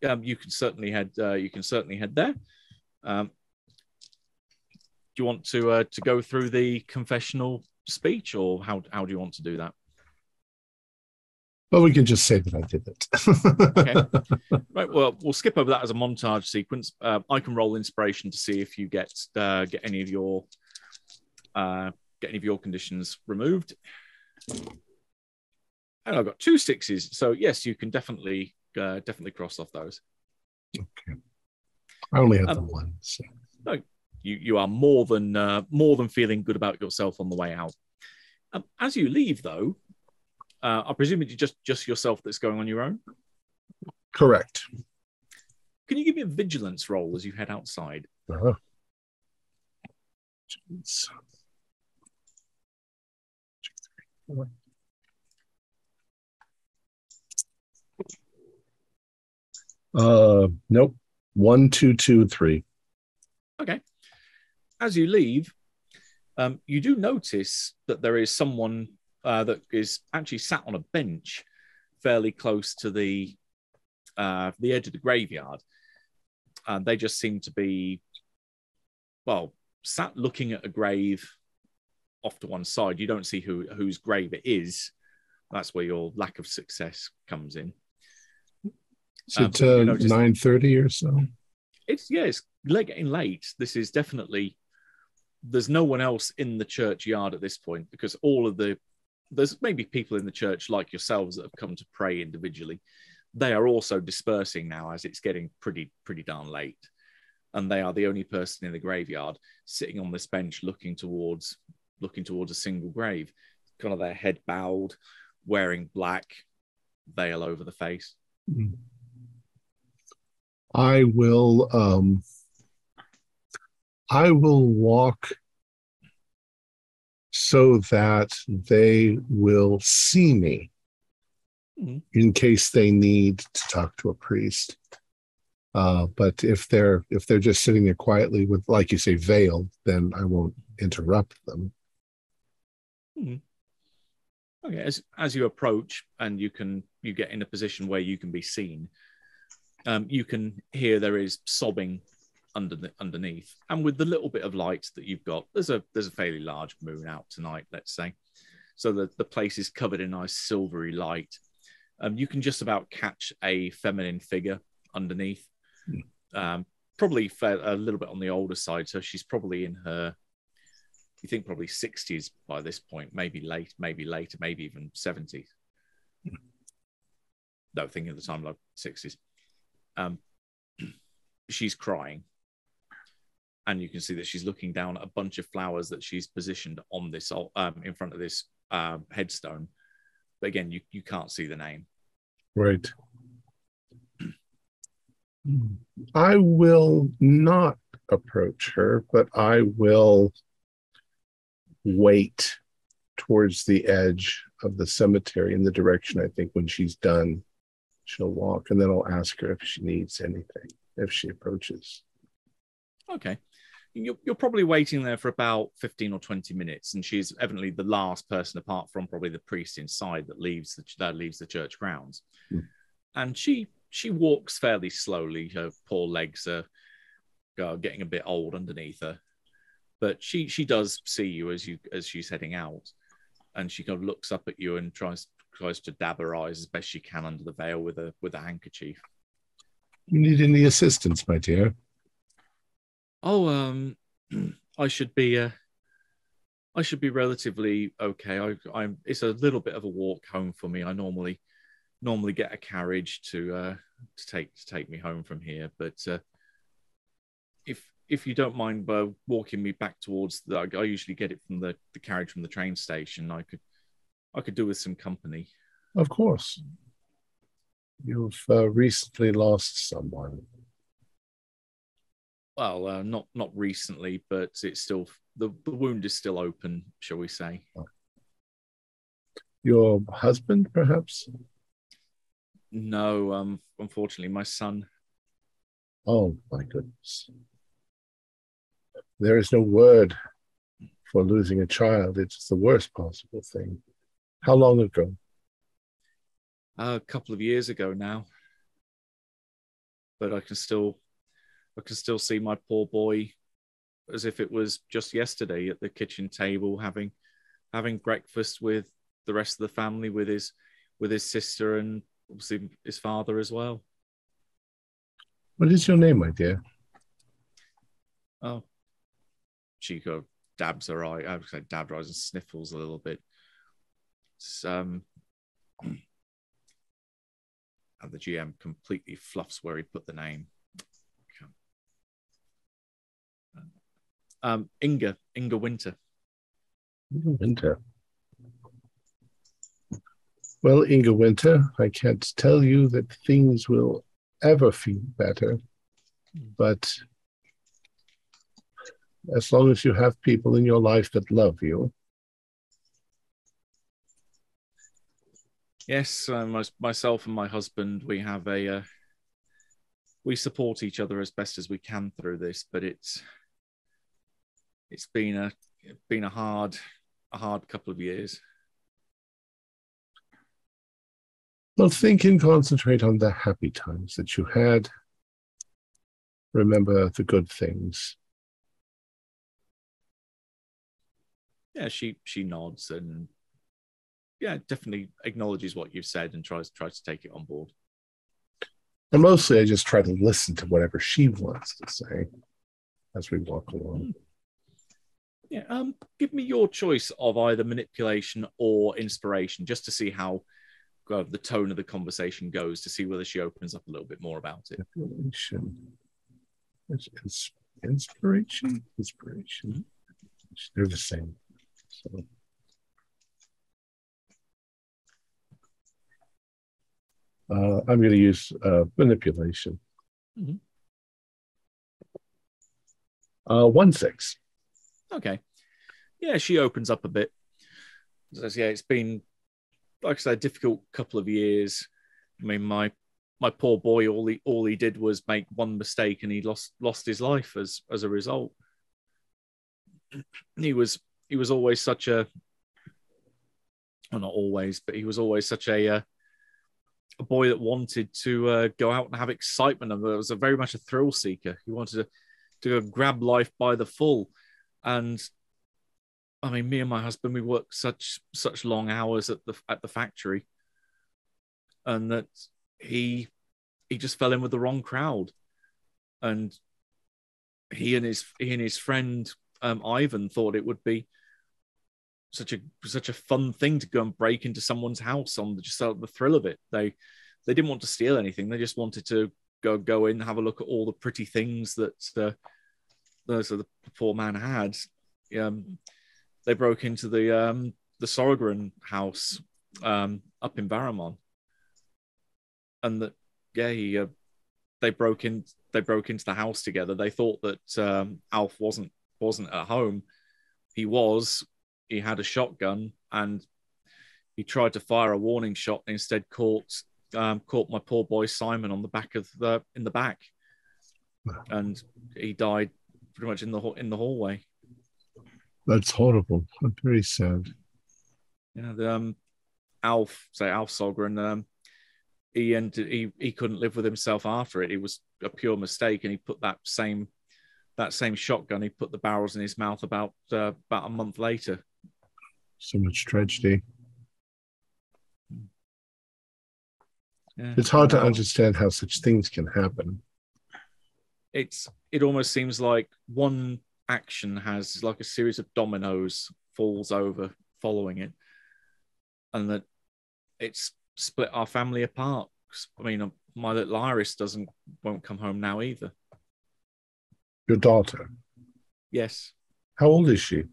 You can certainly head there. Do you want to go through the confessional speech, or how do you want to do that? Well, we can just say that I did it. Okay. Right. Well, we'll skip over that as a montage sequence. I can roll inspiration to see if you get any of your conditions removed. And I've got 2 6s, so yes, you can definitely cross off those. Okay. I only have the 1. So. No, you are more than feeling good about yourself on the way out. As you leave, though, I presume it's just yourself that's going on your own? Correct. Can you give me a vigilance roll as you head outside? Uh-huh. Nope. 1, 2, 2, 3. Okay. As you leave, you do notice that there is someone that is actually sat on a bench fairly close to the edge of the graveyard. And they just seem to be, sat looking at a grave off to one side. You don't see whose grave it is. That's where your lack of success comes in. Is it 9:30 or so? It's getting late. This is definitely, there's no one else in the churchyard at this point, because there's maybe people in the church like yourselves that have come to pray individually. They are also dispersing now as it's getting pretty darn late. And they are the only person in the graveyard sitting on this bench looking towards a single grave, kind of their head bowed, wearing black, veil over the face. I will walk so that they will see me in case they need to talk to a priest. But if they're just sitting there quietly with, like you say, veiled, then I won't interrupt them. Okay, as you approach and you get in a position where you can be seen, you can hear there is sobbing underneath. And with the little bit of light that you've got, there's a fairly large moon out tonight, let's say. So the place is covered in nice silvery light. You can just about catch a feminine figure underneath. Probably a little bit on the older side. So she's probably in her, you think probably 60s by this point, maybe later, maybe even 70s. No, thinking at the time like 60s. She's crying. And you can see that she's looking down at a bunch of flowers that she's positioned on this in front of this headstone. But again, you can't see the name. Right. I will not approach her, but I will wait towards the edge of the cemetery in the direction I think when she's done, she'll walk, and then I'll ask her if she needs anything, if she approaches. Okay. You're probably waiting there for about 15 or 20 minutes, and she's evidently the last person, apart from probably the priest inside, that leaves the church grounds. And she walks fairly slowly. Her poor legs are getting a bit old underneath her, but she does see you as she's heading out, and she kind of looks up at you and tries to dab her eyes as best she can under the veil with a handkerchief. You need any assistance, my dear? Oh, I should be relatively okay. It's a little bit of a walk home for me. I normally get a carriage to take me home from here, but if you don't mind walking me back towards I usually get it from the carriage from the train station. I could do with some company. Of course. You've recently lost someone. Well, not recently, but it's still the wound is still open, shall we say? Your husband, perhaps? No, unfortunately, my son. Oh my goodness! There is no word for losing a child. It's the worst possible thing. How long ago? A couple of years ago now. But I can still see my poor boy as if it was just yesterday at the kitchen table having breakfast with the rest of the family, with his sister and obviously his father as well. What is your name, my dear? Oh, Chico dabs her eye. I would say dabs her eyes and sniffles a little bit. And the GM completely fluffs where he put the name. Inga Winter. Winter. Well, Inga Winter, I can't tell you that things will ever feel better, but as long as you have people in your life that love you. Yes, myself and my husband, we have we support each other as best as we can through this, but it's been a hard couple of years. Well, think and concentrate on the happy times that you had. Remember the good things. Yeah, she nods and definitely acknowledges what you've said and tries to take it on board. And mostly I just try to listen to whatever she wants to say as we walk along. Yeah, give me your choice of either manipulation or inspiration, just to see how the tone of the conversation goes, to see whether she opens up a little bit more about it. Inspiration. They're the same. So. I'm going to use manipulation. 1-6. Okay. Yeah, she opens up a bit. Says, yeah, it's been, like I said, a difficult couple of years. I mean, my poor boy, all he did was make one mistake, and he lost his life as a result. He was always such a, well, not always, but he was always such a boy that wanted to go out and have excitement, and was very much a thrill seeker. He wanted to grab life by the full. And I mean, me and my husband, we worked such long hours at the factory, and that he just fell in with the wrong crowd, and he and his friend Ivan thought it would be such a fun thing to go and break into someone's house on just the thrill of it. They didn't want to steal anything. They just wanted to go in, have a look at all the pretty things that the poor man had. They broke into the Sorogran house up in Varamon, and that they broke into the house together. They thought that Alf wasn't at home. He had a shotgun, and he tried to fire a warning shot and instead caught my poor boy Simon on the back in the back, and he died pretty much in the hallway. That's horrible. I'm very sad. Alf Sogren, he couldn't live with himself after it. It was a pure mistake, and he put that same shotgun. He put the barrels in his mouth about a month later. So much tragedy. Yeah. It's hard to understand how such things can happen. It almost seems like one action has like a series of dominoes falls over following it, and that it's split our family apart. I mean, my little Iris won't come home now either. Your daughter? Yes. How old is she?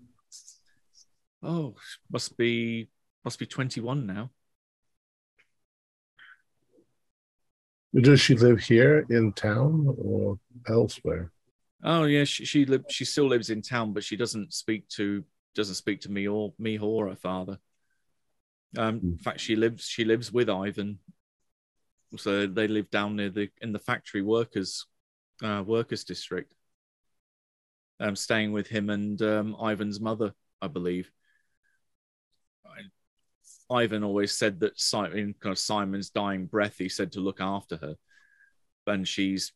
Oh, must be 21 now. Does she live here in town or elsewhere? Oh yeah, she still lives in town, but she doesn't speak to me or her father. In fact, she lives with Ivan. So they live down near in the factory workers district. Staying with him and Ivan's mother, I believe. Ivan always said that in kind of Simon's dying breath, he said to look after her, and she's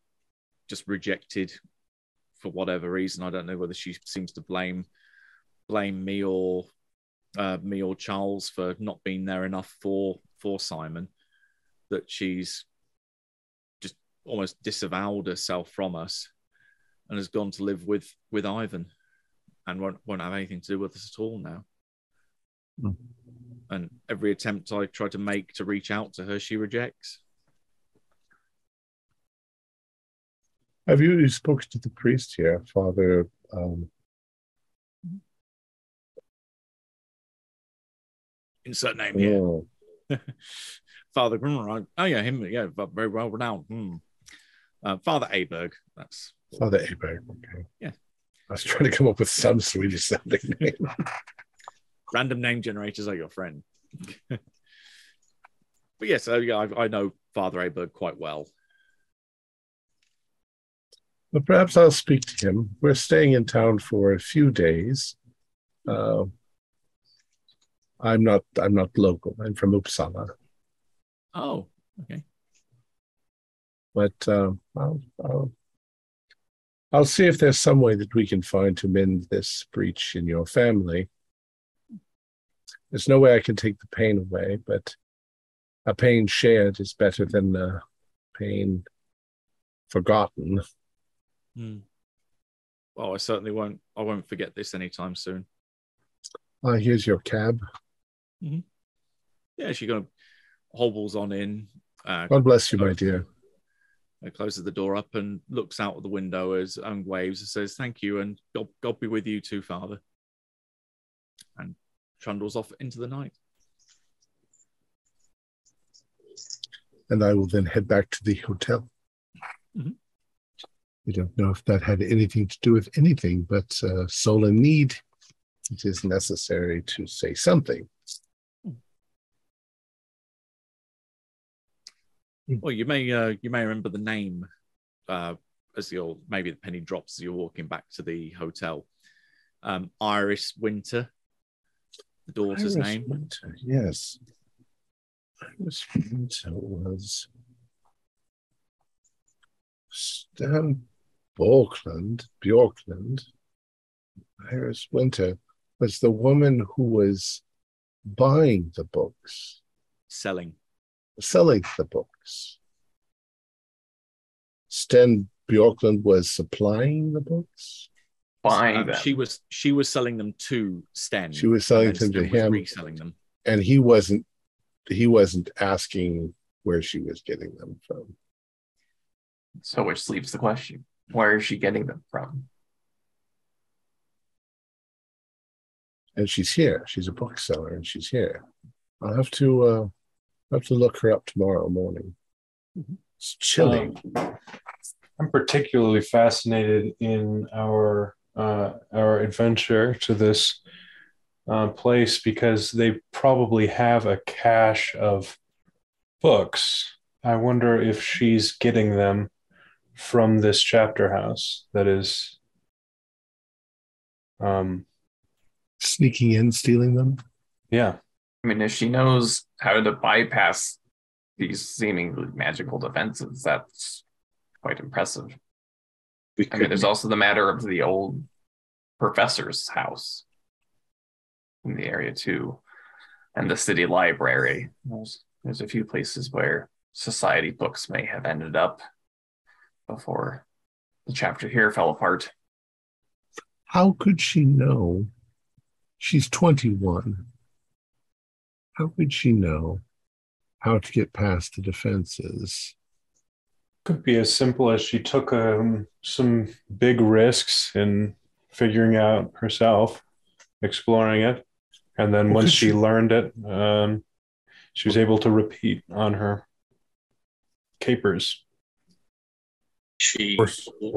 just rejected for whatever reason. I don't know whether she seems to blame me or Charles for not being there enough for Simon, that she's just almost disavowed herself from us and has gone to live with Ivan and won't have anything to do with us at all now. Mm. And every attempt I try to make to reach out to her, she rejects. Have you spoken to the priest here, Father? Insert name here. Oh. Father Grimmer. Oh yeah, him. Yeah, very well renowned. Father Aberg. That's Father Aberg. Okay. Yeah. I was trying to come up with some Swedish sounding name. Random name generators are your friend. But yes, I know Father Aberg quite well. Well, perhaps I'll speak to him. We're staying in town for a few days. I'm not local. I'm from Uppsala. Oh, okay. But I'll see if there's some way that we can find to mend this breach in your family. There's no way I can take the pain away, but a pain shared is better than a pain forgotten. Well, I certainly won't. I won't forget this anytime soon. Here's your cab. Mm-hmm. Yeah, she kind of hobbles on in. God bless you, my dear. Closes the door up and looks out of the window and waves and says, "Thank you, and God be with you too, Father." And trundles off into the night. And I will then head back to the hotel. Mm-hmm. I don't know if that had anything to do with anything, but soul in need, it is necessary to say something. Well, you may remember the name as maybe the penny drops as you're walking back to the hotel. Iris Winter, the daughter's name. Winter, yes. Iris Winter was Bjorkland, Iris Winter was the woman who was buying the books, Selling. selling the books. Sten Bjorkland was supplying the books. Buying them. She was selling them to Sten. She was selling and then them to Sten was him, reselling them. and he wasn't asking where she was getting them from. So which leaves the question. Where is she getting them from? And she's here. She's a bookseller, and she's here. I'll have to look her up tomorrow morning. It's chilly. I'm particularly fascinated in our adventure to this place because they probably have a cache of books. I wonder if she's getting them from this chapter house that is Sneaking in, stealing them. yeah. I mean, if she knows how to bypass these seemingly magical defenses, that's quite impressive. I mean, there's also the matter of the old professor's house in the area too, and the city library. There's a few places where society books may have ended up before the chapter here fell apart. How could she know? She's 21. How could she know how to get past the defenses? Could be as simple as she took some big risks in figuring out herself, exploring it, and then once she learned it, she was able to repeat on her capers. Or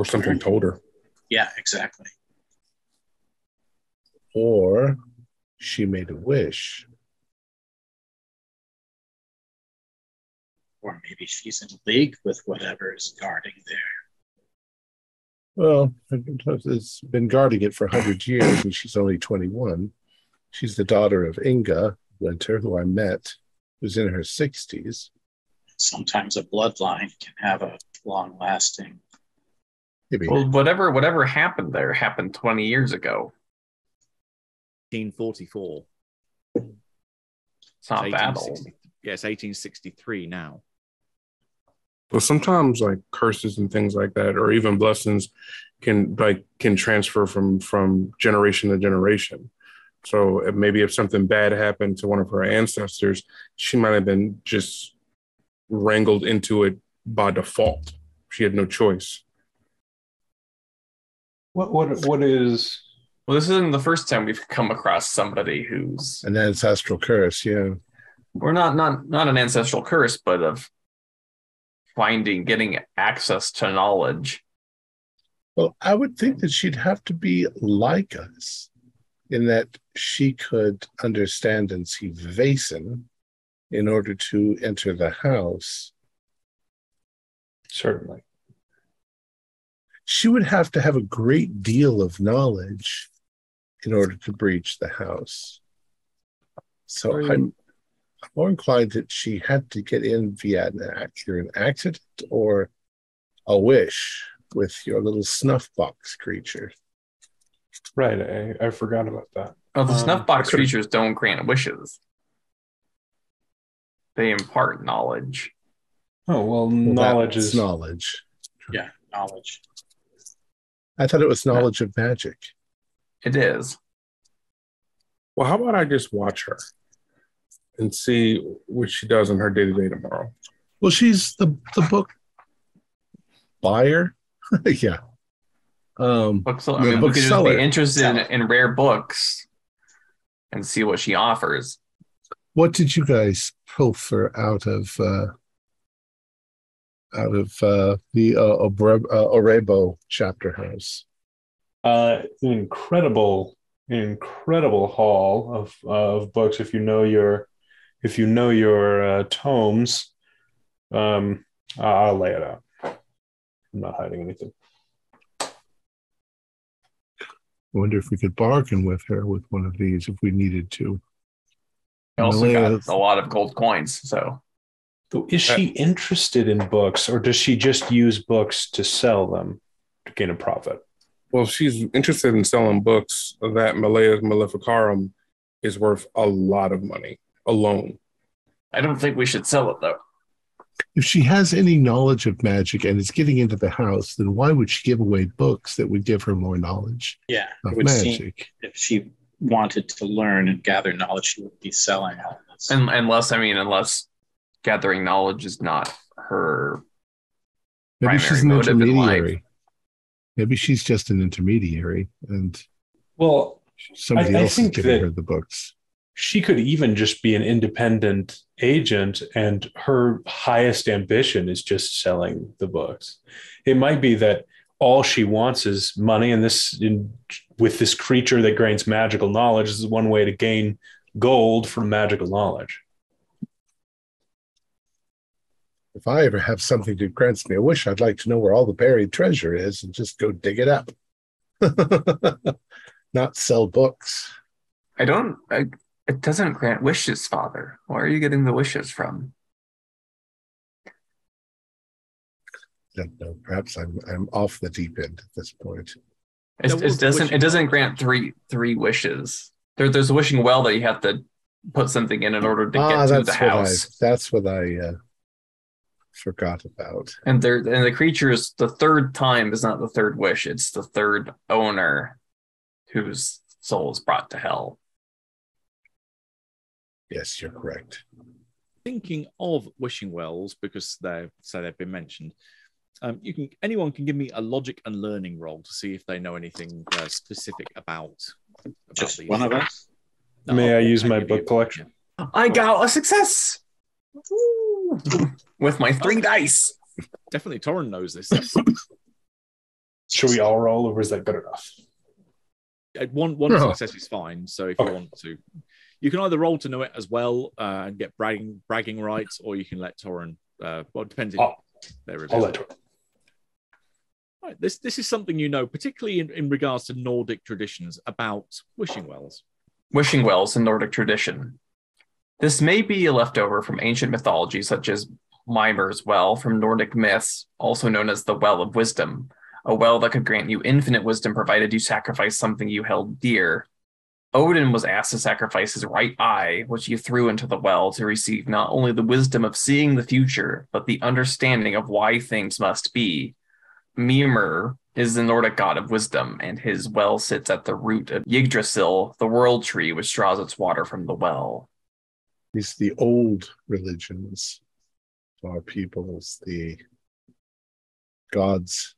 something told her. Yeah, exactly. Or she made a wish. Or maybe she's in league with whatever is guarding there. Well, it's been guarding it for 100 years, and she's only 21. She's the daughter of Inga Winter, who I met, who's in her 60s. Sometimes a bloodline can have a long-lasting. Maybe. Well, whatever happened there happened 20 years ago. 1844. It's not that old. Yes, 1863 now. But sometimes like curses and things like that, or even blessings can transfer from generation to generation. So maybe if something bad happened to one of her ancestors, she might have been just wrangled into it by default. She had no choice. What is? Well, this isn't the first time we've come across somebody who's An ancestral curse, yeah. We're not an ancestral curse, but of getting access to knowledge. Well, I would think that she'd have to be like us in that she could understand and see Vaesen in order to enter the house. Certainly. She would have to have a great deal in order to breach the house. So I'm more inclined that she had to get in via either an accident or a wish with your little snuff box creature. Right, I forgot about that. Oh, the snuff box creatures don't grant wishes. They impart knowledge. Oh, well knowledge is knowledge. Yeah, knowledge. I thought it was knowledge of magic. It is. Well, how about I just watch her and see what she does in her day-to-day tomorrow? Well, she's the book buyer. Yeah. We could just be interested in rare books and see what she offers. What did you guys pilfer out of the Orebo chapter house? An incredible haul of books. If you know your tomes, I'll lay it out. I'm not hiding anything. I wonder if we could bargain with her with one of these if we needed to. I also got a lot of gold coins, so. Is she interested in books, or does she just use books to sell them? to gain a profit. Well, if she's interested in selling books, that Malleus Maleficarum is worth a lot of money alone. I don't think we should sell it, though. If she has any knowledge of magic and is getting into the house, then why would she give away books that would give her more knowledge Yeah, of it would seem magic? if she wanted to learn and gather knowledge, she would be selling all this. Unless gathering knowledge is not her Maybe she's an primary motive in life. intermediary. Maybe she's just an intermediary and Well, somebody I else is think giving that her the books. she could even just be an independent agent, and her highest ambition is just selling the books. It might be that all she wants is money, and with this creature that gains magical knowledge, this is one way to gain gold from magical knowledge. If I ever have something that grants me a wish, I'd like to know where all the buried treasure is and just go dig it up. Not sell books. It doesn't grant wishes, Father. Where are you getting the wishes from? I don't know. Perhaps I'm off the deep end at this point. It doesn't grant three wishes. There's a wishing well that you have to put something in order to get to the house. That's what I forgot about. And the creatures, the third time is not the third wish. It's the third owner whose soul is brought to hell. Yes, you're correct. Thinking of wishing wells, because they've been mentioned, anyone can give me a logic and learning roll to see if they know anything specific about Just these one of things. us? No, May I use I'll my give you- book collection? I got a success with my 3 dice. Definitely Torrin knows this. Should we all roll, or is that good enough? One No. success is fine. So if you want to, you can either roll to know it as well and get bragging rights, or you can let Torrin. Well, it depends. I'll let her. Right, this is something you know, particularly in regards to Nordic traditions about wishing wells. Wishing wells in Nordic tradition. This may be a leftover from ancient mythology, such as Mimer's Well from Nordic myths, also known as the Well of Wisdom, a well that could grant you infinite wisdom provided you sacrifice something you held dear. Odin was asked to sacrifice his right eye, which he threw into the well to receive not only the wisdom of seeing the future, but the understanding of why things must be. Mimir is the Nordic god of wisdom, and his well sits at the root of Yggdrasil, the world tree which draws its water from the well. These are the old religions of our peoples, the gods.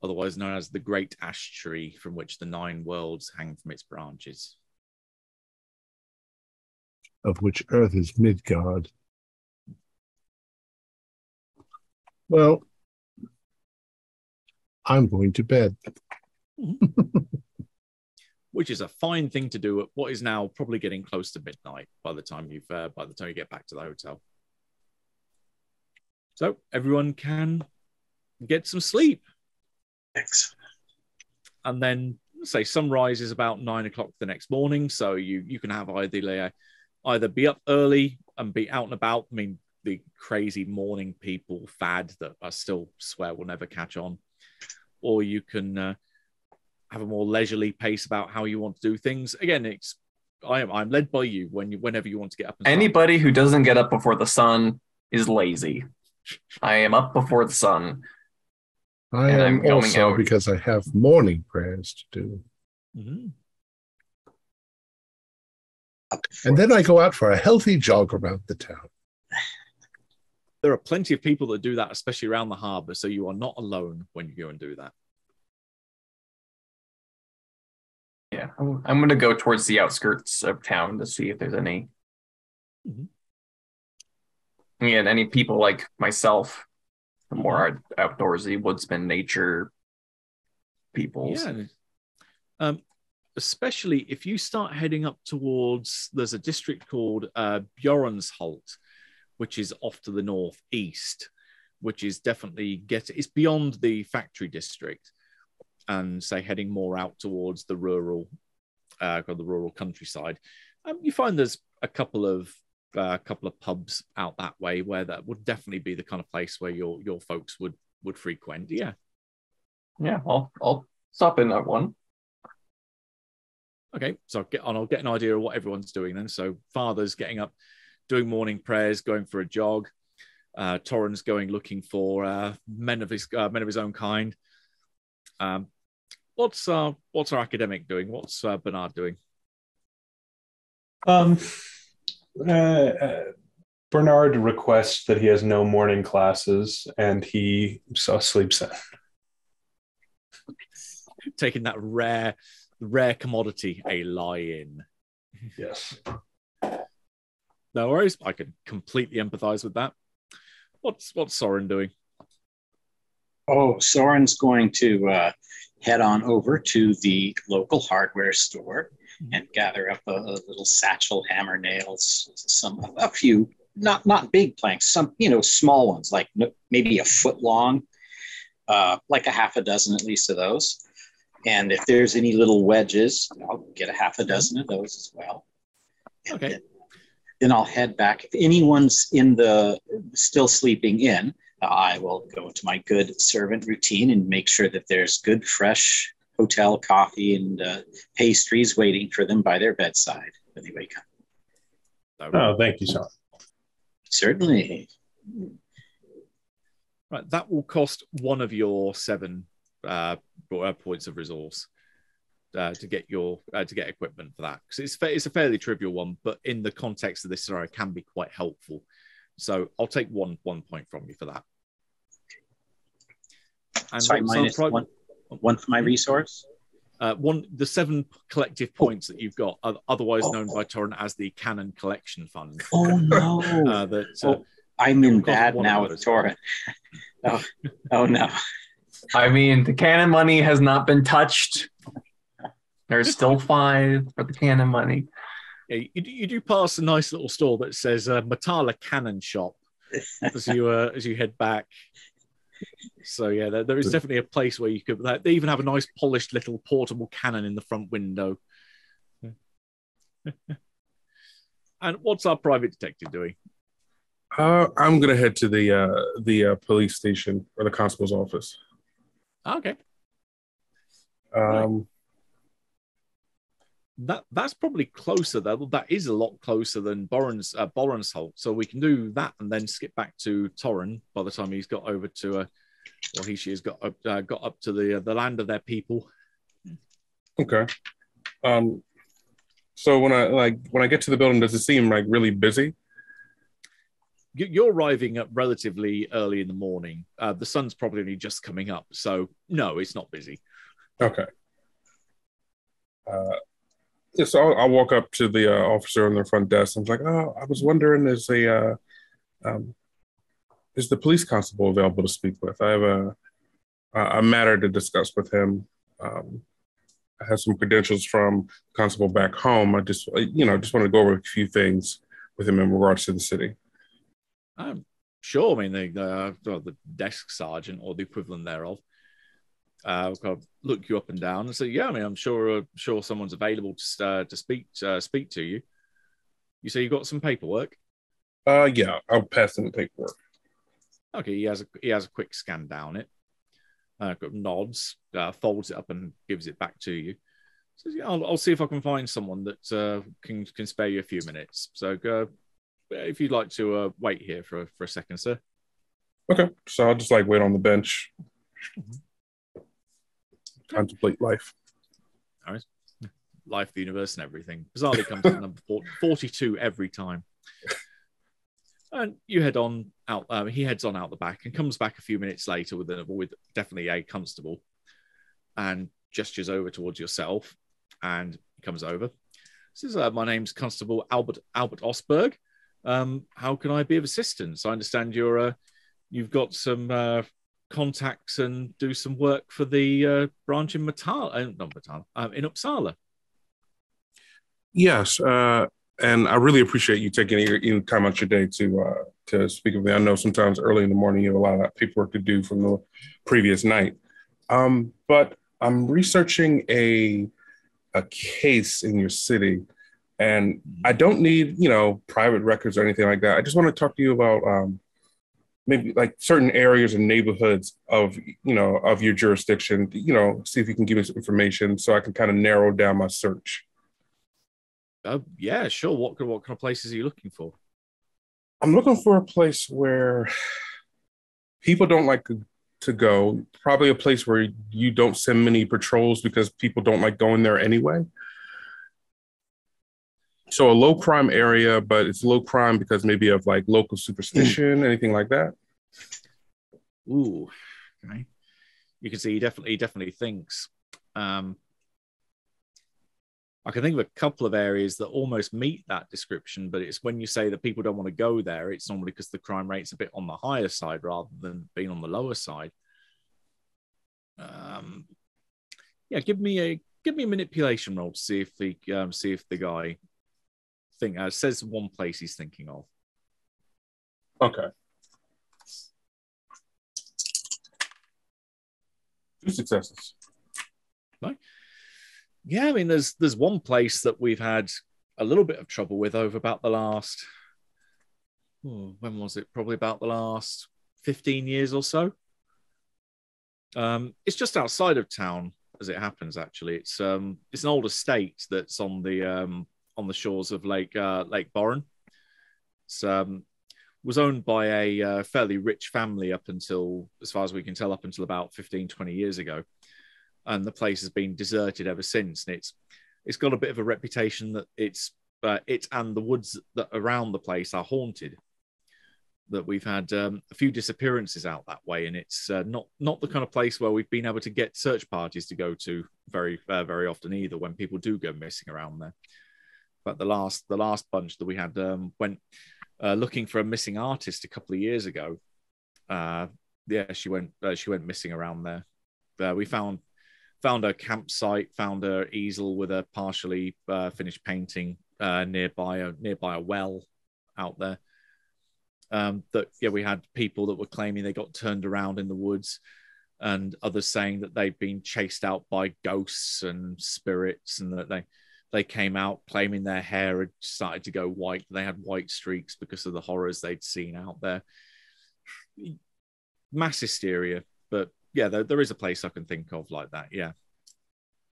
Otherwise known as the Great Ash Tree, from which the 9 worlds hang from its branches. Of which Earth is Midgard. Well, I'm going to bed. Which is a fine thing to do at what is now probably getting close to midnight by the time you get back to the hotel. So everyone can get some sleep. Excellent. And then say sunrise is about 9 o'clock the next morning, so you can have either be up early and be out and about. I mean, the crazy morning people fad that I still swear will never catch on, or you can have a more leisurely pace about how you want to do things. Again, I'm led by you whenever you want to get up. And Anybody who doesn't get up before the sun is lazy. I am up before the sun. I And am I'm going also out. because I have morning prayers to do. Mm-hmm. And then I go out for a healthy jog around the town. There are plenty of people that do that, especially around the harbour, so you are not alone when you go and do that. Yeah, I'm going to go towards the outskirts of town to see if there's any. Mhm. Again, any people like myself, the more outdoorsy woodsman nature peoples. Yeah. Especially if you start heading up towards, there's a district called Bjornshult, which is off to the northeast, which is definitely it's beyond the factory district, and say heading more out towards the rural countryside. You find there's a couple of a couple of pubs out that way where that would definitely be the kind of place where your folks would frequent. Yeah. Yeah, I'll stop in that one. Okay, so I'll get an idea of what everyone's doing then. So Father's getting up, doing morning prayers, going for a jog. Torrens going looking for men of his own kind. What's our academic doing? What's Bernard doing? Bernard requests that he has no morning classes and he sleeps in. Taking that rare commodity, a lie-in. Yes. No worries. I can completely empathize with that. What's Soren doing? Oh, Soren's going to head on over to the local hardware store and gather up a little satchel, hammer, nails, a few not big planks, some small ones, like maybe a foot long, like a half a dozen at least of those. And if there's any little wedges, I'll get a half a dozen of those as well. Okay. Then I'll head back. If anyone's still sleeping in, I will go to my good servant routine and make sure that there's good, fresh hotel coffee and pastries waiting for them by their bedside when they wake up. Oh, thank you, Sean. Certainly. Right, that will cost one of your 7 points of resource to get equipment for that, because it's a fairly trivial one, but in the context of this scenario, it can be quite helpful. So I'll take one point from you for that. And sorry, minus one for my resource. The 7 collective points that you've got, otherwise known by Torrent as the Canon Collection Fund. Oh no! I'm in bad now with Torrent. Oh no! I mean, the canon money has not been touched. There's still 5 for the canon money. Yeah, you do pass a nice little store that says Matala Cannon Shop as you head back. So yeah, there is definitely a place where you could. They even have a nice polished little portable cannon in the front window. And what's our private detective doing? I'm gonna head to the police station or the constable's office. Okay. Right. That's probably closer though. That is a lot closer than Borensholt. So we can do that and then skip back to Torren by the time he's got over to she has got up to the land of their people. Okay. So when I get to the building, does it seem like really busy? You're arriving at relatively early in the morning. The sun's probably only just coming up, so no, it's not busy. Okay. Yeah, so I'll walk up to the officer on the front desk. I'm like, oh, I was wondering, is the police constable available to speak with? I have a matter to discuss with him. I have some credentials from the constable back home. I just want to go over a few things with him in regards to the city. Sure. I mean, the desk sergeant or the equivalent thereof. Look you up and down and say, yeah, I mean, I'm sure someone's available to speak to you. You say you got some paperwork? Yeah, I'll pass him the paperwork. Okay, he has a quick scan down it. Nods, folds it up and gives it back to you. Says, yeah, I'll see if I can find someone that can spare you a few minutes. So if you'd like to wait here for a second, sir. Okay, so I'll just wait on the bench. Mm-hmm. Contemplate life. All right. Life, the universe, and everything. Bizarrely comes to number 42 every time. And you head on out. He heads on out the back and comes back a few minutes later with definitely a constable, and gestures over towards yourself. And he comes over. Says, "My name's Constable Albert Osberg. How can I be of assistance? I understand you've got some contacts and do some work for the branch in in Uppsala." Yes, and I really appreciate you taking your time out your day to speak with me. I know sometimes early in the morning you have a lot of that paperwork to do from the previous night, but I'm researching a case in your city, And I don't need, private records or anything like that. I just want to talk to you about maybe like certain areas and neighborhoods of your jurisdiction, see if you can give me some information so I can kind of narrow down my search. Yeah, sure. What kind of places are you looking for? I'm looking for a place where people don't like to go, probably a place where you don't send many patrols because people don't like going there anyway. So a low crime area, but it's low crime because maybe of like local superstition, anything like that. Ooh, okay. You can see he definitely thinks. I can think of a couple of areas that almost meet that description, but it's when you say that people don't want to go there, it's normally because the crime rate's a bit on the higher side rather than being on the lower side. Yeah, give me a manipulation roll to see if the guy says one place he's thinking of. Okay. 2 successes. Right. Yeah, I mean, there's one place that we've had a little bit of trouble with over about the last, when was it? Probably about the last 15 years or so. It's just outside of town, as it happens. Actually, it's an old estate that's on the shores of Lake Boren. It's was owned by a fairly rich family up until, as far as we can tell, up until about 15, 20 years ago. And the place has been deserted ever since. And it's got a bit of a reputation that it and the woods that around the place are haunted. That we've had a few disappearances out that way, and it's not the kind of place where we've been able to get search parties to go to very very often either. When people do go missing around there, but the last bunch that we had went looking for a missing artist a couple of years ago. She went missing around there. We found a campsite, found an easel with a partially finished painting nearby a well out there. We had people that were claiming they got turned around in the woods, and others saying that they'd been chased out by ghosts and spirits, and that they came out claiming their hair had started to go white. They had white streaks because of the horrors they'd seen out there. Mass hysteria, but yeah, there is a place I can think of like that. Yeah.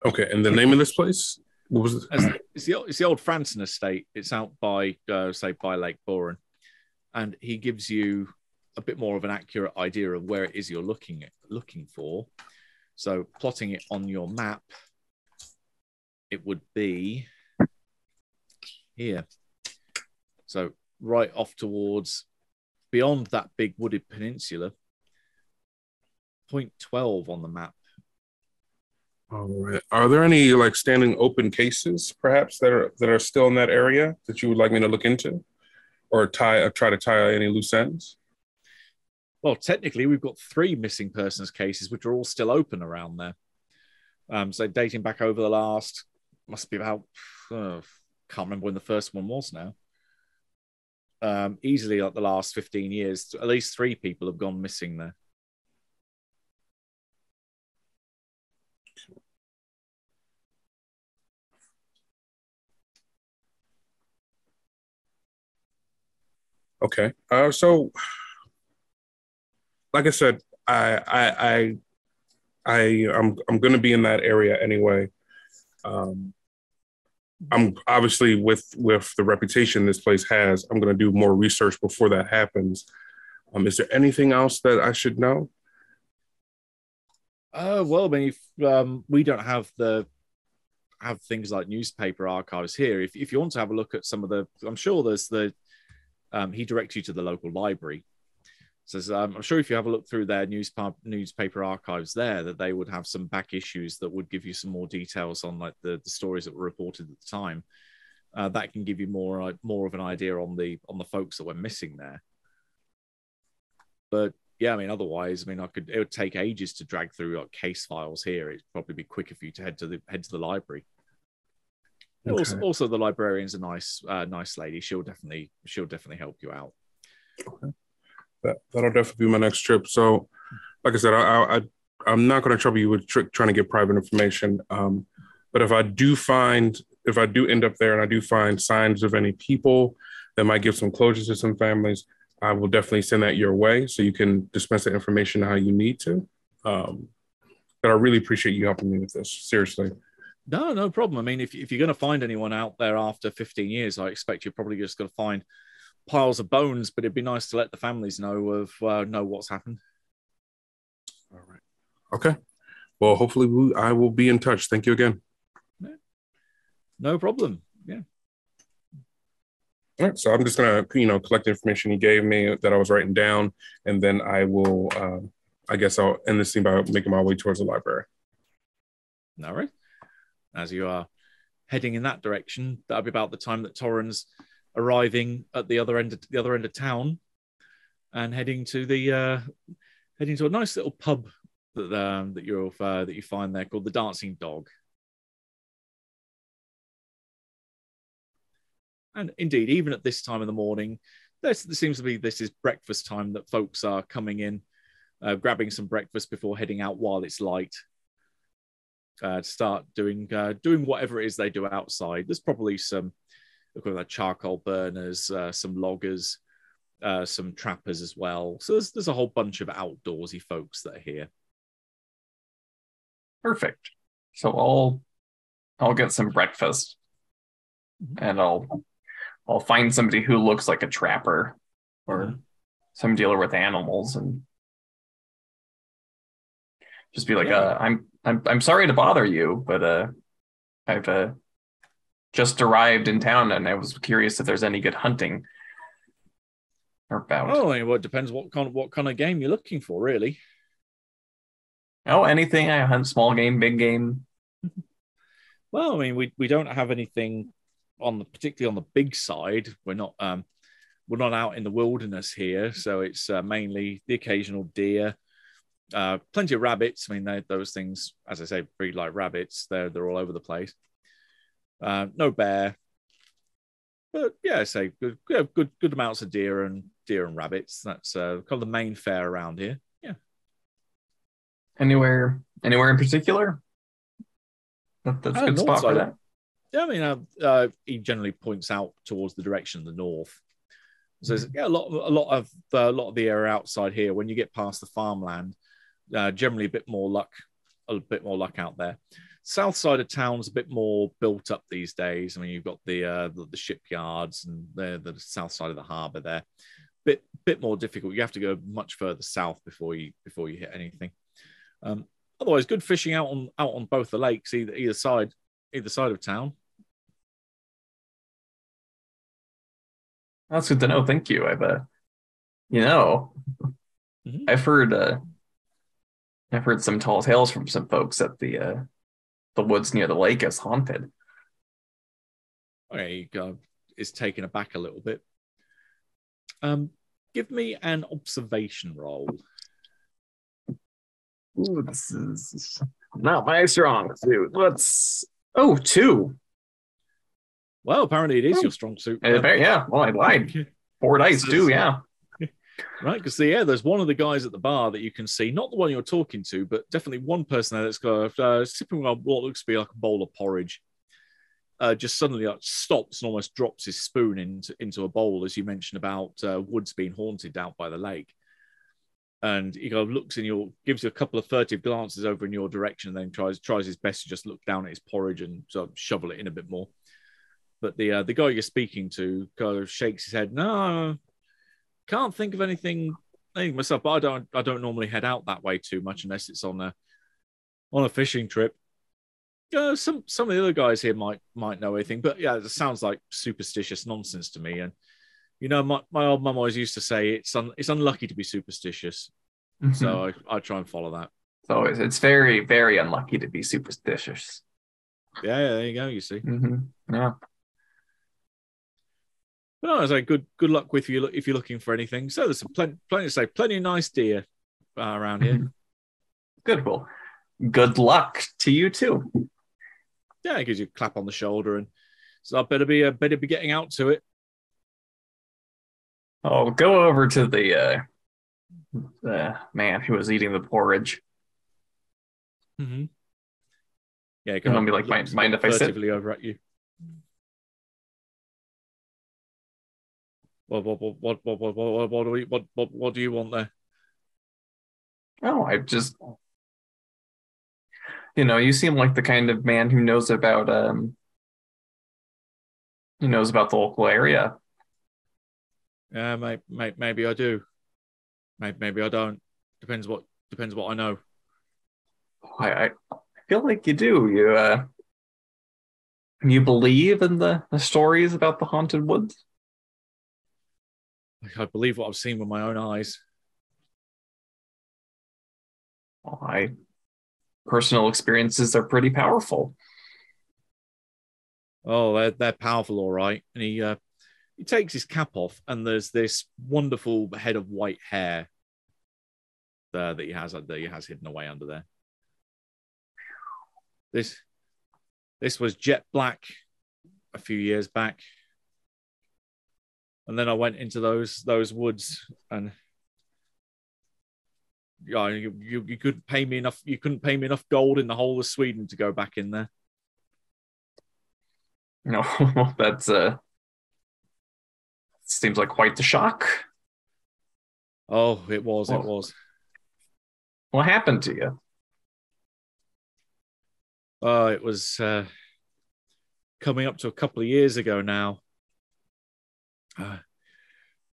Okay, and the name of this place? What was it? It's the old Franson estate. It's out by by Lake Boren, and he gives you a bit more of an accurate idea of where it is you're looking for. So plotting it on your map, it would be here. So right off towards beyond that big wooded peninsula, point 12 on the map. All right. Are there any like standing open cases, perhaps, that are still in that area that you would like me to look into, or try to tie any loose ends? Well, technically, we've got 3 missing persons cases, which are all still open around there. So dating back over the last, must be about, can't remember when the first one was now. Easily like the last 15 years, at least 3 people have gone missing there. Okay. So, like I said, I'm going to be in that area anyway. I'm obviously with the reputation this place has, I'm going to do more research before that happens. Is there anything else that I should know? Well, I mean, if we don't have things like newspaper archives here. If you want to have a look at some of the, I'm sure there's he directs you to the local library. So I'm sure if you have a look through their newspaper archives there, that they would have some back issues that would give you some more details on like the stories that were reported at the time. That can give you more of an idea on the folks that were missing there. But yeah, I mean, otherwise, I mean, it would take ages to drag through like case files here. It'd probably be quicker for you to head to the library. Okay. Also, the librarian's a nice lady. She'll definitely help you out. Okay. That'll definitely be my next trip. So, like I said, I'm not going to trouble you with trying to get private information. But if I do find if I do end up there and I do find signs of any people that might give some closure to some families, I will definitely send that your way so you can dispense the information how you need to. But I really appreciate you helping me with this. Seriously. No problem. I mean, if you're going to find anyone out there after 15 years, I expect you're probably just going to find piles of bones, but it'd be nice to let the families know what's happened. All right. Okay. Well, hopefully I will be in touch. Thank you again. No problem. Yeah. All right. So I'm just going to, collect the information he gave me that I was writing down, and then I will, I guess I'll end this scene by making my way towards the library. All right. As you are heading in that direction, that'll be about the time that Torrens arriving at the other end of town, and heading to a nice little pub that you find there called the Dancing Dog. And indeed, even at this time of the morning, there seems to be this is breakfast time that folks are coming in, grabbing some breakfast before heading out while it's light. To start doing whatever it is they do outside. There's probably some charcoal burners, some loggers, some trappers as well. So there's a whole bunch of outdoorsy folks that are here. Perfect. So I'll get some breakfast, and I'll find somebody who looks like a trapper or some dealer with animals, and just be like, I'm sorry to bother you, but I've just arrived in town, and I was curious if there's any good hunting about. Oh, well, it depends what kind of game you're looking for, really. Oh, anything. I hunt small game, big game. Well, I mean, we don't have anything particularly on the big side. We're not out in the wilderness here, so it's mainly the occasional deer. Plenty of rabbits. I mean, those things, as I say, breed like rabbits. They're all over the place. No bear, but yeah, I say good amounts of deer and rabbits. That's kind of the main fare around here. Yeah. Anywhere in particular? That's a good spot for that. Yeah, I mean, he generally points out towards the direction of the north. So a lot of the area outside here. When you get past the farmland, generally a bit more luck out there. South side of town's a bit more built up these days. I mean, you've got the shipyards and the south side of the harbour there. Bit more difficult. You have to go much further south before you hit anything. Otherwise, good fishing out on both the lakes, either side of town. That's good to know. Thank you. I've heard some tall tales from some folks that the woods near the lake is haunted. Okay, is taken aback a little bit. Give me an observation roll. Ooh, this is not my strong suit. 2. Well, apparently it is your strong suit. Yeah, well, I lied. 4 dice too, yeah. Right, because there's one of the guys at the bar that you can see, not the one you're talking to, but definitely one person there that's got sipping on what looks to be like a bowl of porridge. Just suddenly stops and almost drops his spoon into a bowl, as you mentioned about woods being haunted out by the lake. And he looks gives you a couple of furtive glances over in your direction, and then tries his best to just look down at his porridge and sort of shovel it in a bit more. But the guy you're speaking to kind of shakes his head. No, can't think of anything myself. But I don't normally head out that way too much unless it's on a fishing trip. Some of the other guys here might know anything, but yeah, it sounds like superstitious nonsense to me. And my old mum always used to say it's unlucky to be superstitious, so I try and follow that. So it's very, very unlucky to be superstitious. Yeah, there you go. You see, yeah. But no, I say good luck with you if you're looking for anything. So there's plenty of nice deer around here. Good. Well, good luck to you too. Yeah, it gives you a clap on the shoulder, and so I better be getting out to it. I'll go over to the man who was eating the porridge. Yeah, and I'll be like, mind if I sit over at you? What do you want there? Oh, I just, you seem like the kind of man who knows about the local area. Yeah, maybe I do. Maybe I don't. Depends what I know. I feel like you do. You believe in the stories about the haunted woods? I believe what I've seen with my own eyes. Well, personal experiences are pretty powerful. Oh, they're powerful, all right. And he takes his cap off, and there's this wonderful head of white hair there that he has hidden away under there. This was jet black a few years back, and then I went into those woods, and you couldn't pay me enough. You couldn't pay me enough gold in the whole of Sweden to go back in there. No, that's seems like quite the shock. Oh, it was. It was. What happened to you? It was coming up to a couple of years ago now.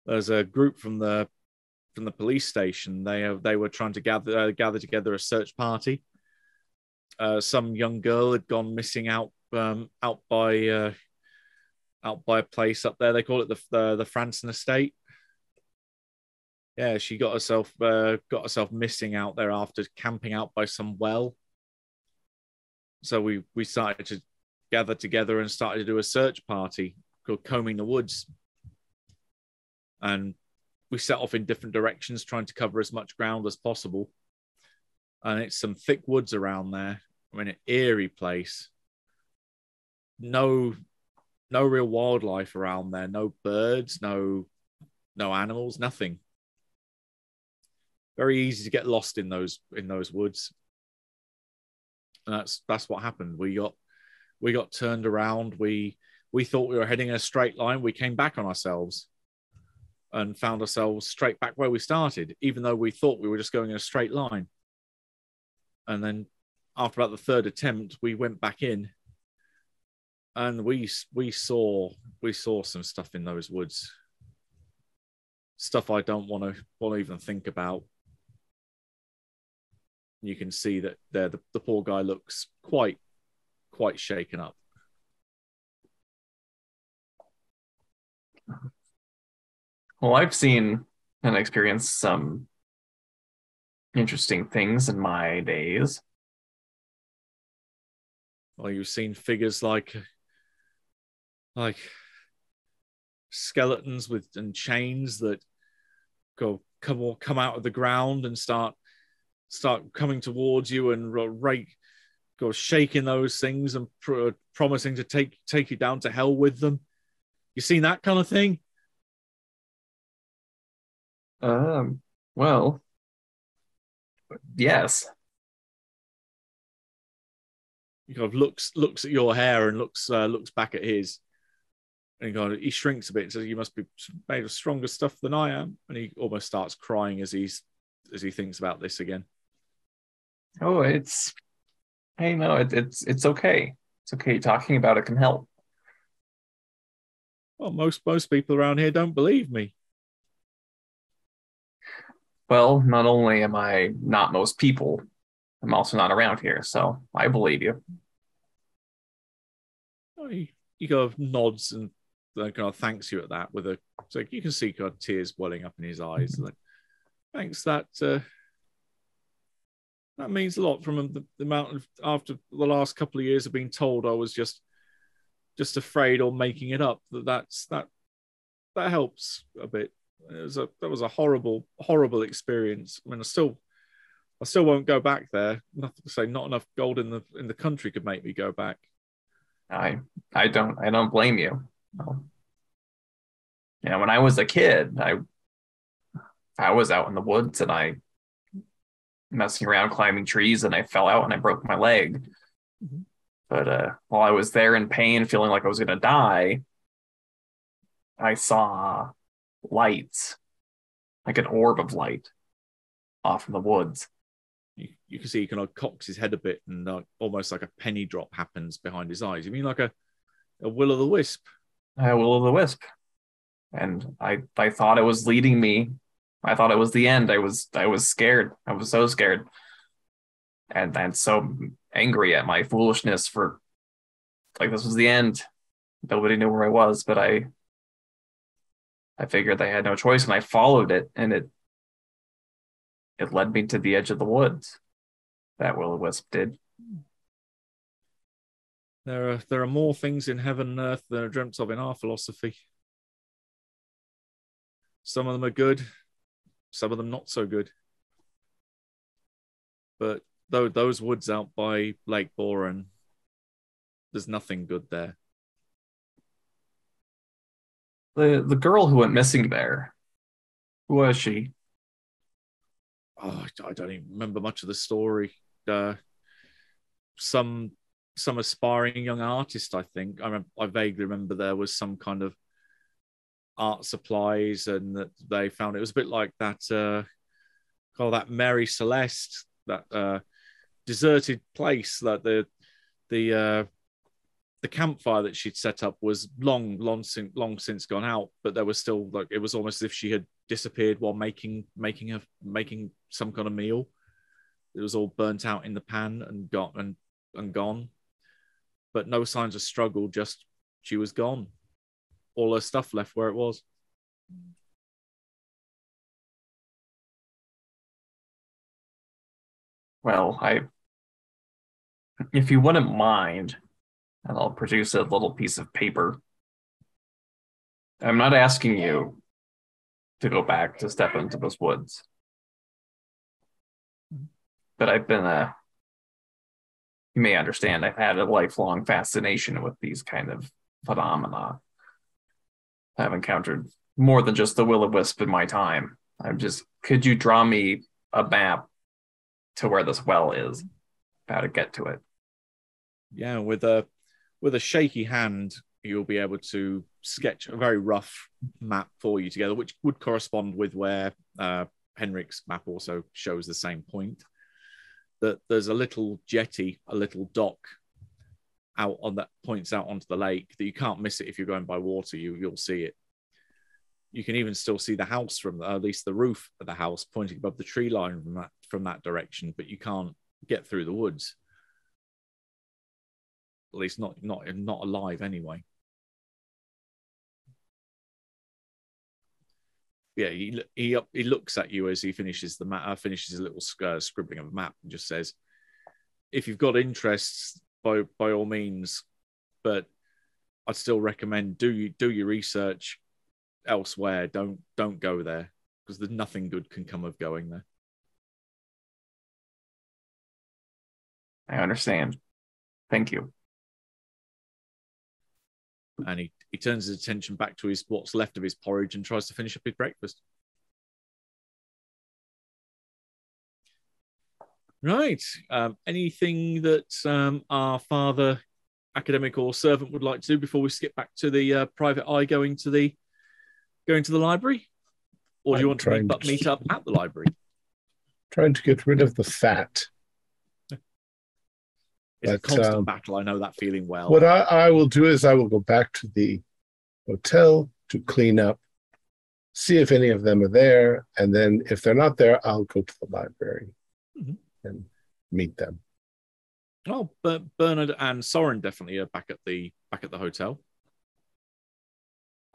There's a group from the police station. They were trying to gather together a search party. Some young girl had gone missing out by a place up there. They call it the Franson estate. Yeah, she got herself missing out there after camping out by some well. So we started to gather together and started to do a search party called Combing the Woods. And we set off in different directions, trying to cover as much ground as possible. And it's some thick woods around there. I mean, an eerie place. No real wildlife around there. No birds, no animals, nothing. Very easy to get lost in those woods. And that's what happened. We got turned around. We thought we were heading in a straight line. We came back on ourselves and found ourselves straight back where we started, even though we thought we were just going in a straight line. And then after about the third attempt, we went back in, and we saw some stuff in those woods. Stuff I don't want to even think about. You can see that the poor guy looks quite shaken up. Well, I've seen and experienced some interesting things in my days. Well, you've seen figures like skeletons and chains that come out of the ground and start coming towards you and go shaking those things and promising to take you down to hell with them. You seen that kind of thing? Well, yes. He kind of looks at your hair and looks back at his, and he shrinks a bit and says, "You must be made of stronger stuff than I am." And he almost starts crying as he thinks about this again. Oh, it's okay. It's okay. Talking about it can help. Well, most people around here don't believe me. Well, not only am I not most people, I'm also not around here, so I believe you. He kind of nods and kind of thanks you at that it's like you can see kind of tears welling up in his eyes. Like, thanks, that means a lot. From the amount of after the last couple of years of being told I was just afraid or making it up. That helps a bit. That was a horrible experience. I mean, I still won't go back there. Nothing to say. Not enough gold in the country could make me go back. I don't blame you. When I was a kid, I was out in the woods and I messing around climbing trees and I fell out and I broke my leg. Mm-hmm. But while I was there in pain, feeling like I was going to die, I saw lights, like an orb of light off in the woods. You can see he kind of cocks his head a bit, and almost like a penny drop happens behind his eyes. You mean like a will-o'-the-wisp? Will-o'-the-wisp. And I thought it was leading me. I thought it was the end. I was scared. I was so scared. And so angry at my foolishness for, like, this was the end. Nobody knew where I was, but I figured I had no choice, and I followed it, and it led me to the edge of the woods. That will-o'-wisp did. There are more things in heaven and earth than are dreamt of in our philosophy. Some of them are good, some of them not so good. But those woods out by Lake Boran, there's nothing good there. The girl who went missing there, who was she? Oh, I don't even remember much of the story. Some aspiring young artist, I think. I vaguely remember there was some kind of art supplies, and that they found it was a bit like that that Mary Celeste, that deserted place, that the campfire that she'd set up was long since gone out, but there was still, like, it was almost as if she had disappeared while making some kind of meal. It was all burnt out in the pan and gone, but no signs of struggle. Just she was gone. All her stuff left where it was. Well, if you wouldn't mind, and I'll produce a little piece of paper. I'm not asking you to go back to step into those woods, but I've been you may understand, I've had a lifelong fascination with these kind of phenomena. I've encountered more than just the will-o'-wisp in my time. Could you draw me a map to where this well is, how to get to it? Yeah, with a shaky hand, you'll be able to sketch a very rough map for you together, which would correspond with where Henrik's map also shows the same point. That there's a little jetty, a little dock out on that points out onto the lake, that you can't miss it if you're going by water. You'll see it. You can even still see the house from at least the roof of the house pointing above the tree line from that direction, but you can't get through the woods. At least not alive anyway. Yeah, he looks at you as he finishes finishes his little scribbling of a map, and just says, "If you've got interests, by all means, but I'd still recommend do your research elsewhere. Don't go there, because there's nothing good can come of going there." I understand. Thank you. And he turns his attention back to what's left of his porridge and tries to finish up his breakfast. Right. Anything that our father, academic or servant, would like to do before we skip back to the private eye going to the library? Or do you want to meet up at the library? Trying to get rid of the fat. It's a constant battle. I know that feeling well. What I will do is I will go back to the hotel to clean up, see if any of them are there, and then if they're not there, I'll go to the library and meet them. Oh, but Bernard and Soren definitely are back at the hotel.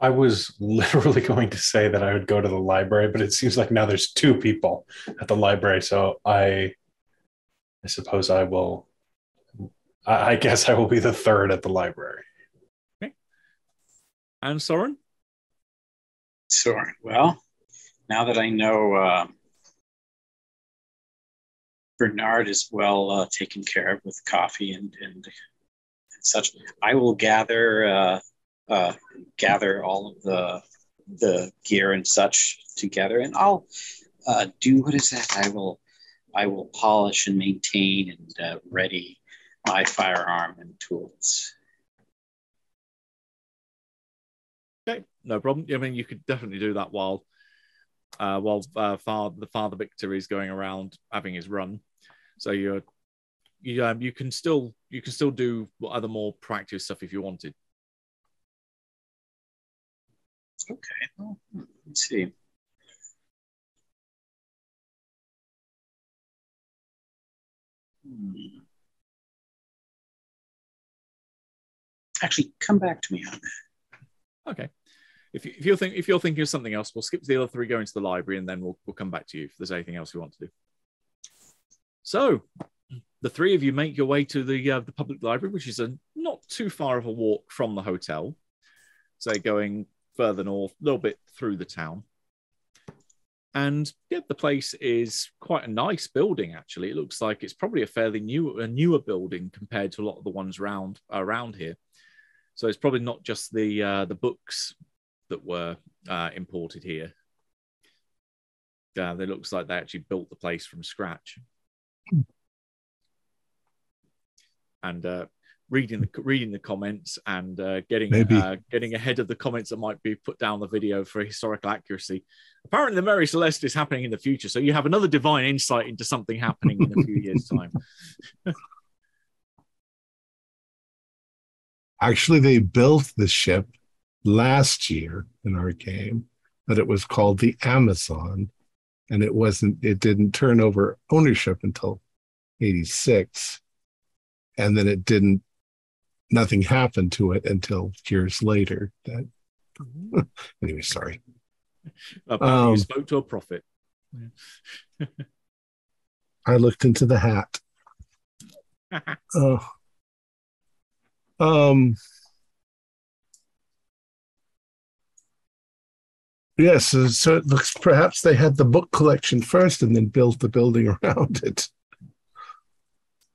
I was literally going to say that I would go to the library, but it seems like now there's two people at the library, so I suppose I will. I guess I will be the third at the library. Okay. And Soren? Soren. Well, now that I know Bernard is well taken care of with coffee and such, I will gather all of the gear and such together, and I'll do what is that? I will polish and maintain and ready my firearm and tools. Okay, no problem. I mean, you could definitely do that while Father Victor is going around having his run. So you can still do other more proactive stuff if you wanted. Okay, well, let's see. Actually, come back to me on that. Okay. If you're thinking of something else, we'll skip to the other three, go into the library, and then we'll come back to you if there's anything else you want to do. So, the three of you make your way to the public library, which is not too far of a walk from the hotel. So, going further north, a little bit through the town. And yeah, the place is quite a nice building, actually. It looks like it's probably a fairly newer building compared to a lot of the ones around here. So it's probably not just the books that were imported here. It looks like they actually built the place from scratch. And reading the comments and getting ahead of the comments that might be put down the video for historical accuracy. Apparently, the Mary Celeste is happening in the future, so you have another divine insight into something happening in a few years' time. Actually, they built the ship last year in our game, but it was called the Amazon, and it didn't turn over ownership until 86. And then nothing happened to it until years later. Anyway, sorry. Apparently you spoke to a prophet. I looked into the hat. Yes, so it looks perhaps they had the book collection first and then built the building around it.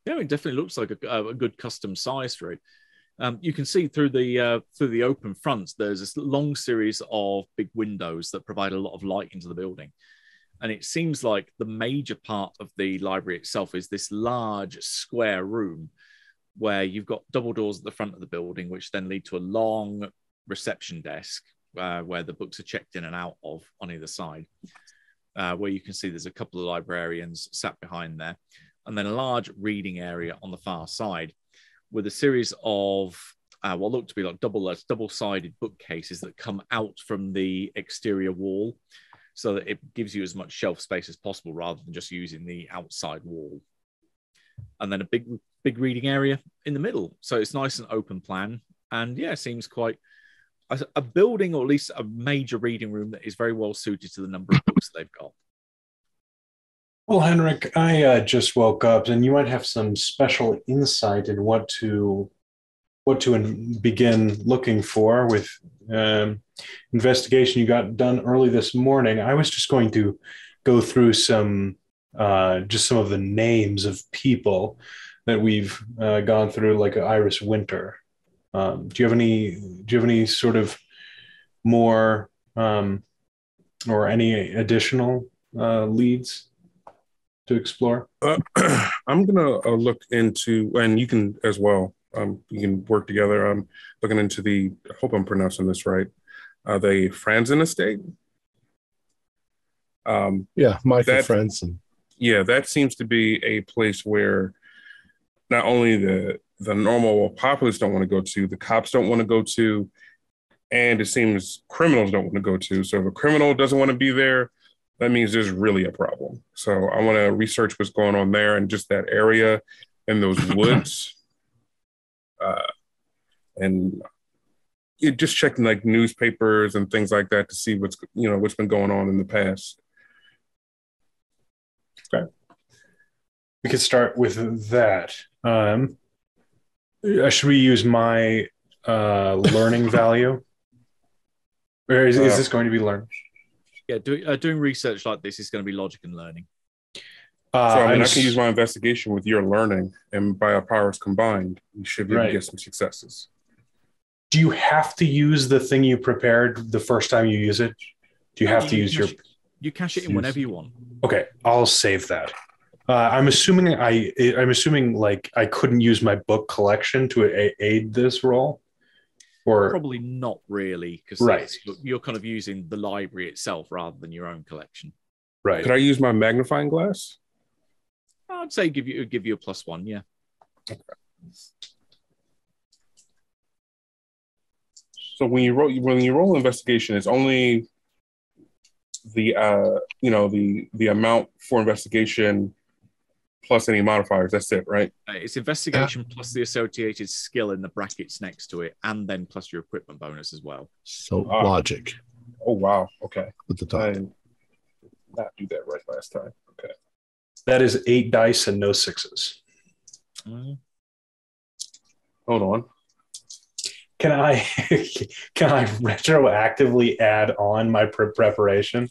Yeah, it definitely looks like a good custom size for it. You can see through the open fronts, there's this long series of big windows that provide a lot of light into the building. And it seems like the major part of the library itself is this large square room where you've got double doors at the front of the building, which then lead to a long reception desk where the books are checked in and out of on either side, where you can see there's a couple of librarians sat behind there. And then a large reading area on the far side with a series of what look to be like double-sided bookcases that come out from the exterior wall so that it gives you as much shelf space as possible rather than just using the outside wall. And then a big reading area in the middle. So it's nice and open plan. And yeah, it seems quite a building, or at least a major reading room that is very well suited to the number of books they've got. Well, Henrik, I just woke up, and you might have some special insight in what to begin looking for with investigation you got done early this morning. I was just going to go through some of the names of people that we've gone through, like Iris Winter. Do you have any sort of more or any additional leads to explore? I'm gonna look into, and you can as well. You can work together. I'm looking into I hope I'm pronouncing this right. The Franzen estate. Yeah, Michael Franzen. Yeah, that seems to be a place where not only the normal populace don't want to go to, the cops don't want to go to, and it seems criminals don't want to go to. So if a criminal doesn't want to be there, that means there's really a problem. So I want to research what's going on there and just that area and those woods. And just checking like newspapers and things like that to see what's been going on in the past. Okay. We could start with that. Should we use my learning value? Or is this going to be learning? Yeah, doing research like this is going to be logic and learning. I can use my investigation with your learning, and by our powers combined, we should be able to get some successes. Do you have to use the thing you prepared the first time you use it? Do you have to use your... You cash it in whenever you want. Okay, I'll save that. I'm assuming like I couldn't use my book collection to aid this roll. Or Probably not really, because Right. you're kind of using the library itself rather than your own collection. right. Could I use my magnifying glass? I'd say give you a +1, yeah. So when you roll investigation, it's only the the amount for investigation plus any modifiers. That's it, right? It's investigation plus the associated skill in the brackets next to it, and then plus your equipment bonus as well. So logic Oh wow. Okay. with the I dot. did not do that right last time. Okay. That is 8 dice and no 6s. Hold on. Can I retroactively add on my preparation?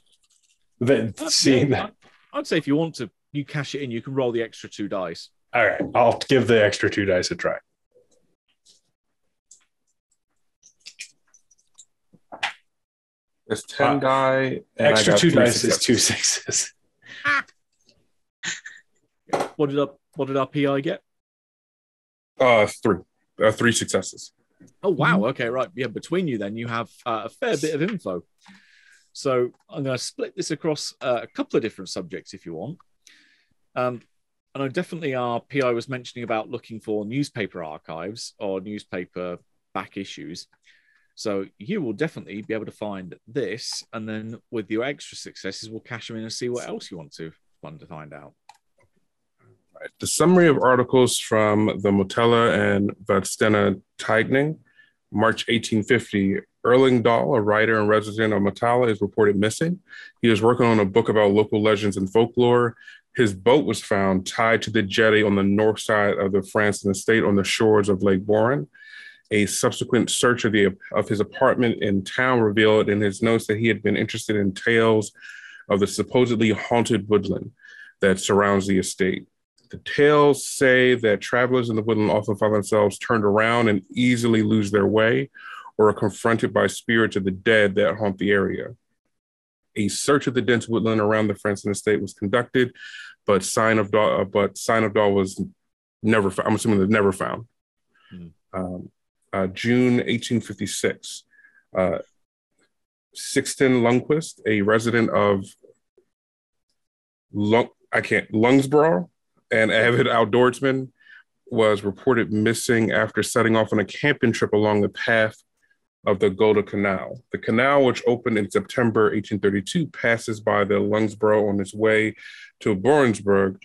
Seeing that. I'd say if you want to, you cash it in. You can roll the extra 2 dice. All right, I'll give the extra 2 dice a try. It's 10 die. And Extra I got 2 3 dice is successes. 2 6s. What did our PI get? 3. 3 successes. Oh wow! Okay, right. Yeah, between you then you have a fair bit of info. So I'm going to split this across a couple of different subjects if you want. And I definitely our PI was mentioning about looking for newspaper archives or newspaper back issues. So you will definitely be able to find this, and then with your extra successes, we'll cash them in and see what else you want to find out. Right. The summary of articles from the Motella and Vadstena Tightening, March 1850. Erling Dahl, a writer and resident of Motella, is reported missing. He was working on a book about local legends and folklore. His boat was found tied to the jetty on the north side of the Franson estate on the shores of Lake Boran. A subsequent search of his apartment in town revealed in his notes that he had been interested in tales of the supposedly haunted woodland that surrounds the estate. The tales say that travelers in the woodland often find themselves turned around and easily lose their way, or are confronted by spirits of the dead that haunt the area. A search of the dense woodland around the Franson estate was conducted, but sign of Dahl was never found. I'm assuming it was never found. June 1856. Sixten Lundquist, a resident of Lungsbro, an avid outdoorsman, was reported missing after setting off on a camping trip along the path of the Golda Canal. The canal, which opened in September 1832, passes by the Lungsbro on its way to Borensberg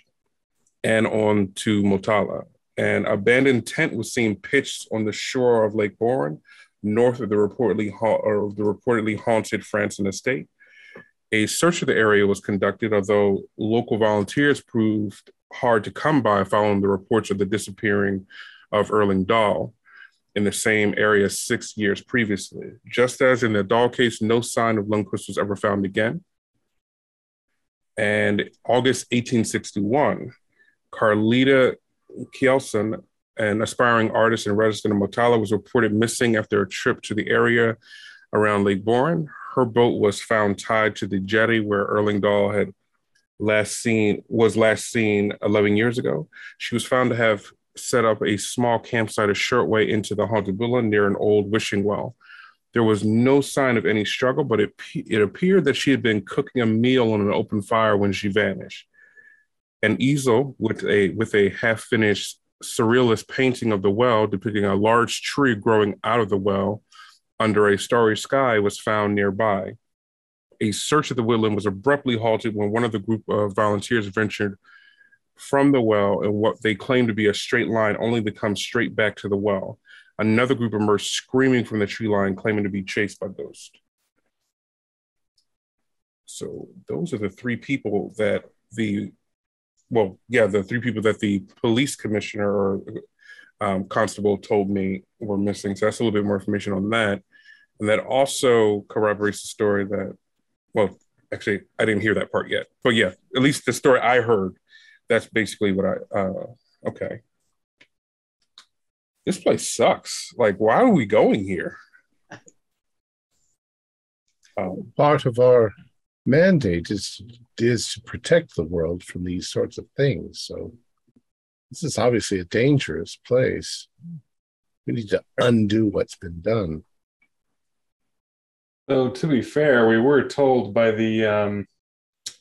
and on to Motala. An abandoned tent was seen pitched on the shore of Lake Boran, north of the reportedly haunted Franson estate. A search of the area was conducted, although local volunteers proved hard to come by following the reports of the disappearing of Erling Dahl in the same area 6 years previously. Just as in the Dahl case, no sign of Lundquist was ever found again. And August 1861, Carlita Kjellson, an aspiring artist and resident of Motala, was reported missing after a trip to the area around Lake Boran. Her boat was found tied to the jetty where Erling Dahl was last seen 11 years ago. She was found to have set up a small campsite a short way into the haunted villa near an old wishing well. There was no sign of any struggle, but it appeared that she had been cooking a meal on an open fire when she vanished. An easel with a half-finished surrealist painting of the well depicting a large tree growing out of the well under a starry sky was found nearby. A search of the woodland was abruptly halted when one of the group of volunteers ventured from the well in what they claimed to be a straight line, only to come straight back to the well. Another group emerged screaming from the tree line, claiming to be chased by ghosts. So those are the 3 people that the police commissioner or constable told me were missing. So that's a little bit more information on that. And that also corroborates the story that, well, actually, I didn't hear that part yet. But yeah, at least the story I heard, that's basically what okay. This place sucks. Like, why are we going here? Part of our mandate is to protect the world from these sorts of things. So this is obviously a dangerous place. We need to undo what's been done. So to be fair, we were told by the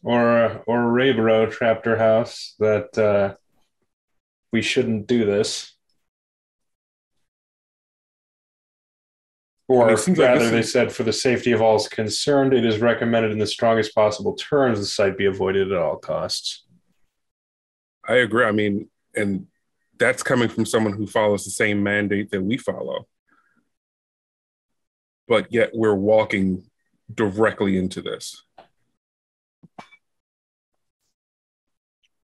Orebro chapter house that we shouldn't do this. Or rather, they said, for the safety of all concerned, it is recommended in the strongest possible terms the site be avoided at all costs. I agree. I mean, and that's coming from someone who follows the same mandate that we follow. But yet we're walking directly into this.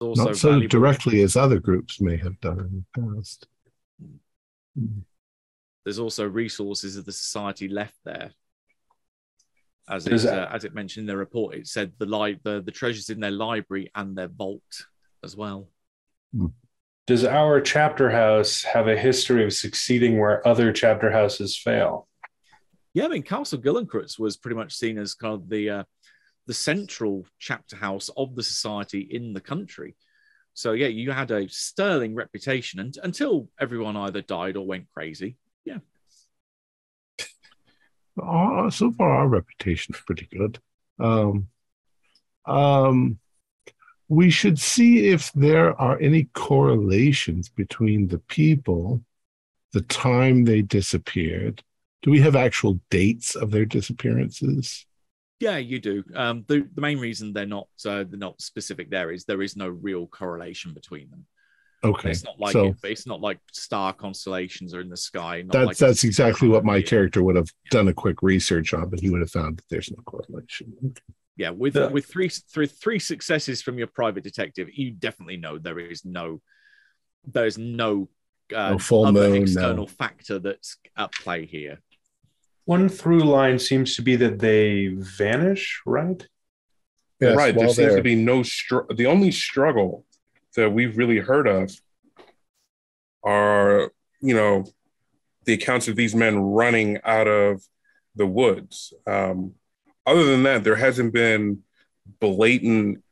Not so directly as other groups may have done in the past. There's also resources of the society left there. As it mentioned in the report, it said the treasures in their library and their vault as well. Does our chapter house have a history of succeeding where other chapter houses fail? Yeah, I mean, Castle Gillencrutz was pretty much seen as kind of the central chapter house of the society in the country. So yeah, you had a sterling reputation until everyone either died or went crazy. Yeah. So far, our reputation is pretty good. We should see if there are any correlations between the people, the time they disappeared. Do we have actual dates of their disappearances? Yeah, you do. The main reason they're not specific there is no real correlation between them. Okay, it's not like star constellations are in the sky. That's exactly what my character would have done a quick research on, but he would have found that there's no correlation. Okay. Yeah, with three successes from your private detective, you definitely know there's no full moon, external factor that's at play here. One through line seems to be that they vanish, right? Yes, right. There seems to be no the only struggle that we've really heard of are, the accounts of these men running out of the woods. Other than that, there hasn't been blatant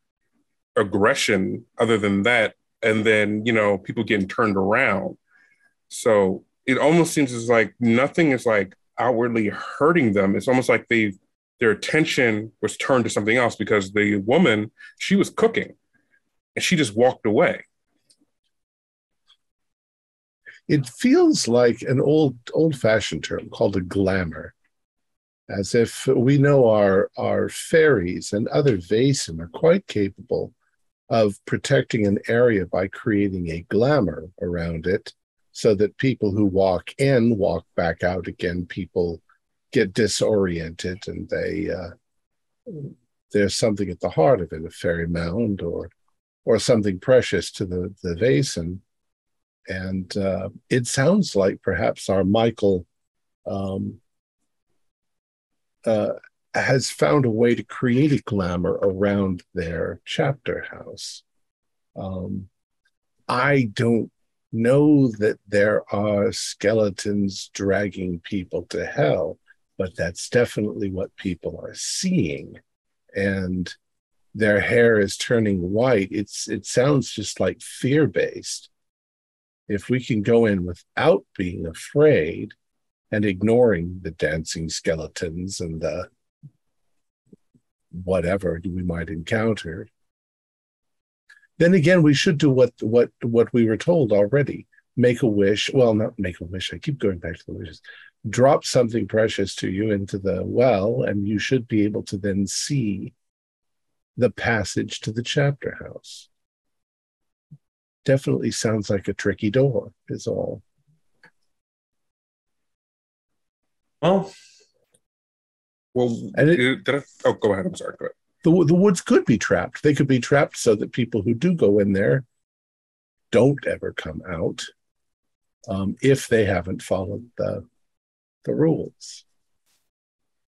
aggression other than that. And then, people getting turned around. So it almost seems as like nothing is like outwardly hurting them. It's almost like their attention was turned to something else, because the woman, she was cooking and she just walked away. It feels like an old-fashioned term called a glamour, as if we know our fairies and other Vaesen are quite capable of protecting an area by creating a glamour around it, so that people who walk in walk back out again. People get disoriented, and there's something at the heart of it, a fairy mound or something precious to the Vaesen. And it sounds like perhaps our Michael has found a way to create a glamour around their chapter house. I don't know that there are skeletons dragging people to hell, but that's definitely what people are seeing. And their hair is turning white. It sounds just like fear-based. If we can go in without being afraid and ignoring the dancing skeletons and the whatever we might encounter, then again, we should do what we were told already. Make a wish. Well, not make a wish. I keep going back to the wishes. Drop something precious to you into the well, and you should be able to then see the passage to the chapter house. Definitely sounds like a tricky door, is all. Well, go ahead. I'm sorry. Go ahead. The woods could be trapped. They could be trapped so that people who do go in there don't ever come out, if they haven't followed the rules.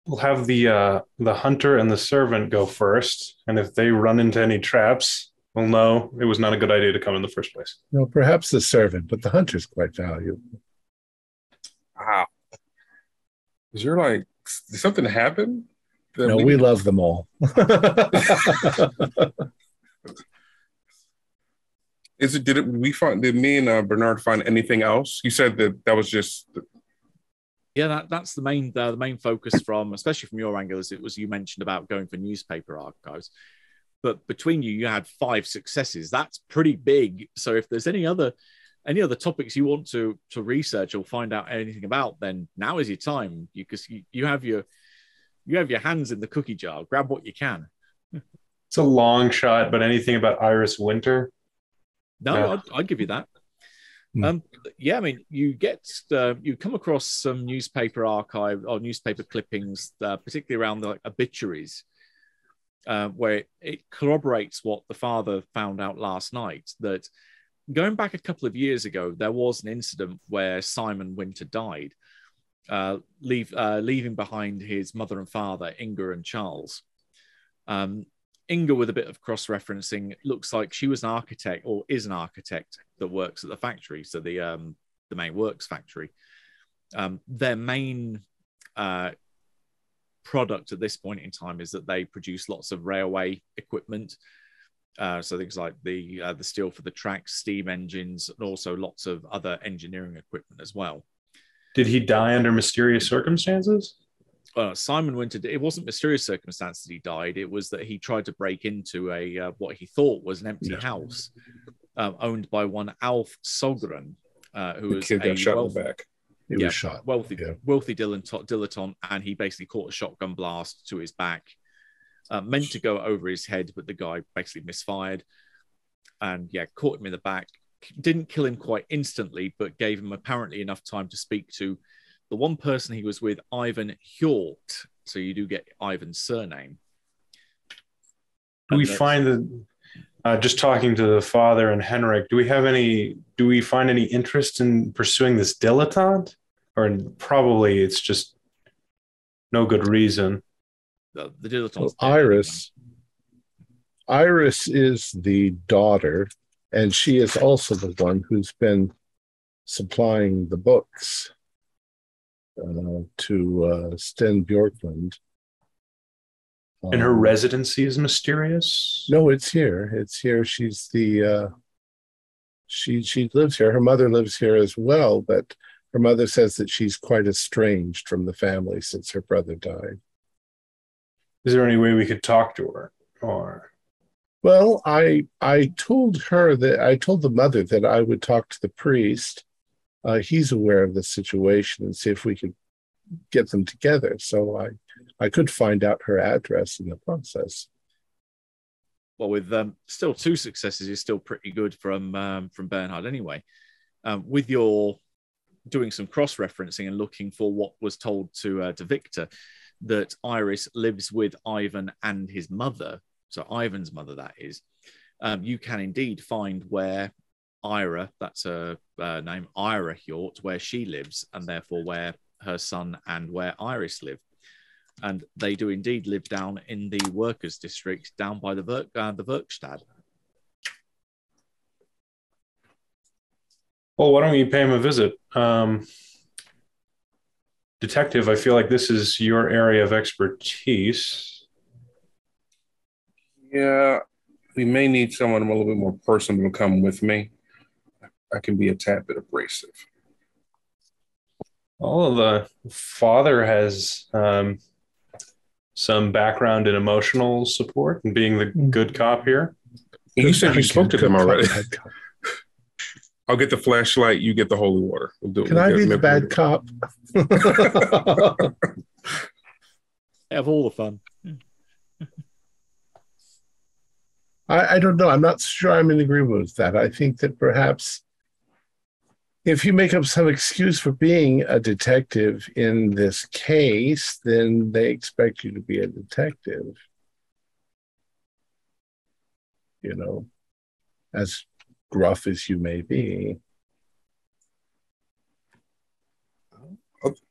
We'll have the hunter and the servant go first, and if they run into any traps, we'll know it was not a good idea to come in the first place. No, perhaps the servant, but the hunter's quite valuable. Wow. Did something happen? No, we love them all. Is it? Did me and Bernard find anything else? You said that was just. Yeah, that's the main focus from, especially from your angle, as it was you mentioned about going for newspaper archives. But between you had 5 successes. That's pretty big. So if there's any other topics you want to research or find out anything about, then now is your time. Because you have your hands in the cookie jar. Grab what you can. It's a long shot, but anything about Iris Winter? No, I'd give you that. Yeah, I mean, you come across some newspaper archive or newspaper clippings, particularly around the obituaries, where it corroborates what the father found out last night, that going back a couple of years ago, there was an incident where Simon Winter died, leaving behind his mother and father, Inga and Charles. Inga, with a bit of cross-referencing, looks like she was an architect or is an architect that works at the factory, so the main works factory. Their main product at this point in time is that they produce lots of railway equipment, so things like the steel for the tracks, steam engines, and also lots of other engineering equipment as well. Did he die under mysterious circumstances? Simon Winter, it wasn't mysterious circumstances he died. It was that he tried to break into a what he thought was an empty house owned by one Alf Sogren, who was kid got shot in the back. He was shot. Wealthy dilettante, and he basically caught a shotgun blast to his back, meant to go over his head, but the guy basically misfired, and caught him in the back. Didn't kill him quite instantly, but gave him apparently enough time to speak to the one person he was with, Ivan Hjort. So you do get Ivan's surname. Do we find that, just talking to the father and Henrik, do we find any interest in pursuing this dilettante? Or probably it's just no good reason. The dilettante. Iris is the daughter, and she is also the one who's been supplying the books to Sten Bjorklund. And her residency is mysterious? No, it's here. It's here. She's the she lives here. Her mother lives here as well, but her mother says that she's quite estranged from the family since her brother died. Is there any way we could talk to her? Or well, I told the mother that I would talk to the priest. He's aware of the situation and see if we could get them together. So I could find out her address in the process. Well, with still 2 successes is still pretty good from Bernhard anyway. With your doing some cross-referencing and looking for what was told to Victor, that Iris lives with Ivan and his mother, so Ivan's mother that is, you can indeed find where Ira, that's her name, Ira Hjort, where she lives, and therefore where her son and where Iris live. And they do indeed live down in the workers' district, down by the Werkstatt. Well, why don't you pay him a visit? Detective, I feel like this is your area of expertise. Yeah, we may need someone a little bit more personal to come with me. I can be a tad bit abrasive. Well, the father has some background in emotional support and being the good cop here. You said you spoke to them already. I'll get the flashlight. You get the holy water. Can I be the bad cop? Have all the fun. I don't know. I'm not sure I'm in agreement with that. I think that perhaps if you make up some excuse for being a detective in this case, then they expect you to be a detective. You know, as gruff as you may be.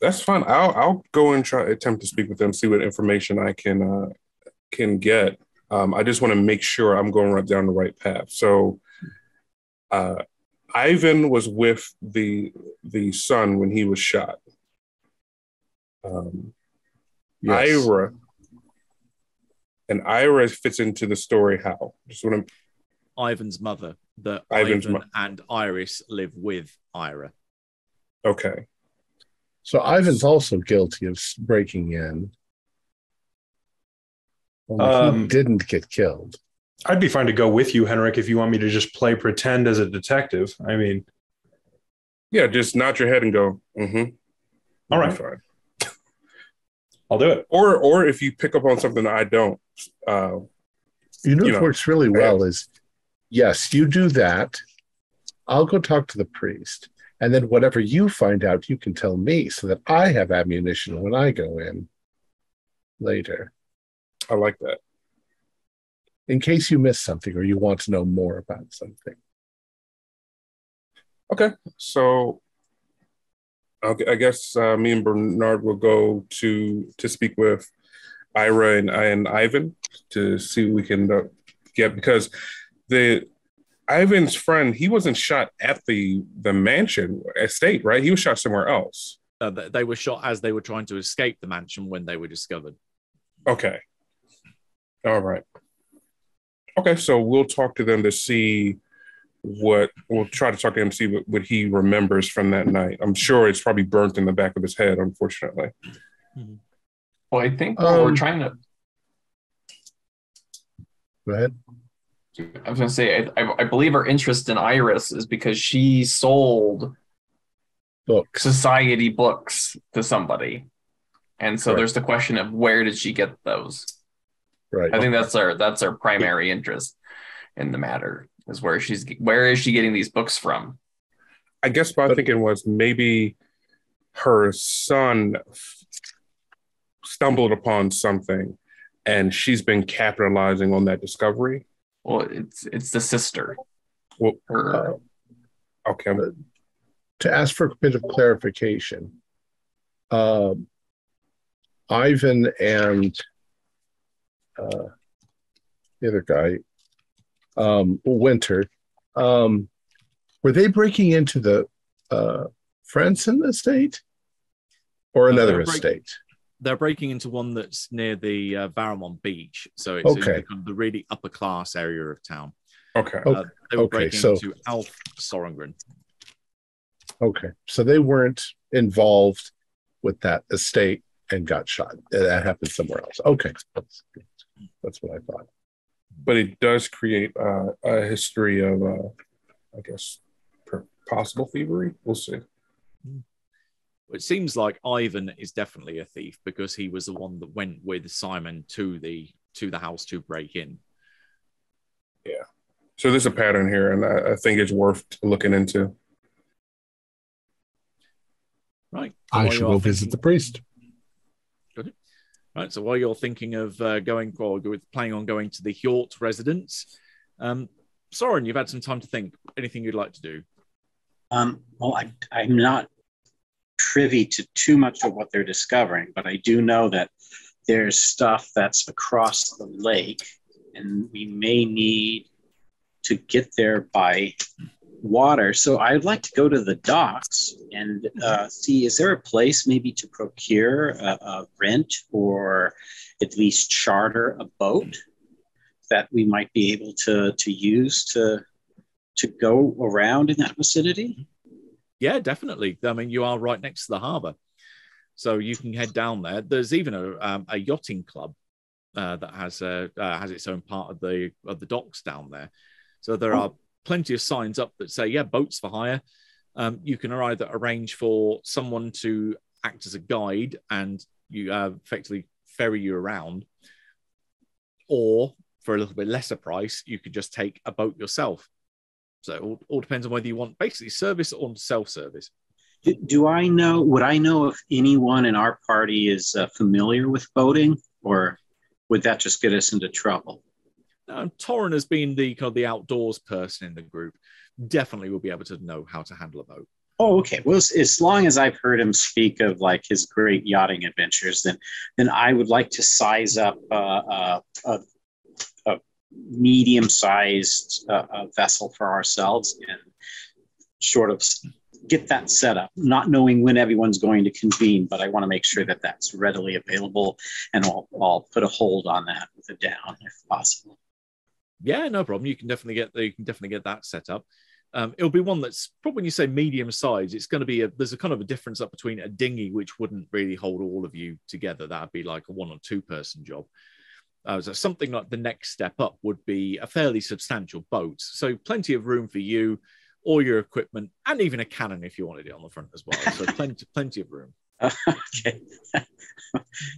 That's fine. I'll go and attempt to speak with them, see what information I can get. I just want to make sure I'm going right down the right path. So, Ivan was with the son when he was shot. Yes. Ira fits into the story how? Just want to. Ivan's mother that Ivan and Iris live with Ira. Okay. So Ivan's also guilty of breaking in. Only he didn't get killed. I'd be fine to go with you, Henrik, if you want me to just play pretend as a detective. I mean, yeah, just nod your head and go, mm-hmm. All right. Fine. I'll do it. Or if you pick up on something that I don't. What works really well is, yes, you do that. I'll go talk to the priest. And then whatever you find out, you can tell me so that I have ammunition when I go in later. I like that. In case you miss something or you want to know more about something. Okay, so I guess me and Bernard will go to speak with Ira and Ivan to see what we can get, because Ivan's friend, he wasn't shot at the mansion estate, right? He was shot somewhere else. They were shot as they were trying to escape the mansion when they were discovered. Okay. All right. Okay, so we'll talk to them to see we'll try to talk to him to see what he remembers from that night. I'm sure it's probably burnt in the back of his head, unfortunately. Well, I think we're trying to... Go ahead. I was going to say, I believe our interest in Iris is because she sold society books to somebody. And so there's the question of where did she get those? Right. I think that's our primary interest in the matter, is where is she getting these books from? I guess my thinking was maybe her son stumbled upon something and she's been capitalizing on that discovery. Well, it's the sister. Well, okay. To ask for a bit of clarification, Ivan and the other guy, Winter, were they breaking into the Franson estate or another estate? They're breaking into one that's near the Varamon beach, so it's in the really upper class area of town. Okay. They were breaking into Alf Sorengren. Okay, so they weren't involved with that estate and got shot. That happened somewhere else. Okay, that's what I thought. But it does create a history of, I guess, possible thievery. We'll see. It seems like Ivan is definitely a thief because he was the one that went with Simon to the house to break in. Yeah. So there's a pattern here, and I think it's worth looking into. Right. I should go visit the priest. Good. Right. So while you're thinking of planning on going to the Hjort residence, Soren, you've had some time to think. Anything you'd like to do? Well, I'm not privy to too much of what they're discovering, but I do know that there's stuff that's across the lake, and we may need to get there by water. So I'd like to go to the docks and see, is there a place maybe to procure a rent or at least charter a boat that we might be able to use to go around in that vicinity? Yeah, definitely. I mean, you are right next to the harbour, so you can head down there. There's even a yachting club that has its own part of the docks down there. So there are plenty of signs up that say, yeah, boats for hire. You can either arrange for someone to act as a guide and you effectively ferry you around, or for a little bit lesser price, you could just take a boat yourself. So it all depends on whether you want basically service or self-service. Would I know if anyone in our party is familiar with boating, or would that just get us into trouble? Torrin has been the outdoors person in the group. Definitely will be able to know how to handle a boat. Oh, okay. Well, as long as I've heard him speak of like his great yachting adventures, then I would like to size up a medium-sized vessel for ourselves and sort of get that set up, not knowing when everyone's going to convene, but I want to make sure that that's readily available, and I'll put a hold on that with a down if possible. Yeah, no problem. You can definitely get that set up. It'll be one that's probably, when you say medium size, it's going to be there's a kind of a difference up between a dinghy, which wouldn't really hold all of you together. That'd be like a 1 or 2 person job. So something like the next step up would be a fairly substantial boat. So plenty of room for you, all your equipment, and even a cannon if you wanted it on the front as well. So plenty of room. Okay.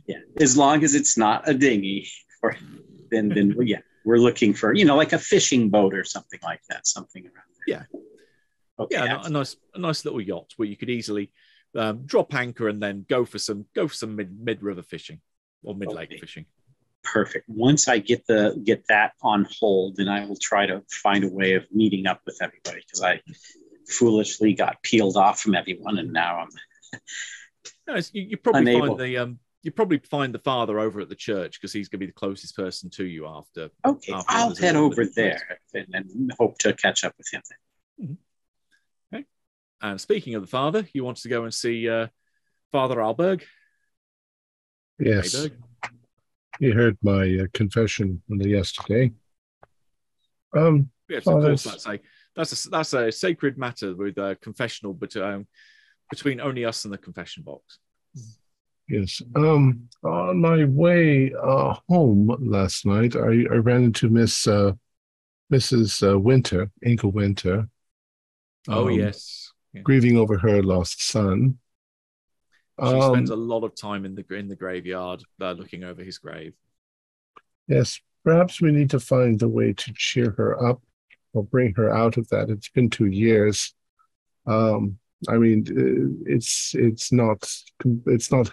Yeah, as long as it's not a dinghy, then yeah, we're looking for, like a fishing boat or something like that, something around there. Yeah. Okay. Yeah, a nice little yacht where you could easily drop anchor and then go for some mid river fishing or mid lake fishing. Perfect. Once I get that on hold, then I will try to find a way of meeting up with everybody, because I foolishly got peeled off from everyone, and now I'm you probably unable. You probably find the father over at the church, because he's going to be the closest person to you after. Okay, I'll head over there and hope to catch up with him then. Mm-hmm. Okay. And speaking of the father, you wanted to go and see Father Alberg? Yes. Alberg? He heard my confession yesterday. Yes, of course. That's a sacred matter with a confessional, but between only us and the confession box. Yes. On my way home last night, I ran into Mrs. Winter, Inkle Winter. Oh, yes. Yeah. Grieving over her lost son. She spends a lot of time in the graveyard looking over his grave. Yes, perhaps we need to find a way to cheer her up or bring her out of that. It's been 2 years. I mean, it's not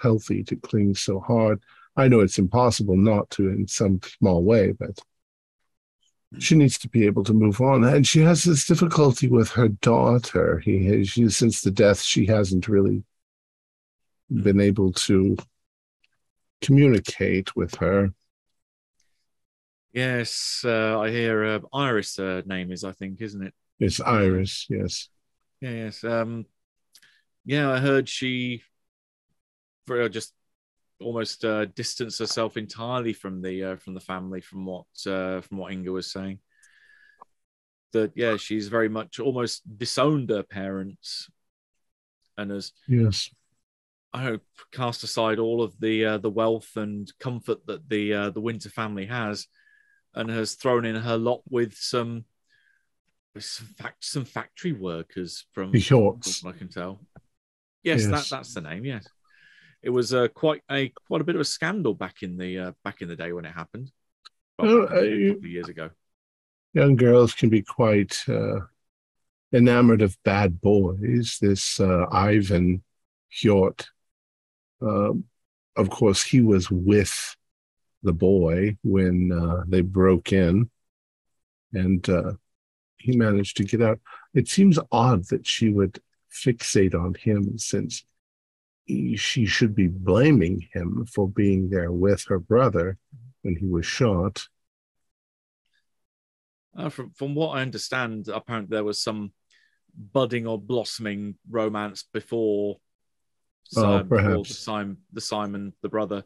healthy to cling so hard. I know it's impossible not to in some small way, but she needs to be able to move on. And she has this difficulty with her daughter. Since the death, she hasn't really been able to communicate with her. Yes, I hear Iris' name is, I think, isn't it? It's Iris, yes. Yes. Yeah, I heard she just almost distanced herself entirely from the family, from what Inga was saying. That she's very much almost disowned her parents, and has cast aside all of the wealth and comfort that the Winter family has, and has thrown in her lot with some factory workers from what I can tell. Yes, that's the name. Yes, it was quite a bit of a scandal back in the day when it happened. A couple of years ago. Young girls can be quite enamored of bad boys. This Ivan Hjort, of course, he was with the boy when they broke in, and he managed to get out. It seems odd that she would fixate on him, since she should be blaming him for being there with her brother when he was shot. From what I understand, apparently there was some budding or blossoming romance before perhaps the Simon, the brother,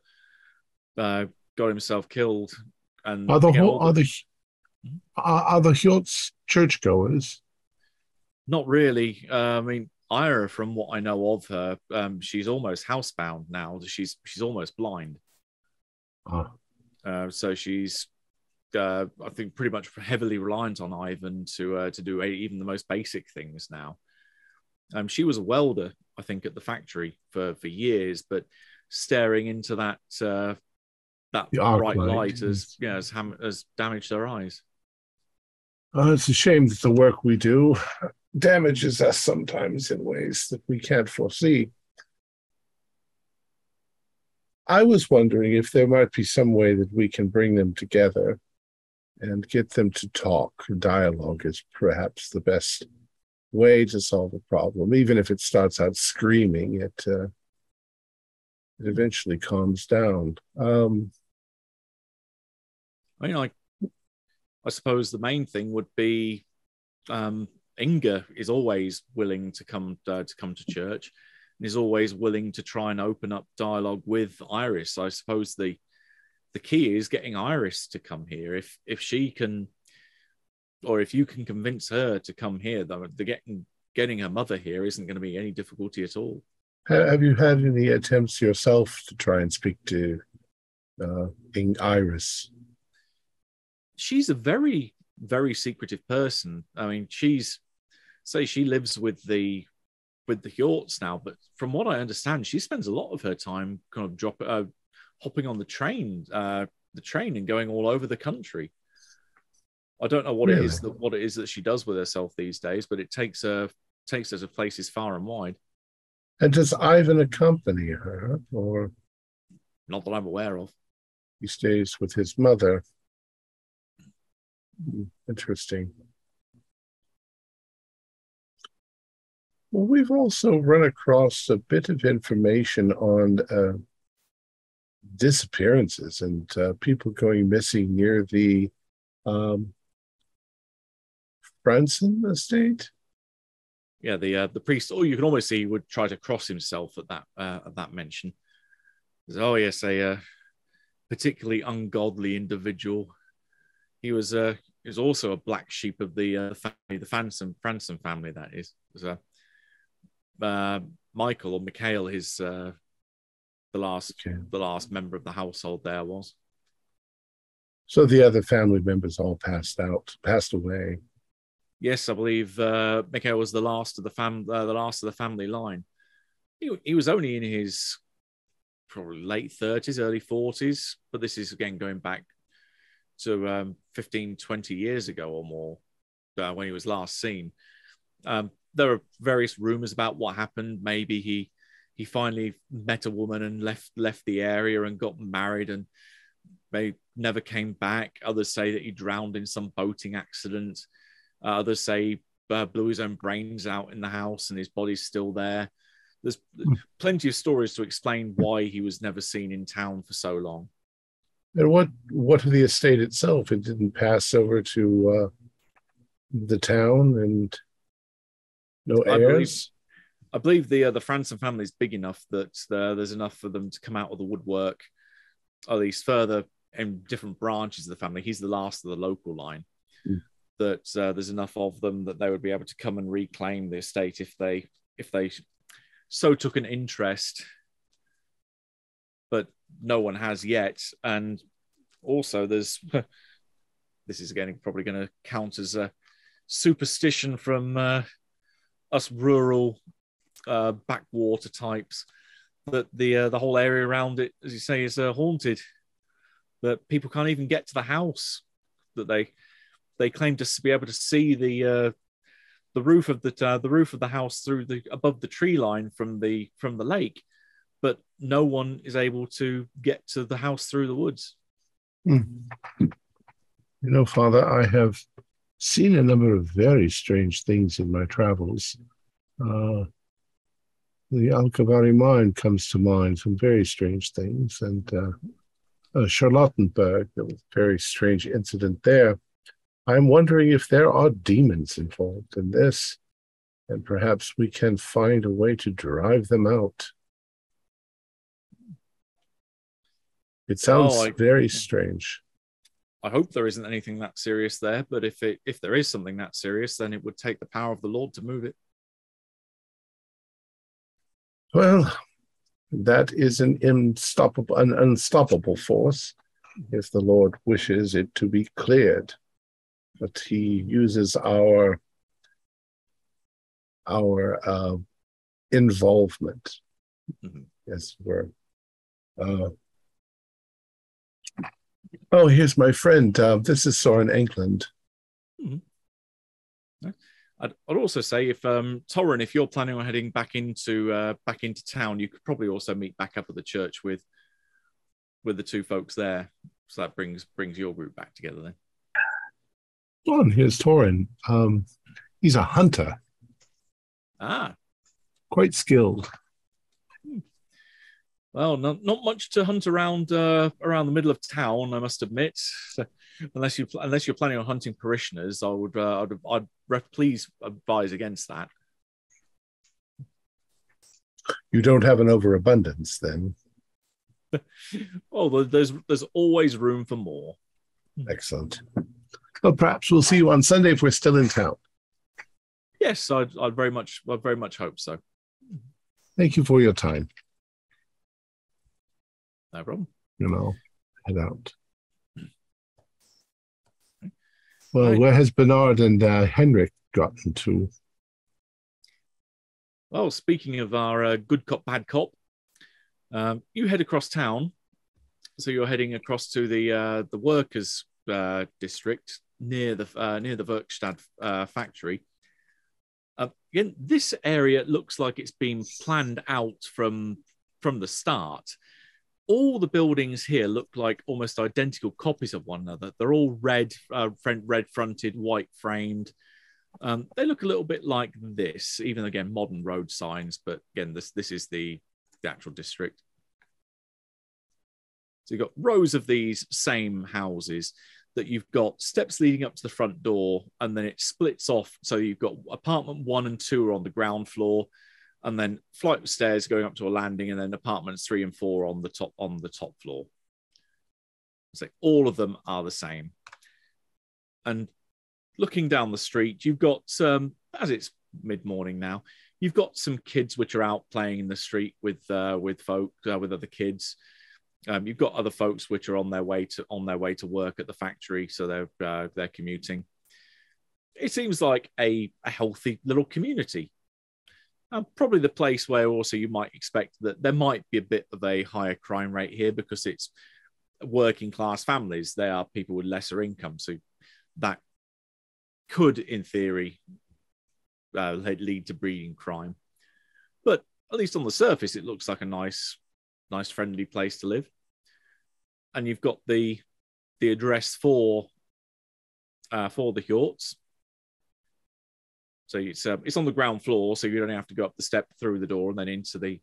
got himself killed. And are the Hjorts churchgoers? Not really. I mean, Ira, from what I know of her, she's almost housebound now. She's almost blind. So she's, I think, pretty much heavily reliant on Ivan to do even the most basic things now. She was a welder, I think, at the factory for years, but staring into that bright light has damaged her eyes. It's a shame that the work we do damages us sometimes in ways that we can't foresee. I was wondering if there might be some way that we can bring them together and get them to talk. Dialogue is perhaps the best way to solve a problem. Even if it starts out screaming, it eventually calms down. I suppose the main thing would be Inga is always willing to come to church, and is always willing to try and open up dialogue with Iris. I suppose the key is getting Iris to come here. If she can or if you can convince her to come here, getting her mother here isn't going to be any difficulty at all. Have you had any attempts yourself to try and speak to Iris? She's a very, very secretive person. I mean, she lives with the Hjorts now, but from what I understand, she spends a lot of her time kind of hopping on the train and going all over the country. I don't know what Really? it is that she does with herself these days, but it takes her to places far and wide. And does Ivan accompany her, or Not that I'm aware of. he stays with his mother? Interesting. Well, we've also run across a bit of information on disappearances and people going missing near the Branson estate. Yeah, the priest. Oh, you can almost see he would try to cross himself at that mention. Oh yes, a particularly ungodly individual. He was also a black sheep of the family, the Franson family. That is. Michael or Mikhail, the last member of the household there was. So the other family members all passed away. Yes, I believe Mikhail was the last of the family line. He was only in his probably late 30s, early 40s, but this is again going back to 15, 20 years ago or more when he was last seen. There are various rumors about what happened. Maybe he finally met a woman and left the area and got married and they never came back. Others say that he drowned in some boating accident. Others say blew his own brains out in the house and his body's still there. There's plenty of stories to explain why he was never seen in town for so long. And what of the estate itself? It didn't pass over to the town, and no heirs? I believe the Franson family is big enough that there's enough for them to come out of the woodwork, at least further in different branches of the family. He's the last of the local line. That there's enough of them that they would be able to come and reclaim the estate if they so took an interest. But no one has yet. And also there's this is again probably going to count as a superstition from us rural backwater types, that the whole area around it, as you say, is haunted. That people can't even get to the house. That they claim to be able to see the roof of the house through above the tree line from the lake, but no one is able to get to the house through the woods. Father, I have seen a number of very strange things in my travels. The Alcavari mine comes to mind, some very strange things, and Charlottenburg, there was a very strange incident there. I'm wondering if there are demons involved in this, and perhaps we can find a way to drive them out. It sounds very strange. I hope there isn't anything that serious there, but if there is something that serious, then it would take the power of the Lord to move it. Well, that is an unstoppable force, if the Lord wishes it to be cleared. But he uses our involvement, as it were. Here's my friend. This is Soren England. I'd also say if Torrin, if you're planning on heading back into town, you could probably also meet back up at the church with the two folks there. So that brings your group back together then. Here's Torrin. He's a hunter. Quite skilled. Well, not much to hunt around the middle of town, I must admit. Unless you're planning on hunting parishioners, I'd please advise against that. You don't have an overabundance, then? Well, there's always room for more. Excellent. Well, perhaps we'll see you on Sunday if we're still in town. Yes, I'd very much hope so. Thank you for your time. No problem. Head out. Well, Right. where has Bernard and Henrik gotten to? Well, speaking of our good cop, bad cop, you head across town. So you're heading across to the workers' district near the Werkstatt factory. Again, this area looks like it's been planned out from the start. All the buildings here look like almost identical copies of one another. They're all red fronted, white framed. They look a little bit like this, even again modern road signs. But again, this is the actual district. So you've got rows of these same houses that you've got steps leading up to the front door, and then it splits off. So you've got apartment 1 and 2 are on the ground floor, and then flight of stairs going up to a landing, and then apartments 3 and 4 on the top floor. So all of them are the same. And looking down the street, you've got as it's mid-morning now, you've got some kids which are out playing in the street with other kids. You've got other folks which are on their way to work at the factory, so they're commuting. It seems like a healthy little community. Probably the place where also you might expect that there might be a bit of a higher crime rate here because it's working class families. They are people with lesser income, so that could, in theory, lead to breeding crime. But at least on the surface, it looks like a nice, friendly place to live. And you've got the address for the Hjorts. So it's on the ground floor, so you don't have to go up the step through the door and then into the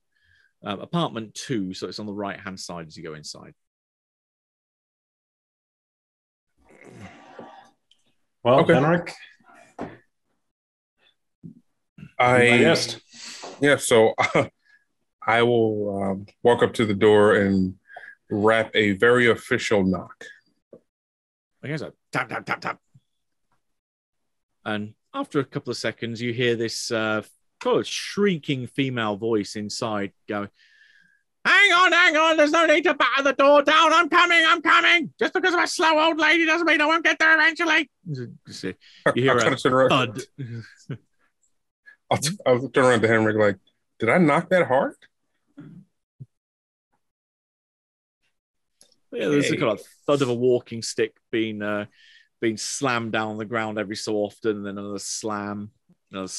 apartment 2. So it's on the right hand side as you go inside. Well, Okay. Henrik, So I will walk up to the door and rap a very official knock. Okay, so tap, tap, tap, tap. And after a couple of seconds, you hear this kind of shrieking female voice inside going, hang on, there's no need to batter the door down. I'm coming. Just because I'm a slow old lady doesn't mean I won't get there eventually. You hear a thud. I'll turn around to Henrik like, did I knock that hard? Yeah, there's a kind of thud of a walking stick being slammed down on the ground every so often, and then another slam, and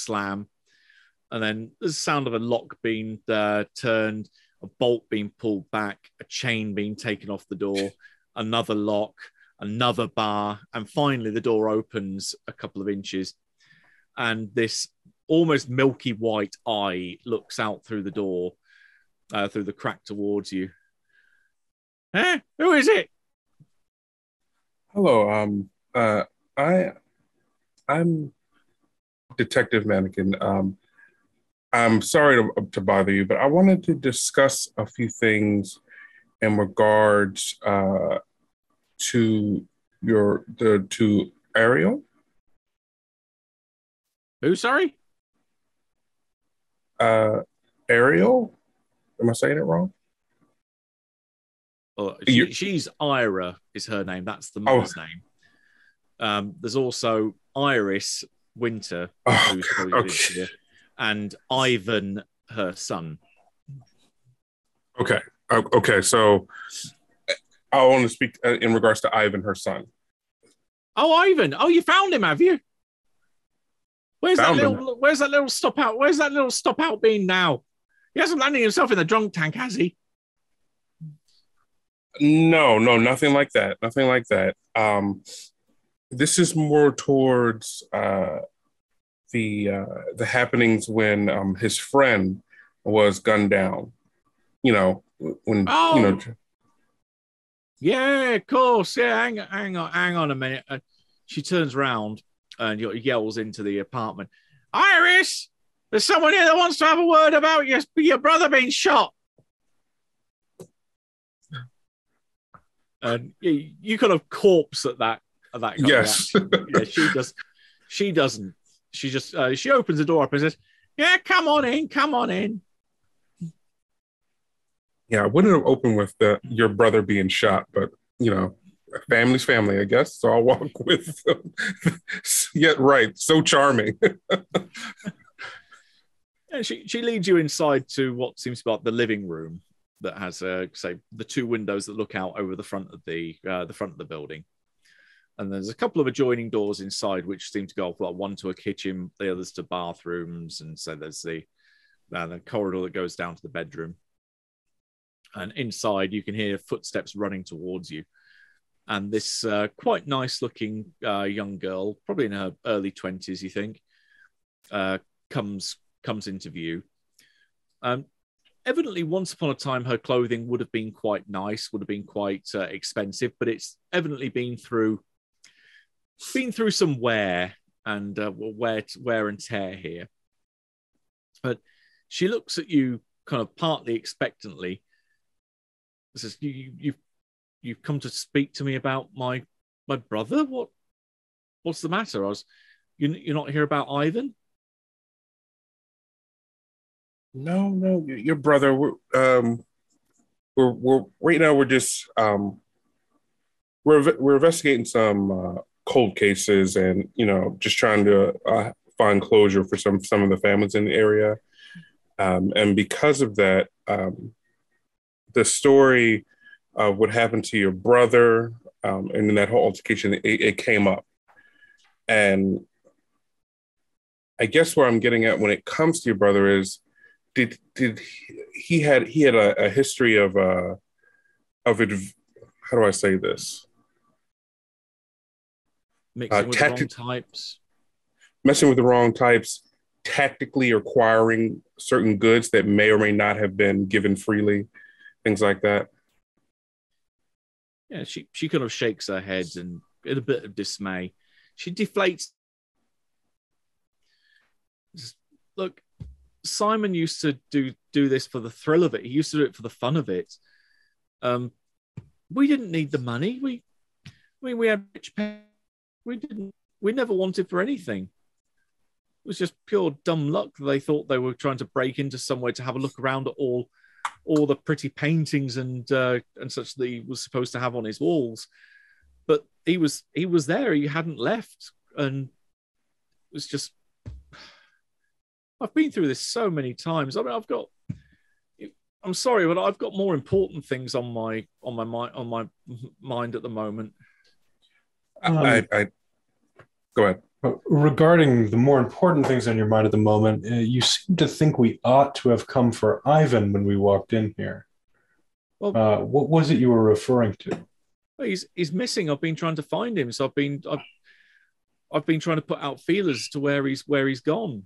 then there's the sound of a lock being turned, a bolt being pulled back, a chain being taken off the door, another lock, another bar, and finally the door opens a couple of inches, and this almost milky white eye looks out through the door, through the crack towards you. Who is it? Hello, I'm Detective Mannequin. I'm sorry to bother you, but I wanted to discuss a few things in regards to Ariel. Who? Sorry. Ariel. Am I saying it wrong? Oh, she's Ira, is her name. That's the mother's name. There's also Iris Winter, who's here, and Ivan, her son. Okay. So I want to speak in regards to Ivan, her son. Oh, Ivan! Oh, you found him, have you? Where's that little stop out? Where's that little stop out been now? He hasn't landed himself in the drunk tank, has he? No, nothing like that. Nothing like that. This is more towards the happenings when his friend was gunned down. Yeah, of course. Yeah, hang on a minute. She turns around and yells into the apartment. Iris, there's someone here that wants to have a word about your brother being shot. And you kind of corpse at that that kind Yes. of reaction. Yeah, she does. She doesn't. She just she opens the door up and says, "Yeah, come on in, come on in." Yeah, I wouldn't have opened with your brother being shot, but family's family, I guess. So I'll walk with yet right. So charming. Yeah, she leads you inside to what seems to be like the living room that has, say, the two windows that look out over the front of the building. And there's a couple of adjoining doors inside, which seem to go off, like one to a kitchen, the others to bathrooms, and so there's the corridor that goes down to the bedroom. And inside, you can hear footsteps running towards you. And this quite nice-looking young girl, probably in her early 20s, you think, comes into view. Evidently, once upon a time, her clothing would have been quite nice, would have been quite expensive, but it's evidently been through some wear and wear and tear here. But she looks at you kind of partly expectantly. Says, "You've come to speak to me about my brother? What's the matter? You're not here about Ivan?" No, your brother. We're right now. We're just we're investigating some cold cases, and just trying to find closure for some of the families in the area. And because of that, the story of what happened to your brother, and in that whole altercation, it came up, and I guess where I'm getting at when it comes to your brother is, did he had a history of it? How do I say this? Mixing with the wrong types. Messing with the wrong types, tactically acquiring certain goods that may or may not have been given freely, things like that. Yeah, she kind of shakes her head and in a bit of dismay. She deflates. Look, Simon used to do this for the thrill of it. He used to do it for the fun of it. We didn't need the money. We had rich parents. We never wanted for anything. It was just pure dumb luck that they thought they were trying to break into somewhere to have a look around at all the pretty paintings and such that he was supposed to have on his walls. But he was there. He hadn't left, and it was just. I've been through this so many times. I mean, I'm sorry, but I've got more important things on my mind at the moment. I go ahead. Regarding the more important things on your mind at the moment, you seem to think we ought to have come for Ivan when we walked in here. Well, what was it you were referring to? He's missing. I've been trying to find him, so I've been trying to put out feelers to where he's gone,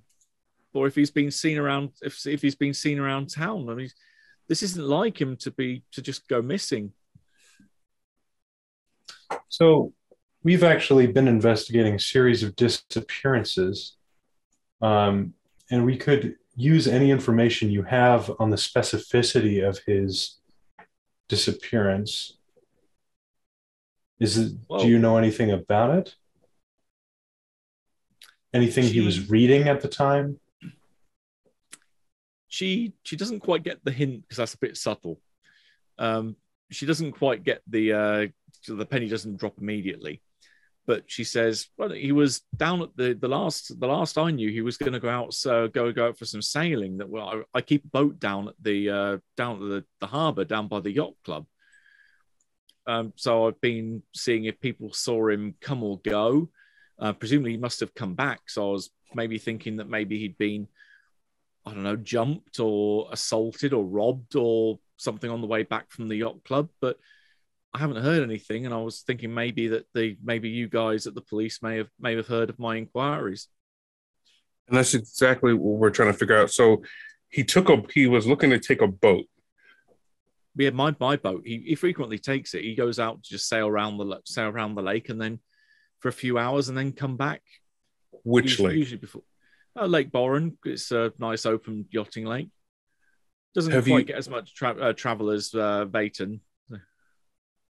or if he's been seen around. If he's been seen around town. I mean, this isn't like him to just go missing. So. We've actually been investigating a series of disappearances, and we could use any information you have on the specificity of his disappearance. Do you know anything about it? Anything he was reading at the time? She doesn't quite get the hint because that's a bit subtle. She doesn't quite get the penny doesn't drop immediately. But she says, well, he was down at the last I knew, he was going to go out, go out for some sailing. That I keep a boat down at the harbour, down by the yacht club. So I've been seeing if people saw him come or go. Presumably he must have come back. So I was maybe thinking that maybe he'd been, I don't know, jumped or assaulted or robbed or something on the way back from the yacht club. But I haven't heard anything, and I was thinking maybe that maybe you guys at the police may have heard of my inquiries. And that's exactly what we're trying to figure out. So he was looking to take a boat. Yeah, my boat. He frequently takes it. He goes out to just sail around the lake, and then for a few hours, and then come back. Which lake? Usually before Lake Boren. It's a nice open yachting lake. Doesn't quite get as much travel as Vaesen.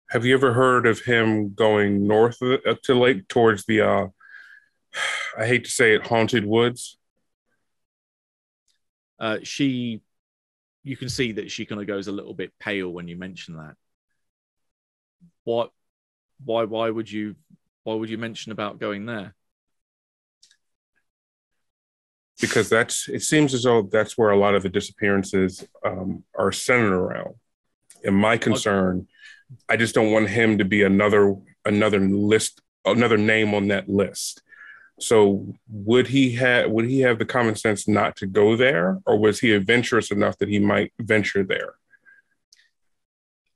Have you ever heard of him going north of to the lake towards the, I hate to say it, haunted woods? You can see that she kind of goes a little bit pale when you mention that. What? Why would you mention about going there? Because it seems as though that's where a lot of the disappearances are centered around. And my concern, I just don't want him to be another name on that list. So would he have the common sense not to go there, or was he adventurous enough that he might venture there?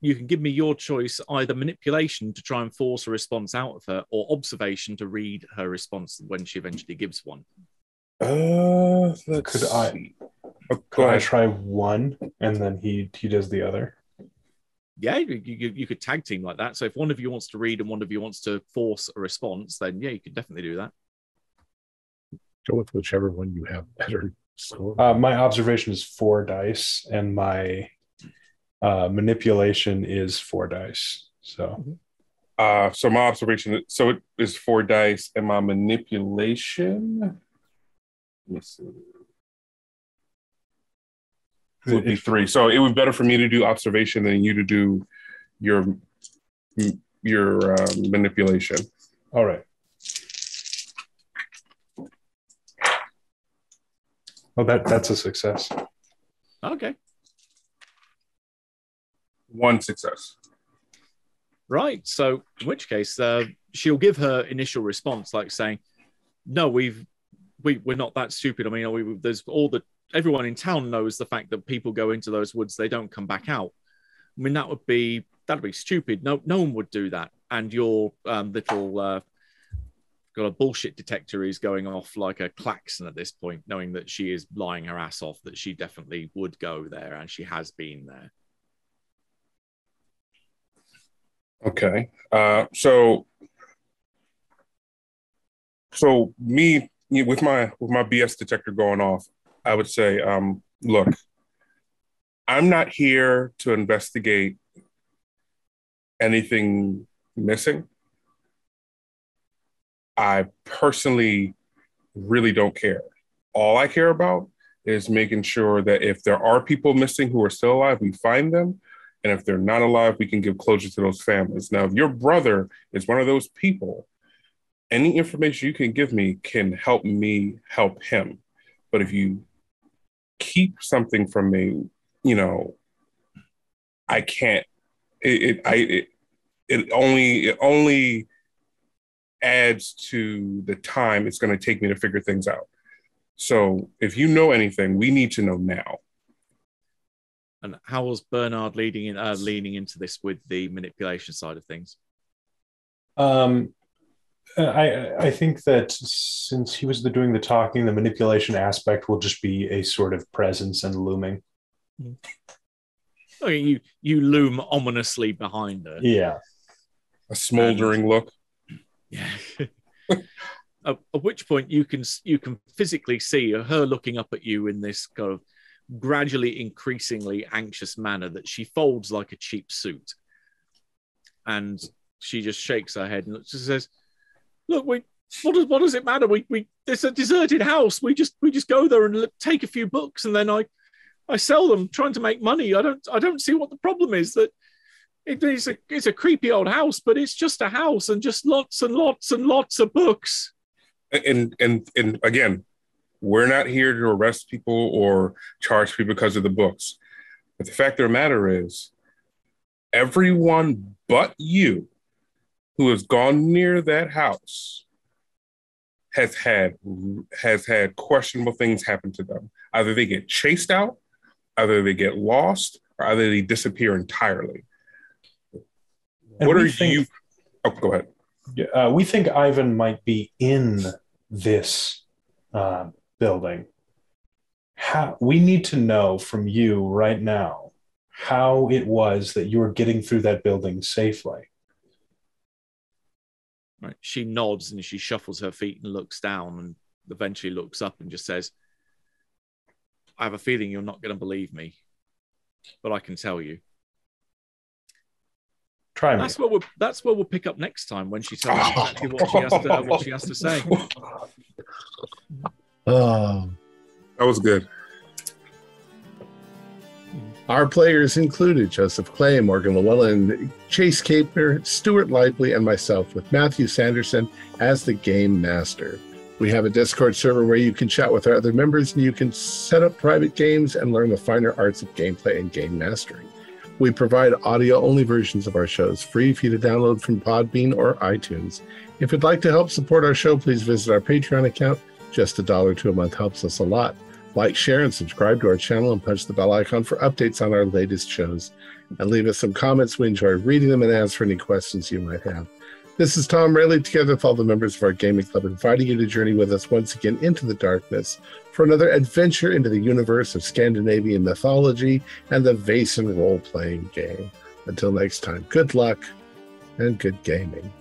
You can give me your choice, either manipulation to try and force a response out of her, or observation to read her response when she eventually gives one. Could I try one and then he does the other? Yeah, you could tag team like that. So if one of you wants to read and one of you wants to force a response, then yeah, you could definitely do that. Go with whichever one you have better score. My observation is 4 dice, and my manipulation is 4 dice. So, so my observation, so it is 4 dice, and my manipulation, let me see, it would be 3. So it would be better for me to do observation than you to do your manipulation. All right. Oh, that's a success. Okay. 1 success. Right. So in which case, she'll give her initial response, like saying, "No, we're not that stupid. I mean, everyone in town knows the fact that people go into those woods, they don't come back out. I mean, that'd be stupid. No one would do that. And your little got a bullshit detector is going off like a klaxon at this point, knowing that she is lying her ass off, that she definitely would go there, and she has been there." Okay. So me with my BS detector going off, I would say, look, I'm not here to investigate anything missing. I personally really don't care. All I care about is making sure that if there are people missing who are still alive, we find them. And if they're not alive, we can give closure to those families. Now, if your brother is one of those people, any information you can give me can help me help him. But if you keep something from me, I can't. It only adds to the time it's going to take me to figure things out. So if you know anything, we need to know now. And how was Bernard leaning into this with the manipulation side of things? I think that since he was doing the talking, the manipulation aspect will just be a sort of presence and looming. Okay, you loom ominously behind her. Yeah. A smoldering look. Yeah. At which point you can physically see her looking up at you in this kind of gradually increasingly anxious manner that she folds like a cheap suit, and she just shakes her head and just says, "Look, what does it matter? It's a deserted house. We just go there and take a few books, and then I sell them, trying to make money. I don't see what the problem is. That it's a creepy old house, but it's just a house, and just lots and lots and lots of books." And again, we're not here to arrest people or charge people because of the books. But the fact of the matter is, everyone but you who has gone near that house has had questionable things happen to them. Either they get chased out, either they get lost, or either they disappear entirely. And what are you? Oh, go ahead. We think Ivan might be in this building. We need to know from you right now how it was that you were getting through that building safely. Right. She nods and she shuffles her feet and looks down and eventually looks up and just says, "I have a feeling you're not going to believe me, but I can tell you. Try me. That's where we'll pick up next time when she tells us exactly what she has to say. Oh, That was good. our players included Joseph Clay, Morgan Llewellyn, Chase Capner, Stuart Lively, and myself, with Matthew Sanderson as the game master. We have a Discord server where you can chat with our other members, and you can set up private games and learn the finer arts of gameplay and game mastering. We provide audio-only versions of our shows, free for you to download from Podbean or iTunes. If you'd like to help support our show, please visit our Patreon account. Just $1 a month helps us a lot. Like, share, and subscribe to our channel, and punch the bell icon for updates on our latest shows. And leave us some comments. We enjoy reading them and answer any questions you might have. This is Tom Rayleigh, together with all the members of our gaming club, inviting you to journey with us once again into the darkness for another adventure into the universe of Scandinavian mythology and the Vaesen role-playing game. Until next time, good luck and good gaming.